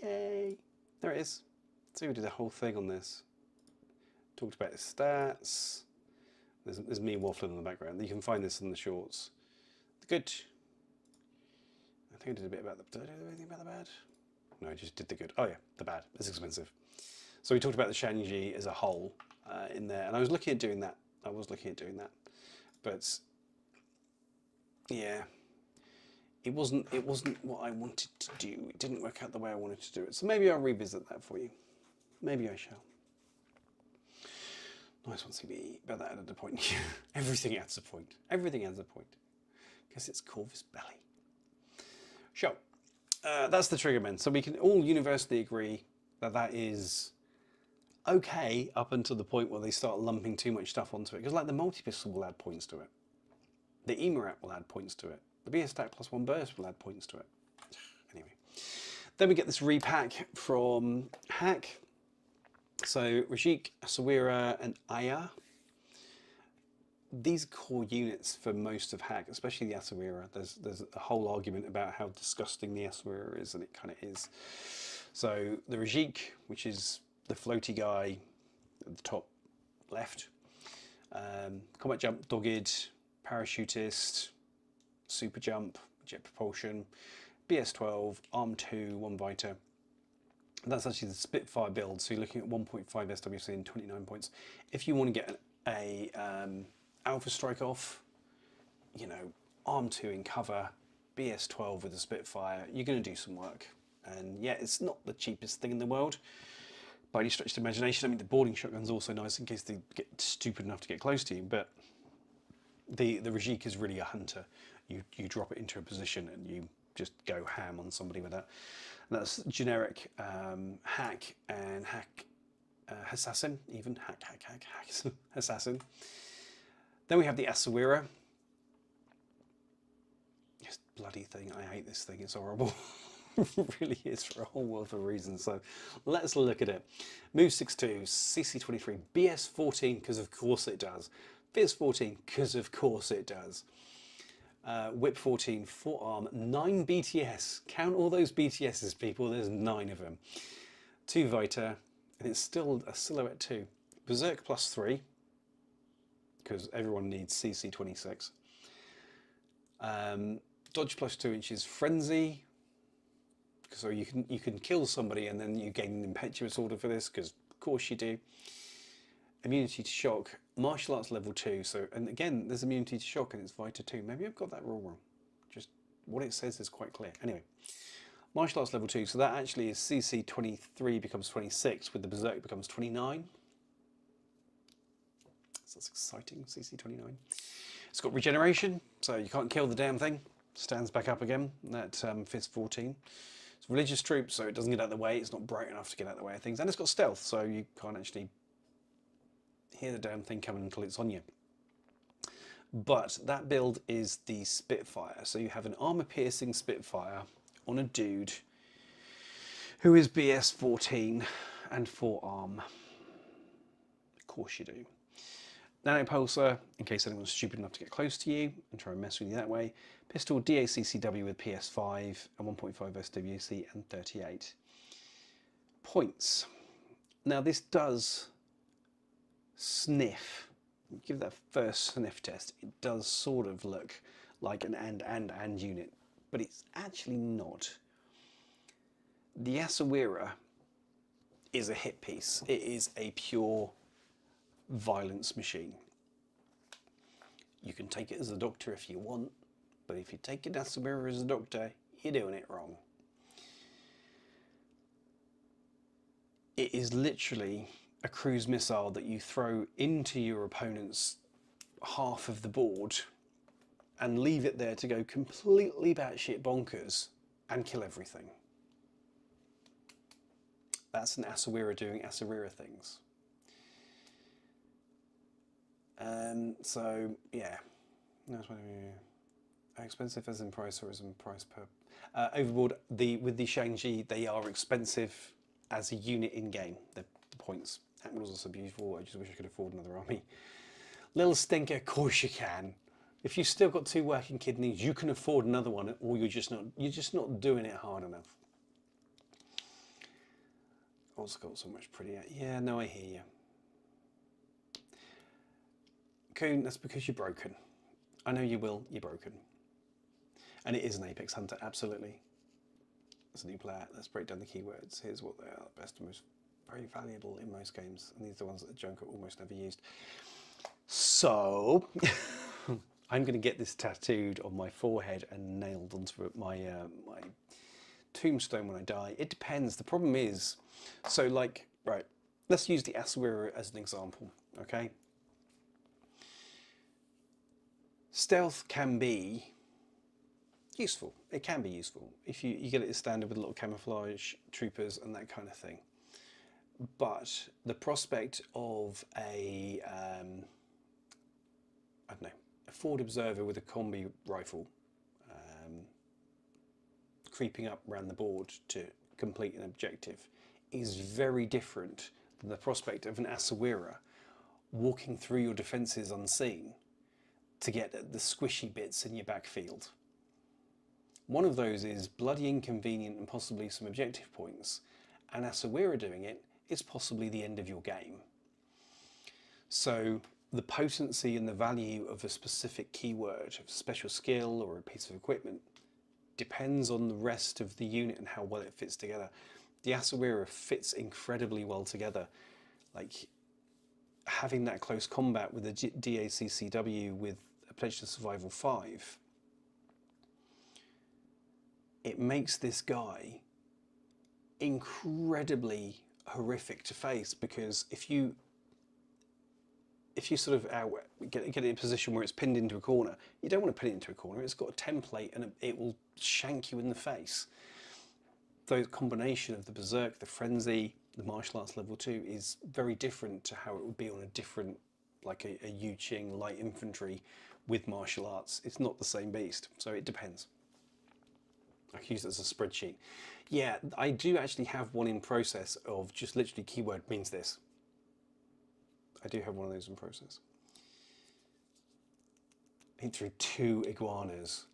Yay! There it is. So we did a whole thing on this. Talked about the stats. There's me waffling in the background. You can find this in the shorts. Good. I think I did a bit about the... Did I do anything about the bad? No, I just did the good. Oh yeah, the bad. It's expensive. So we talked about the Shang-Chi as a whole in there, and I was looking at doing that. But yeah, it wasn't what I wanted to do. It didn't work out the way I wanted to do it. So maybe I'll revisit that for you. Maybe I shall. Nice one, CB. But that added a point. Everything adds a point. Everything adds a point. Guess it's Corvus Belli. So, that's the trigger men. So we can all universally agree that that is okay up until the point where they start lumping too much stuff onto it. Because like the multi-pistol will add points to it. The EMRAP will add points to it. The BS Stack plus 1 burst will add points to it. Anyway. Then we get this repack from Hack. So Rajik, Asawira and Aya. These core units for most of Hack, especially the Asawira. There's a whole argument about how disgusting the Asawira is, and it kind of is. So the Rajik, which is the floaty guy at the top left. Combat jump, dogged, parachutist, super jump, jet propulsion, BS12, arm 2, 1 Vita. That's actually the Spitfire build, so you're looking at 1.5 SWC and 29 points. If you want to get a Alpha Strike off, you know, arm 2 in cover, BS12 with a Spitfire, you're going to do some work. And yeah, it's not the cheapest thing in the world by any stretch of imagination. I mean, the boarding shotgun's also nice in case they get stupid enough to get close to you, but the Rajik is really a hunter. You drop it into a position and you just go ham on somebody with that. And that's generic Hack and Hack Assassin, even Hack Assassin. Then we have the Asawira. This bloody thing, I hate this thing, it's horrible. really is for a whole world of reasons. So let's look at it. Move 6-2, CC23, BS 14, because of course it does. Fizz 14, because of course it does. Whip 14, forearm, 9 BTS. Count all those BTSs, people. There's 9 of them. 2 Vita, and it's still a silhouette 2. Berserk plus 3, because everyone needs CC 26. Dodge plus 2 inches. Frenzy, so you can kill somebody and then you gain an impetuous order for this, because of course you do. Immunity to shock, martial arts level 2. So, and again, there's immunity to shock and it's Vita 2. Maybe I've got that rule wrong. Just what it says is quite clear. Anyway, martial arts level 2. So that actually is CC 23 becomes 26, with the Berserk becomes 29. So that's exciting, CC 29. It's got regeneration, so you can't kill the damn thing. Stands back up again, that Fizz 14. It's religious troops, so it doesn't get out of the way. It's not bright enough to get out of the way of things. And it's got stealth, so you can't actually hear the damn thing coming until it's on you. But that build is the Spitfire. So you have an armor-piercing Spitfire on a dude who is BS 14 and forearm. Of course you do. Nano Pulsar, in case anyone's stupid enough to get close to you and try and mess with you that way. Pistol DACCW with PS5 and 1.5 SWC and 38 points. Now this does sniff, give that first sniff test, it does sort of look like an and unit, but it's actually not. The Asawira is a hit piece. It is a pure violence machine. You can take it as a doctor if you want, but if you take it Asawira as a doctor, you're doing it wrong. It is literally a cruise missile that you throw into your opponent's half of the board and leave it there to go completely batshit bonkers and kill everything. That's an Asawira doing Asawira things. So yeah, expensive as in price or as in price per overboard. With the Shang-Chi, they are expensive as a unit in game. The points. That was also beautiful. I just wish I could afford another army. Little stinker, of course you can. If you've still got 2 working kidneys, you can afford another one, or you're just not doing it hard enough. Also got so much prettier. Yeah, no, I hear you. Coon, that's because you're broken. I know you will, you're broken. And it is an Apex Hunter, absolutely. As a new player, let's break down the keywords. Here's what they are: best and most very valuable in most games. And these are the ones that the Joker almost never used. So, I'm going to get this tattooed on my forehead and nailed onto my my tombstone when I die. It depends. The problem is, so like, right, let's use the Asawira as an example, okay? Stealth can be useful. It can be useful if you get it as standard with a little camouflage, troopers and that kind of thing. But the prospect of a, I don't know, a forward observer with a combi rifle creeping up around the board to complete an objective is very different than the prospect of an Asawira walking through your defences unseen to get at the squishy bits in your backfield. One of those is bloody inconvenient and possibly some objective points, and Asawira doing it is possibly the end of your game. So the potency and the value of a specific keyword, a special skill or a piece of equipment depends on the rest of the unit and how well it fits together. The Asawira fits incredibly well together. Like having that close combat with the DACCW with a Pledge to Survival 5, it makes this guy incredibly horrific to face, because if you sort of get it in a position where it's pinned into a corner, you don't want to pin it into a corner. It's got a template and it will shank you in the face. The combination of the Berserk, the Frenzy, the martial arts level 2 is very different to how it would be on a different, like a Yu Qing light infantry with martial arts. It's not the same beast, so it depends. I can use it as a spreadsheet. Yeah, I do actually have one in process of just literally keyword means this. I do have one of those in process. Into 2 iguanas.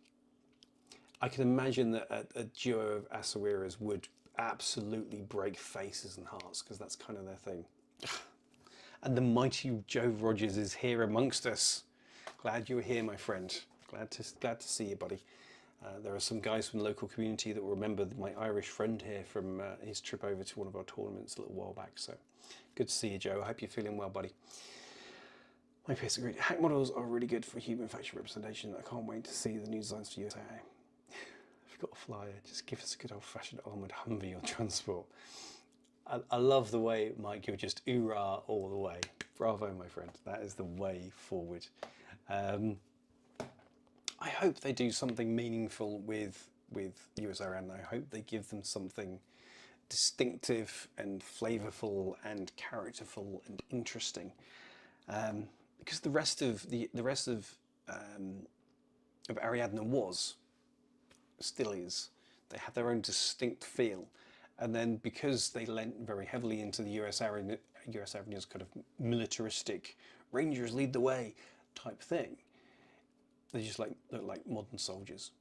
I can imagine that a duo of Asawiras would absolutely break faces and hearts because that's kind of their thing. And the mighty Joe Rogers is here amongst us. Glad you're here, my friend. Glad to see you, buddy. There are some guys from the local community that will remember my Irish friend here from his trip over to one of our tournaments a little while back. So good to see you, Joe. I hope you're feeling well, buddy. My face agreed. Hack models are really good for human factory representation. I can't wait to see the new designs for USA. I've got a flyer. Just give us a good old-fashioned armoured Humvee or transport. I love the way, Mike, you're just oorah all the way. Bravo, my friend. That is the way forward. I hope they do something meaningful with US Ariadne. I hope they give them something distinctive and flavourful and characterful and interesting. Because the rest of Ariadne still is. They had their own distinct feel. And then because they lent very heavily into the US Ariadne's kind of militaristic, Rangers lead the way type thing, they just look like modern soldiers.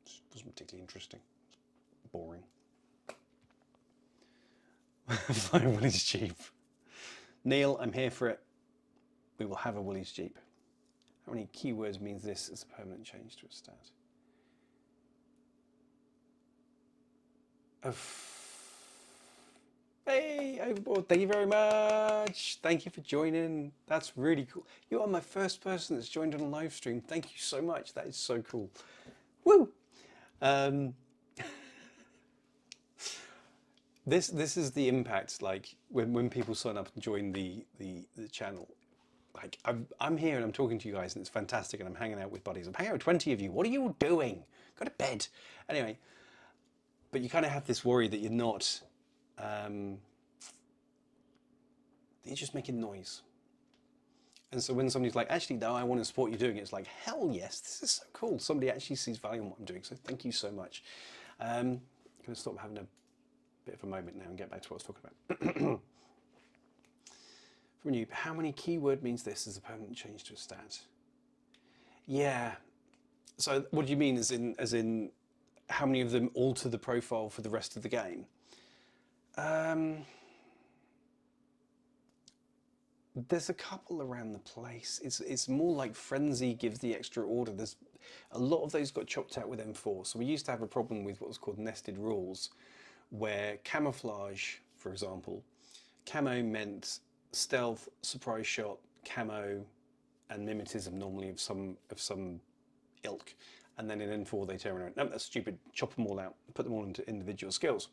It wasn't particularly interesting. Boring. Flying Willys Jeep. Neil, I'm here for it. We will have a Willys Jeep. How many keywords means this as a permanent change to a stat? Hey, Overboard, thank you very much. Thank you for joining. That's really cool. You are my first person that's joined on a live stream. Thank you so much. That is so cool. Woo! This is the impact, like when people sign up and join the channel. Like I'm here and I'm talking to you guys and it's fantastic and I'm hanging out with buddies. I'm hanging out with 20 of you. What are you all doing? Go to bed. Anyway, but you kind of have this worry that you're not, that you're just making noise. And so when somebody's like, actually, no, I want to support you doing it, it's like, hell yes, this is so cool. Somebody actually sees value in what I'm doing. So thank you so much. I'm going to stop having a bit of a moment now and get back to what I was talking about. From you, how many keyword means this as a permanent change to a stat? Yeah. So what do you mean as in how many of them alter the profile for the rest of the game? There's a couple around the place. It's more like Frenzy gives the extra order. There's a lot of those got chopped out with M4. So we used to have a problem with what was called nested rules, where camouflage, for example, camo meant stealth, surprise shot, camo, and mimetism normally of some ilk. And then in N4 they turn around, no, that's stupid, chop them all out, put them all into individual skills.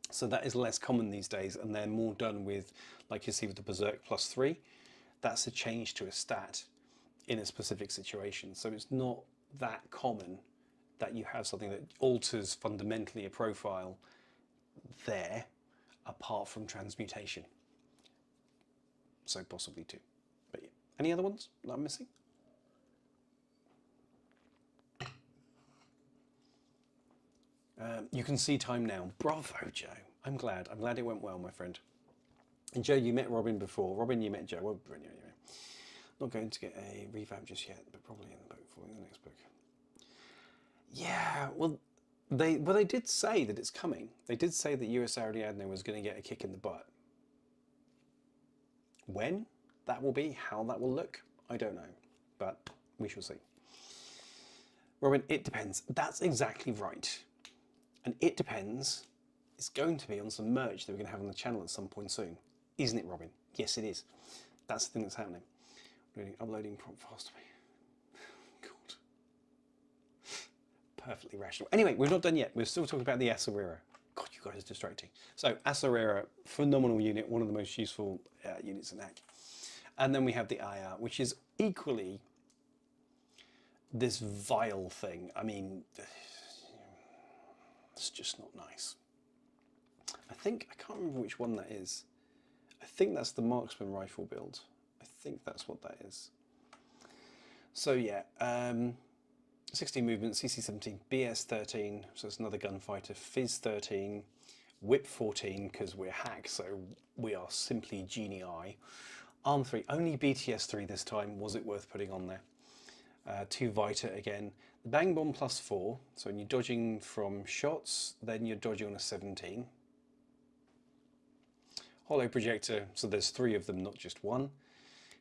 So that is less common these days, and they're more done with, like you see with the Berserk +3, that's a change to a stat in a specific situation. So it's not that common that you have something that alters fundamentally a profile there, apart from transmutation. So possibly two. But yeah. Any other ones that I'm missing? You can see time now. Bravo, Joe. I'm glad. I'm glad it went well, my friend. And Joe, you met Robin before. Robin, you met Joe. Well, anyway. Not going to get a revamp just yet, but probably in the book following the next book. Yeah, well, they did say that it's coming. They did say that US Ariadne was going to get a kick in the butt. When that will be, how that will look, I don't know, but we shall see. Robin, it depends. That's exactly right. And it depends. It's going to be on some merch that we're going to have on the channel at some point soon. Isn't it, Robin? Yes, it is. That's the thing that's happening. Uploading prompt fast to me. God. Perfectly rational. Anyway, we're not done yet. We're still talking about the Asawiras. God, you guys are distracting. So, Asawiras, phenomenal unit, one of the most useful units in Hack. And then we have the Aya, which is equally this vile thing. I mean, it's just not nice. I can't remember which one that is. I think that's the marksman rifle build. I think that's what that is. So yeah, 16 movement, CC 17, BS 13, so it's another gunfighter, Fizz 13, Whip 14, because we're hack, so we are simply genii. Arm 3, only BTS 3 this time, was it worth putting on there? 2 Vita again. The Bang Bomb plus 4, so when you're dodging from shots, then you're dodging on a 17. Hollow Projector, so there's 3 of them, not just 1.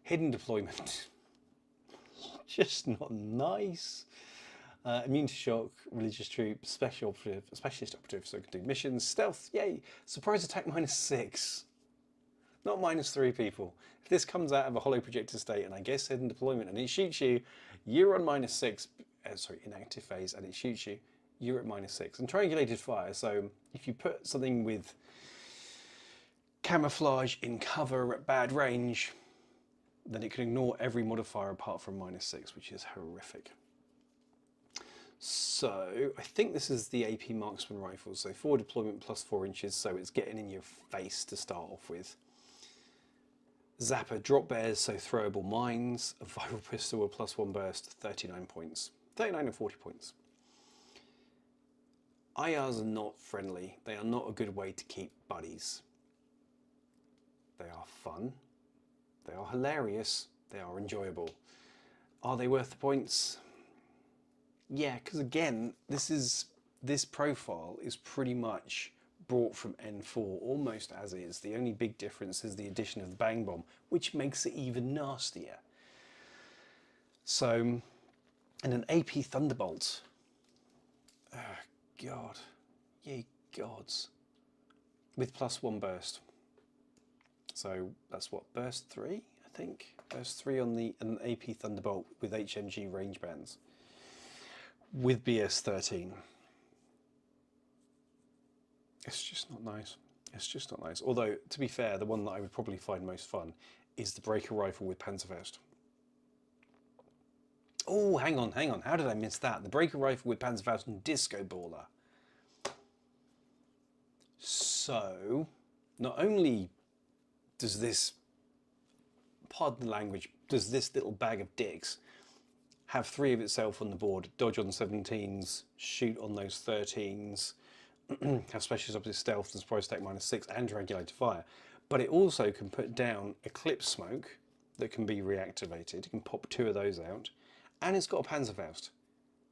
Hidden Deployment, just not nice. Immune to shock, religious troop, specialist operative, so can do missions. Stealth, yay! Surprise attack -6. Not -3, people. If this comes out of a hollow projector state and I guess hidden deployment and it shoots you, you're on -6, sorry, inactive phase, and it shoots you, you're at -6. And triangulated fire, so if you put something with camouflage in cover at bad range, then it can ignore every modifier apart from -6, which is horrific. So I think this is the AP marksman rifle, so forward deployment plus 4 inches, so it's getting in your face to start off with. Zapper drop bears, so throwable mines. A viral pistol with +1 burst, 39 points. 39 and 40 points. IRs are not friendly. They are not a good way to keep buddies. They are fun. They are hilarious. They are enjoyable. Are they worth the points? Yeah, because again, this profile is pretty much brought from N4 almost as is. The only big difference is the addition of the Bang Bomb, which makes it even nastier. So, and an AP Thunderbolt. Oh, God. Ye gods. With +1 burst. So that's what, burst 3, I think? Burst 3 on an AP Thunderbolt with HMG range bands. With BS 13. It's just not nice. It's just not nice. Although, to be fair, the one that I would probably find most fun is the breaker rifle with Panzerfaust. Oh, hang on. How did I miss that? The breaker rifle with Panzerfaust and Disco Baller. So, not only does this, pardon the language, does this little bag of dicks have 3 of itself on the board, dodge on 17s, shoot on those 13s, have specialist opposite stealth and surprise attack -6 and triangulated fire, but it also can put down Eclipse Smoke that can be reactivated. You can pop 2 of those out, and it's got a Panzerfaust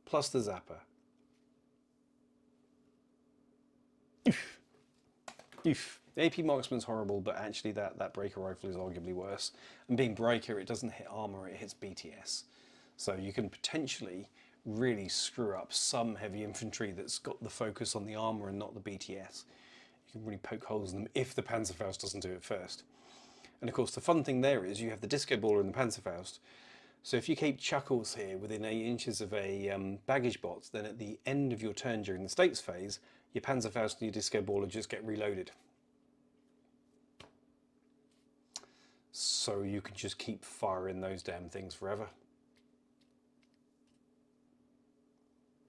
plus the Zapper. Oof. Oof. The AP Marksman's horrible, but actually that breaker rifle is arguably worse. And being breaker, it doesn't hit armor, it hits BTS. So you can potentially really screw up some heavy infantry that's got the focus on the armor and not the BTS. You can really poke holes in them if the Panzerfaust doesn't do it first. And of course the fun thing there is you have the Disco Baller and the Panzerfaust. So if you keep Chuckles here within 8 inches of a baggage box, then at the end of your turn during the stakes phase, your Panzerfaust and your Disco Baller just get reloaded. So you can just keep firing those damn things forever.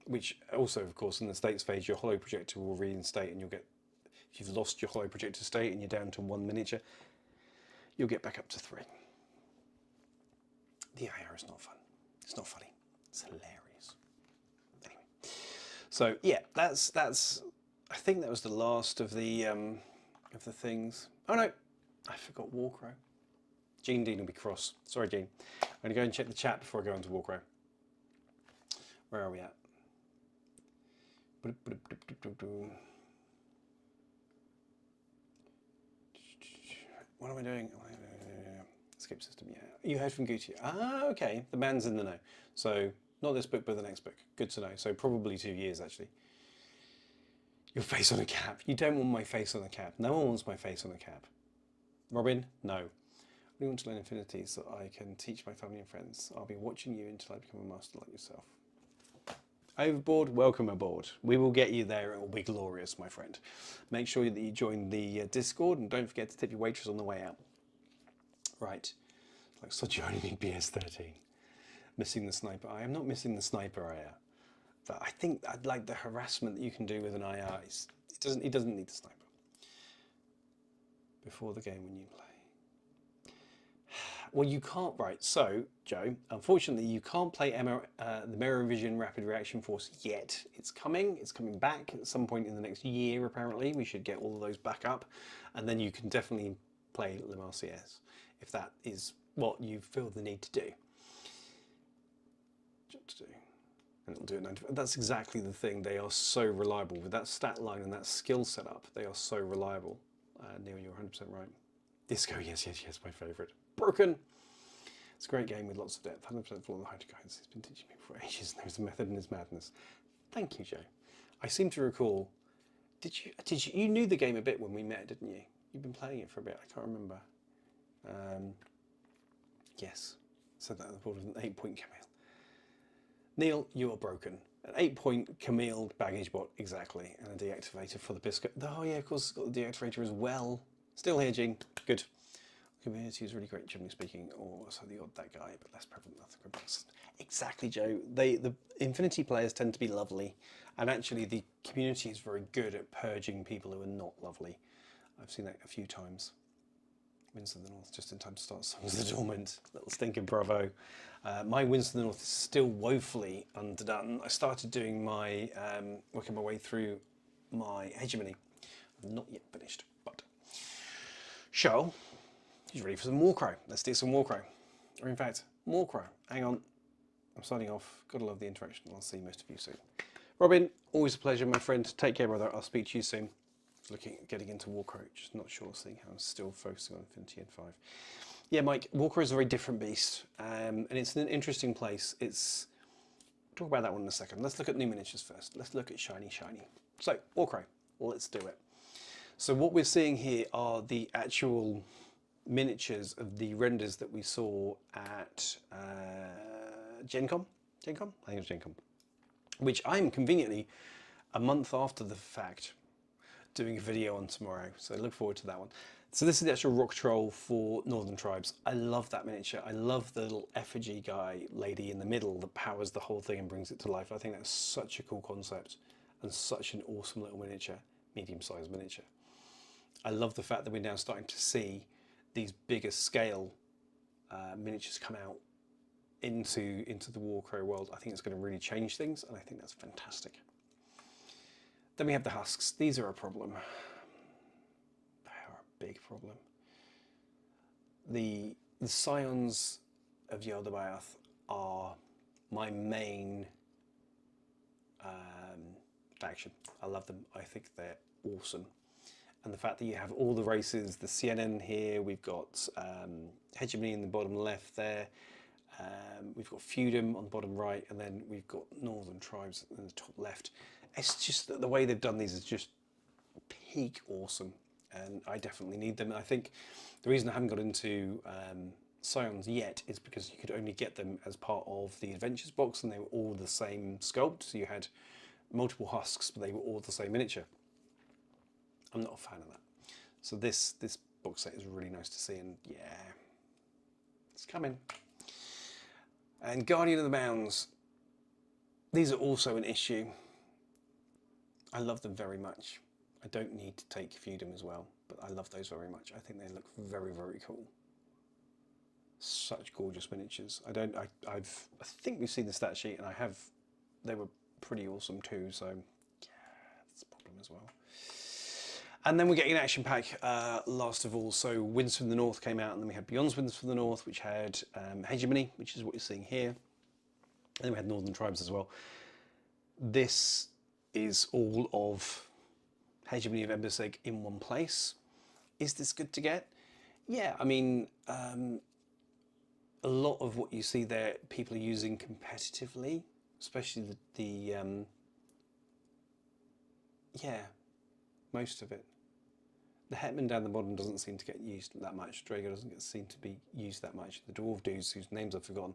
Which also, of course, in the stakes phase, your hollow projector will reinstate, and you'll get, if you've lost your hollow projector state and you're down to 1 miniature, you'll get back up to 3. The IR is not fun. It's not funny. It's hilarious. Anyway, so yeah, that's. I think that was the last of the things. Oh no, I forgot Warcrow. Gene Dean will be cross. Sorry, Gene. I'm going to go and check the chat before I go into Warcrow. Where are we at? What am I doing? Skip system, yeah. You heard from Gucci. Ah, okay. The man's in the know. So, not this book, but the next book. Good to know. So, probably 2 years, actually. Your face on a cap. You don't want my face on a cap. No one wants my face on a cap. Robin? No. We want to learn Infinity so I can teach my family and friends. I'll be watching you until I become a master like yourself. Overboard? Welcome aboard. We will get you there. It will be glorious, my friend. Make sure that you join the Discord and don't forget to tip your waitress on the way out. Right. Like Sojourning BS 13. Missing the sniper. I am not missing the sniper IR. But I think I'd like the harassment that you can do with an IR. He doesn't need the sniper. Before the game when you play. Well, you can't, right. So, Joe, unfortunately, you can't play the Mirror Vision Rapid Reaction Force yet. It's coming. It's coming back at some point in the next year, apparently. We should get all of those back up. And then you can definitely play Le Marseillaise, if that is what you feel the need to do. And it'll do it 95. That's exactly the thing. They are so reliable. With that stat line and that skill setup, they are so reliable. Neil, you're 100% right. Disco, yes, my favourite. Broken. It's a great game with lots of depth. 100% for all the Hydra guys. He's been teaching me for ages. There's a method in his madness. Thank you, Joe. I seem to recall. You knew the game a bit when we met, didn't you? You've been playing it for a bit. I can't remember. Yes. Said that on the board with an 8-point Camille. Neil, you are broken. An 8-point Camille baggage bot, exactly. And a deactivator for the biscuit. Oh yeah, of course it's got the deactivator as well. Still here, Gene. Good. Community is really great, generally speaking, or so the odd that guy, but less prevalent than the Corvus. Exactly, Joe. The Infinity players tend to be lovely, and actually the community is very good at purging people who are not lovely. I've seen that a few times. Winds of the North, just in time to start Songs of the Dormant. Little stinking bravo. My Winds of the North is still woefully underdone. I started doing my, working my way through my hegemony. I'm not yet finished, but. Show. He's ready for some Warcrow. Let's do some Warcrow. Or in fact, Warcrow. Hang on. I'm signing off. Gotta love the interaction. I'll see most of you soon. Robin, always a pleasure, my friend. Take care, brother. I'll speak to you soon. Looking at getting into Warcrow, just not sure, seeing how I'm still focusing on Infinity and 5. Yeah, Mike, Warcrow is a very different beast, and it's an interesting place. It's talk about that one in a second. Let's look at new miniatures first. Let's look at shiny. So, Warcrow, let's do it. So what we're seeing here are the actual miniatures of the renders that we saw at Gen Con? I think it was Gen Con. Which I'm conveniently, a month after the fact, doing a video on tomorrow, so look forward to that one. So this is the actual rock troll for Northern Tribes. I love that miniature. I love the little effigy guy, lady in the middle that powers the whole thing and brings it to life. I think that's such a cool concept and such an awesome little miniature, medium-sized miniature. I love the fact that we're now starting to see these bigger scale miniatures come out into the Warcrow world. I think it's going to really change things, and I think that's fantastic. Then we have the husks. These are a problem. They are a big problem. The scions of Yaldabaoth are my main faction. I love them. I think they're awesome. And the fact that you have all the races, the CNN here, we've got Hegemony in the bottom left there, we've got Feudum on the bottom right, and then we've got Northern Tribes in the top left. It's just that the way they've done these is just peak awesome, and I definitely need them. I think the reason I haven't got into Scions yet is because you could only get them as part of the Adventures box, and they were all the same sculpt, so you had multiple husks, but they were all the same miniature. I'm not a fan of that. So this box set is really nice to see, and yeah, it's coming. And Guardian of the Mounds, these are also an issue. I love them very much. I don't need to take Feudum as well, but I love those very much. I think they look very, very cool. Such gorgeous miniatures. I think we've seen the stat sheet, and they were pretty awesome too, so yeah, that's a problem as well. And then we're getting an action pack last of all. So Winds from the North came out, and then we had Beyond Winds from the North, which had Hegemony, which is what you're seeing here. And then we had Northern Tribes as well. This is all of Hegemony of Emberseg in one place. Is this good to get? Yeah, I mean, a lot of what you see there, people are using competitively, especially yeah, most of it. The Hetman down the bottom doesn't seem to get used that much. Drago doesn't seem to be used that much. The Dwarf dudes, whose names I've forgotten,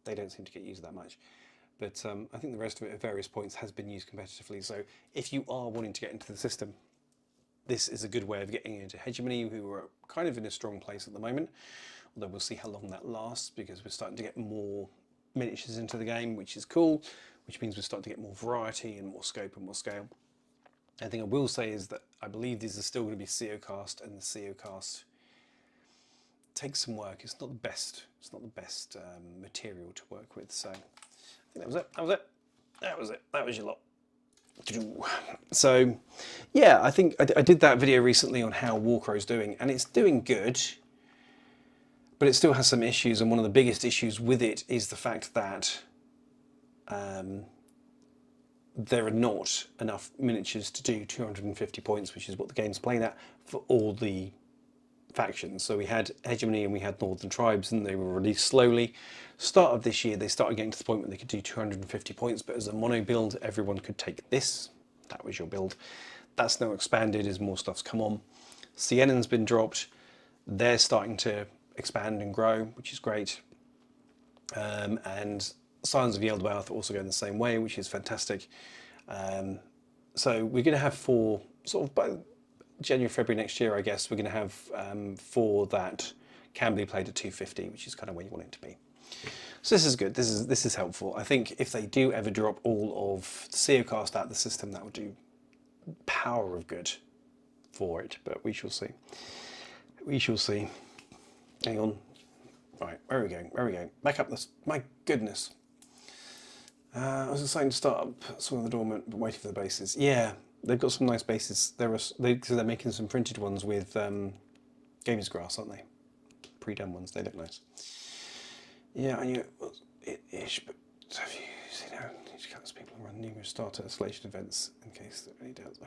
they don't seem to get used that much. But I think the rest of it at various points has been used competitively. So if you are wanting to get into the system, this is a good way of getting into Hegemony, who are kind of in a strong place at the moment. Although we'll see how long that lasts, because we're starting to get more miniatures into the game, which is cool, which means we're starting to get more variety and more scope and more scale. The thing I will say is that I believe these are still going to be COcast, and the COcast takes some work. It's not the best. It's not the best material to work with. So I think that was it. That was it. That was it. That was your lot. So yeah, I think I did that video recently on how Warcrow's doing, and it's doing good, but it still has some issues. And one of the biggest issues with it is the fact that there are not enough miniatures to do 250 points, which is what the game's playing at, for all the factions. So we had Hegemony and we had Northern Tribes, and they were released slowly. Start of this year, they started getting to the point where they could do 250 points, but as a mono build, everyone could take this. That was your build. That's now expanded as more stuff's come on. Sienna's been dropped. They're starting to expand and grow, which is great. And Scions of Yeldermouth are also going the same way, which is fantastic. So we're going to have 4, sort of by January, February next year, I guess, we're going to have 4 that can be played at 250, which is kind of where you want it to be. So this is good. This is helpful. I think if they do ever drop all of the Seocast out of the system, that would do power of good for it, but we shall see. We shall see. Hang on. Right, where are we going? Where are we going? Back up this. My goodness. I was deciding to start up some of the dormant, but waiting for the bases. Yeah, they've got some nice bases. Because they're making some printed ones with Gamer's Grass, aren't they? Pre-done ones. They look nice. Yeah, I knew it was it-ish, but have you seen how each countless people run numerous starter isolation events in case there are any doubts?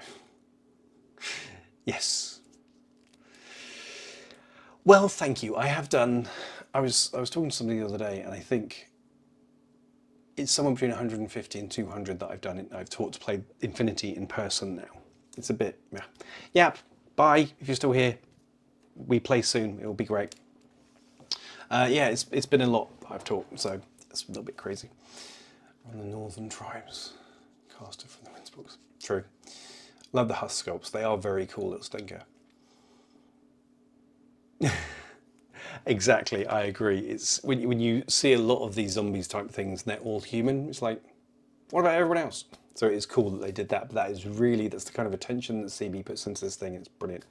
Yes. Well, thank you. I have done. I was talking to somebody the other day, and I think it's somewhere between 150 and 200 that I've done it. I've taught to play Infinity in person now. It's a bit, yeah. Yep. Bye. If you're still here, we play soon. It will be great. Yeah, it's been a lot I've taught, so it's a little bit crazy. On the Northern Tribes, caster from the Winds books. True. Love the husk sculpts. They are very cool, little stinker. Exactly, I agree. It's when you see a lot of these zombies type things, and they're all human. It's like, what about everyone else? So it is cool that they did that, but that's the kind of attention that CB puts into this thing. It's brilliant.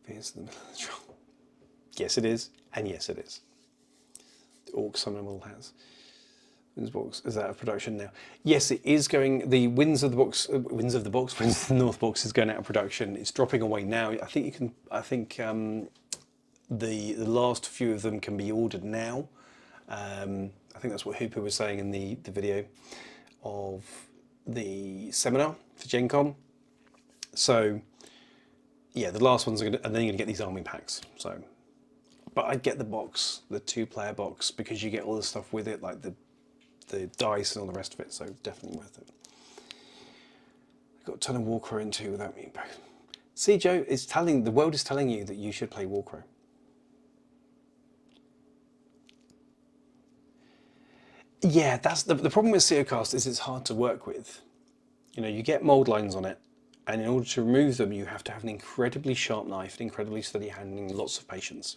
Here's the middle of the trial. Yes, it is, and yes, it is. The Orc Summonable has. Winds box is out of production now. Yes, it is going. The Winds of the North box is going out of production. It's dropping away now. I think you can. I think the last few of them can be ordered now. I think that's what Hooper was saying in the video of the seminar for Gen Con. So yeah, the last ones are going to, and then you're going to get these army packs. So, but I'd get the box, the 2-player box, because you get all the stuff with it, like the dice and all the rest of it, so definitely worth it. I've got a ton of Warcrow into without me. See, Joe, the world is telling you that you should play Warcrow. Yeah, that's the problem with Seocast is it's hard to work with. You know, you get mold lines on it, and in order to remove them, you have to have an incredibly sharp knife, an incredibly steady handling, lots of patience.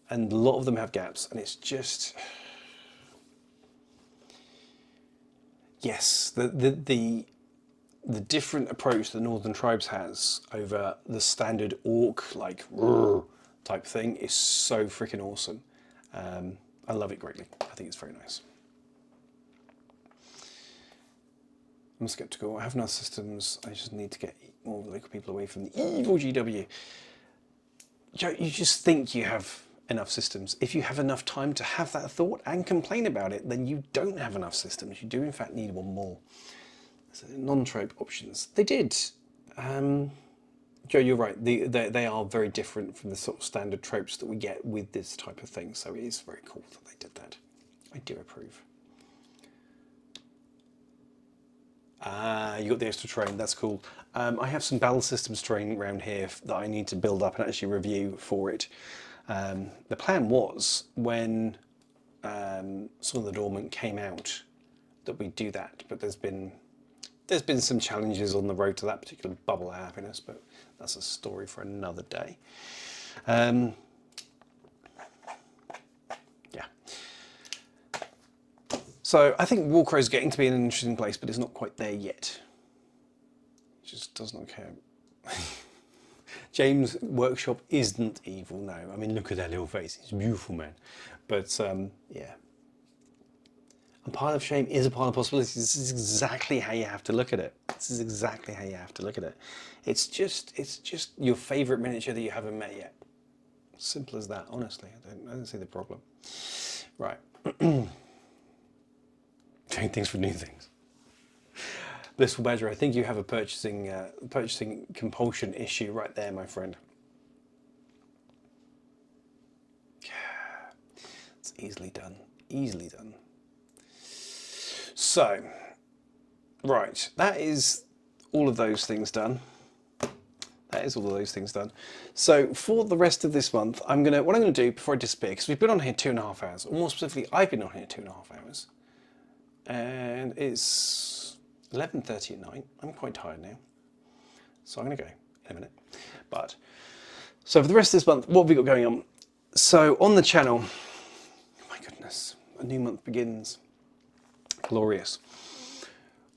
And a lot of them have gaps, and it's just... Yes, the different approach the Northern Tribes has over the standard orc, like, type thing is so freaking awesome. I love it greatly. I think it's very nice. I'm skeptical. I have enough systems. I just need to get more local people away from the evil GW. Joe, you just think you have enough systems. If you have enough time to have that thought and complain about it, then you don't have enough systems. You do in fact need one more. So non-trope options. They did. Joe, you're right. They are very different from the sort of standard tropes that we get with this type of thing. So it is very cool that they did that. I do approve. You got the extra terrain, that's cool. I have some battle systems terrain around here that I need to build up and actually review for it. The plan was when some of the Dormant came out that we'd do that, but there's been some challenges on the road to that particular bubble of happiness, but that's a story for another day. Yeah. So I think Warcrow is getting to be in an interesting place, but it's not quite there yet. It just does not care. James' workshop isn't evil, no. I mean, look at that little face. He's a beautiful man. But, yeah. A pile of shame is a pile of possibilities. This is exactly how you have to look at it. This is exactly how you have to look at it. It's just your favourite miniature that you haven't met yet. Simple as that, honestly. I don't see the problem. Right. Doing things for new things. Blissful Badger, I think you have a purchasing compulsion issue right there, my friend. It's easily done. Easily done. So, right, that is all of those things done. That is all of those things done. So for the rest of this month, what I'm gonna do before I disappear, because we've been on here 2.5 hours, or more specifically, I've been on here 2.5 hours, and it's 11:30 at night. I'm quite tired now, so I'm gonna go in a minute. But so for the rest of this month, what have we got going on? So on the channel, oh my goodness, a new month begins. Glorious.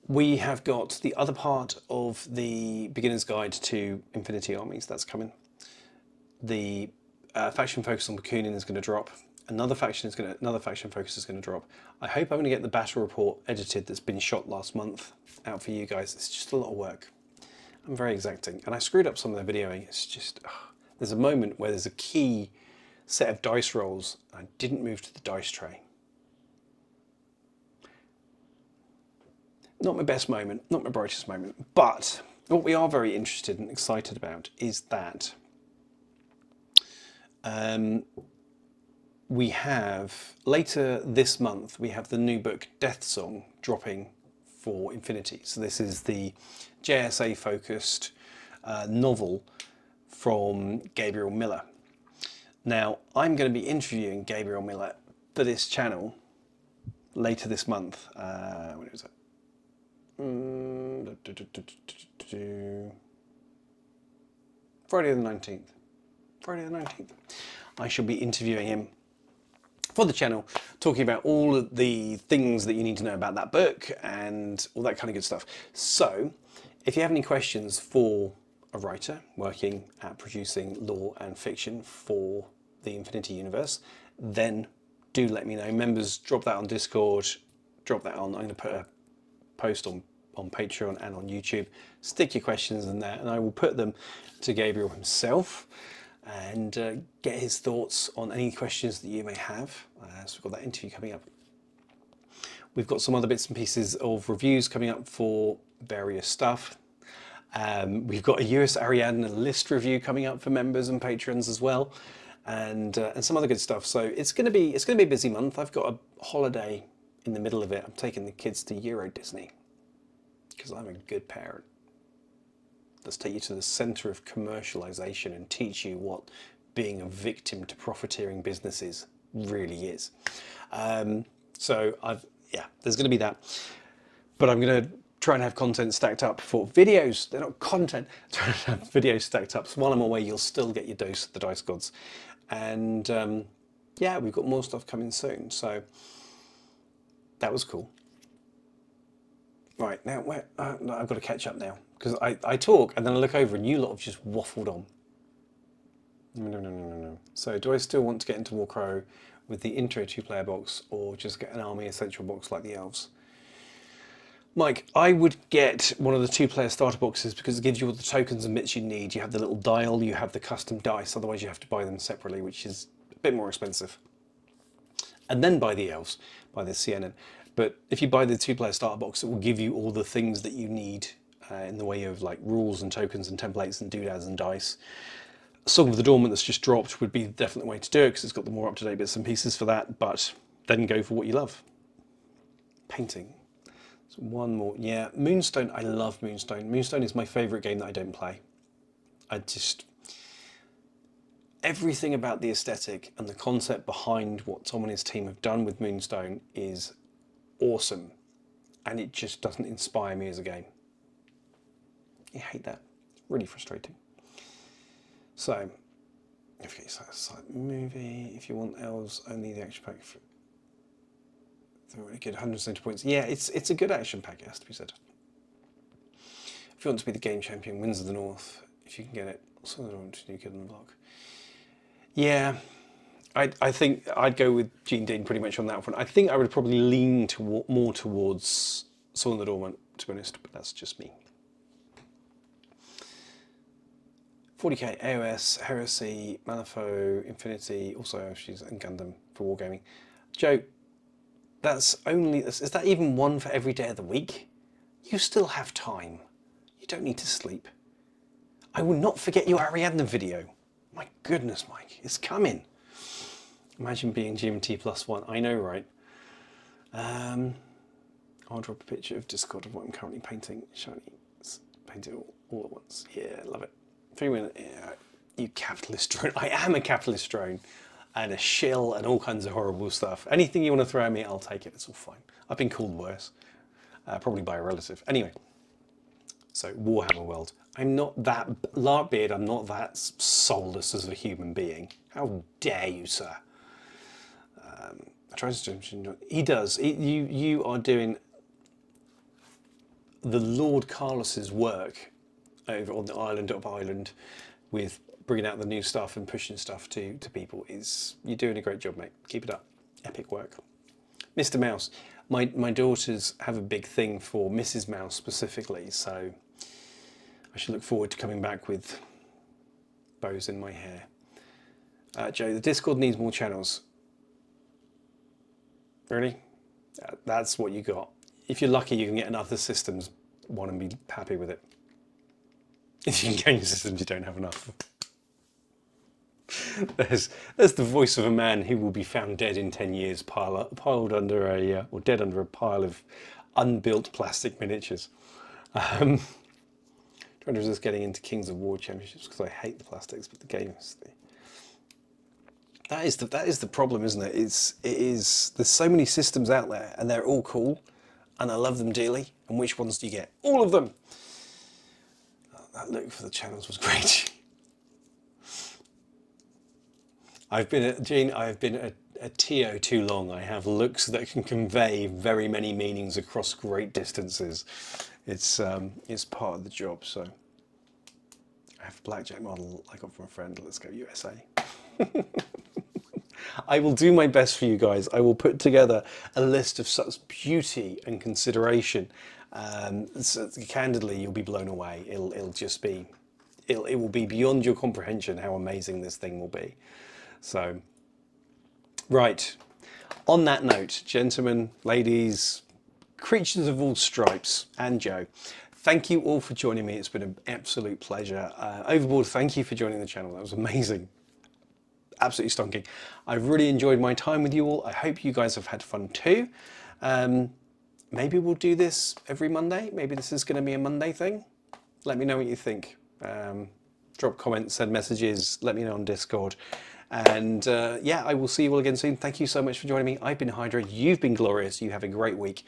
We have got the other part of the beginner's guide to Infinity Armies that's coming. The faction focus on Bakunin is going to drop. Another faction focus is going to drop. I hope I'm going to get the battle report edited that's been shot last month out for you guys. It's just a lot of work. I'm very exacting, and I screwed up some of the videoing. It's just there's a moment where there's a key set of dice rolls. And I didn't move to the dice tray. Not my best moment, not my brightest moment, but what we are very interested and excited about is that we have, later this month, we have the new book Death Song dropping for Infinity. So this is the JSA focused novel from Gabriel Miller. Now, I'm going to be interviewing Gabriel Miller for this channel later this month. When is it? Friday the 19th. Friday the 19th. I shall be interviewing him for the channel, talking about all of the things that you need to know about that book and all that kind of good stuff. So, if you have any questions for a writer working at producing lore and fiction for the Infinity Universe, then do let me know. Members, drop that on Discord, drop that on. I'm going to put a post on Patreon and on YouTube. Stick your questions in there and I will put them to Gabriel himself and get his thoughts on any questions that you may have. So we've got that interview coming up. We've got some other bits and pieces of reviews coming up for various stuff. We've got a US Ariadne list review coming up for members and patrons as well, and some other good stuff. So it's going to be a busy month. I've got a holiday in the middle of it. I'm taking the kids to Euro Disney because I'm a good parent. Let's take you to the center of commercialization and teach you what being a victim to profiteering businesses really is. So there's going to be that, but I'm going to try and have content stacked up for videos. They're not content. Trying to have videos stacked up. So while I'm away, you'll still get your dose of the Dice Gods. And yeah, we've got more stuff coming soon. So that was cool. Right, now I've got to catch up now because I talk and then I look over and you lot have just waffled on. No. So do I still want to get into Warcrow with the intro 2-player box or just get an army essential box like the elves? Mike, I would get one of the 2-player starter boxes because it gives you all the tokens and bits you need. You have the little dial, you have the custom dice, otherwise you have to buy them separately, which is a bit more expensive. And then buy the elves, buy the CNN. But if you buy the 2-player starter box, it will give you all the things that you need in the way of like rules and tokens and templates and doodads and dice. Song of the Dormant that's just dropped would be the definite way to do it because it's got the more up-to-date bits and pieces for that, but then go for what you love. Painting. So one more. Yeah, Moonstone. I love Moonstone. Moonstone is my favourite game that I don't play. Everything about the aesthetic and the concept behind what Tom and his team have done with Moonstone is awesome, and it just doesn't inspire me as a game. I hate that. It's really frustrating. So, if you get movie, if you want elves, only the action pack. They're really good, 170 points. Yeah, it's a good action pack, it has to be said. If you want to be the game champion, Winds of the North, if you can get it. What's another one to do good on the block? Yeah, I think I'd go with Gene Dean pretty much on that one. I think I would probably lean more towards Soul in the Dormant, to be honest, but that's just me. 40k, AOS, Heresy, Malifaux, Infinity, also she's in Gundam for Wargaming. Joe, that's only, is that even one for every day of the week? You still have time. You don't need to sleep. I will not forget your Ariadne video. My goodness, Mike, it's coming. Imagine being GMT +1. I know, right? I'll drop a picture of Discord of what I'm currently painting. Shiny. Paint it all at once. Yeah, love it. 3 minutes. Yeah, you capitalist drone. I am a capitalist drone. And a shill and all kinds of horrible stuff. Anything you want to throw at me, I'll take it. It's all fine. I've been called worse. Probably by a relative. Anyway. So, Warhammer World. I'm not that... Larkbeard, I'm not that soulless as a human being. How dare you, sir? He does. You are doing the Lord Carlos's work over on the island up Ireland with bringing out the new stuff and pushing stuff to people. You're doing a great job, mate. Keep it up. Epic work. Mr. Mouse. My daughters have a big thing for Mrs. Mouse specifically, so I should look forward to coming back with bows in my hair. Joe, the Discord needs more channels. Really? That's what you got. If you're lucky, you can get another systems one and be happy with it. If you can gain systems, you don't have enough. There's the voice of a man who will be found dead in 10 years, piled under or dead under a pile of unbuilt plastic miniatures. Trying to resist getting into Kings of War championships because I hate the plastics, but the game is that is the problem, isn't it? There's so many systems out there and they're all cool and I love them dearly. And which ones do you get? All of them. That look for the channels was great. I've been a TO too long. I have looks that can convey very many meanings across great distances. It's part of the job. So I have a blackjack model I got from a friend. Let's go USA. I will do my best for you guys. I will put together a list of such beauty and consideration. So candidly, you'll be blown away. It will be beyond your comprehension how amazing this thing will be. So, right. On that note, gentlemen, ladies, creatures of all stripes, and Joe, thank you all for joining me. It's been an absolute pleasure. Overboard, thank you for joining the channel. That was amazing. Absolutely stonking. I've really enjoyed my time with you all. I hope you guys have had fun too. Maybe we'll do this every Monday. Maybe this is going to be a Monday thing. Let me know what you think. Drop comments, send messages, let me know on Discord. And yeah, I will see you all again soon. Thank you so much for joining me. I've been Hydra. You've been glorious. You have a great week.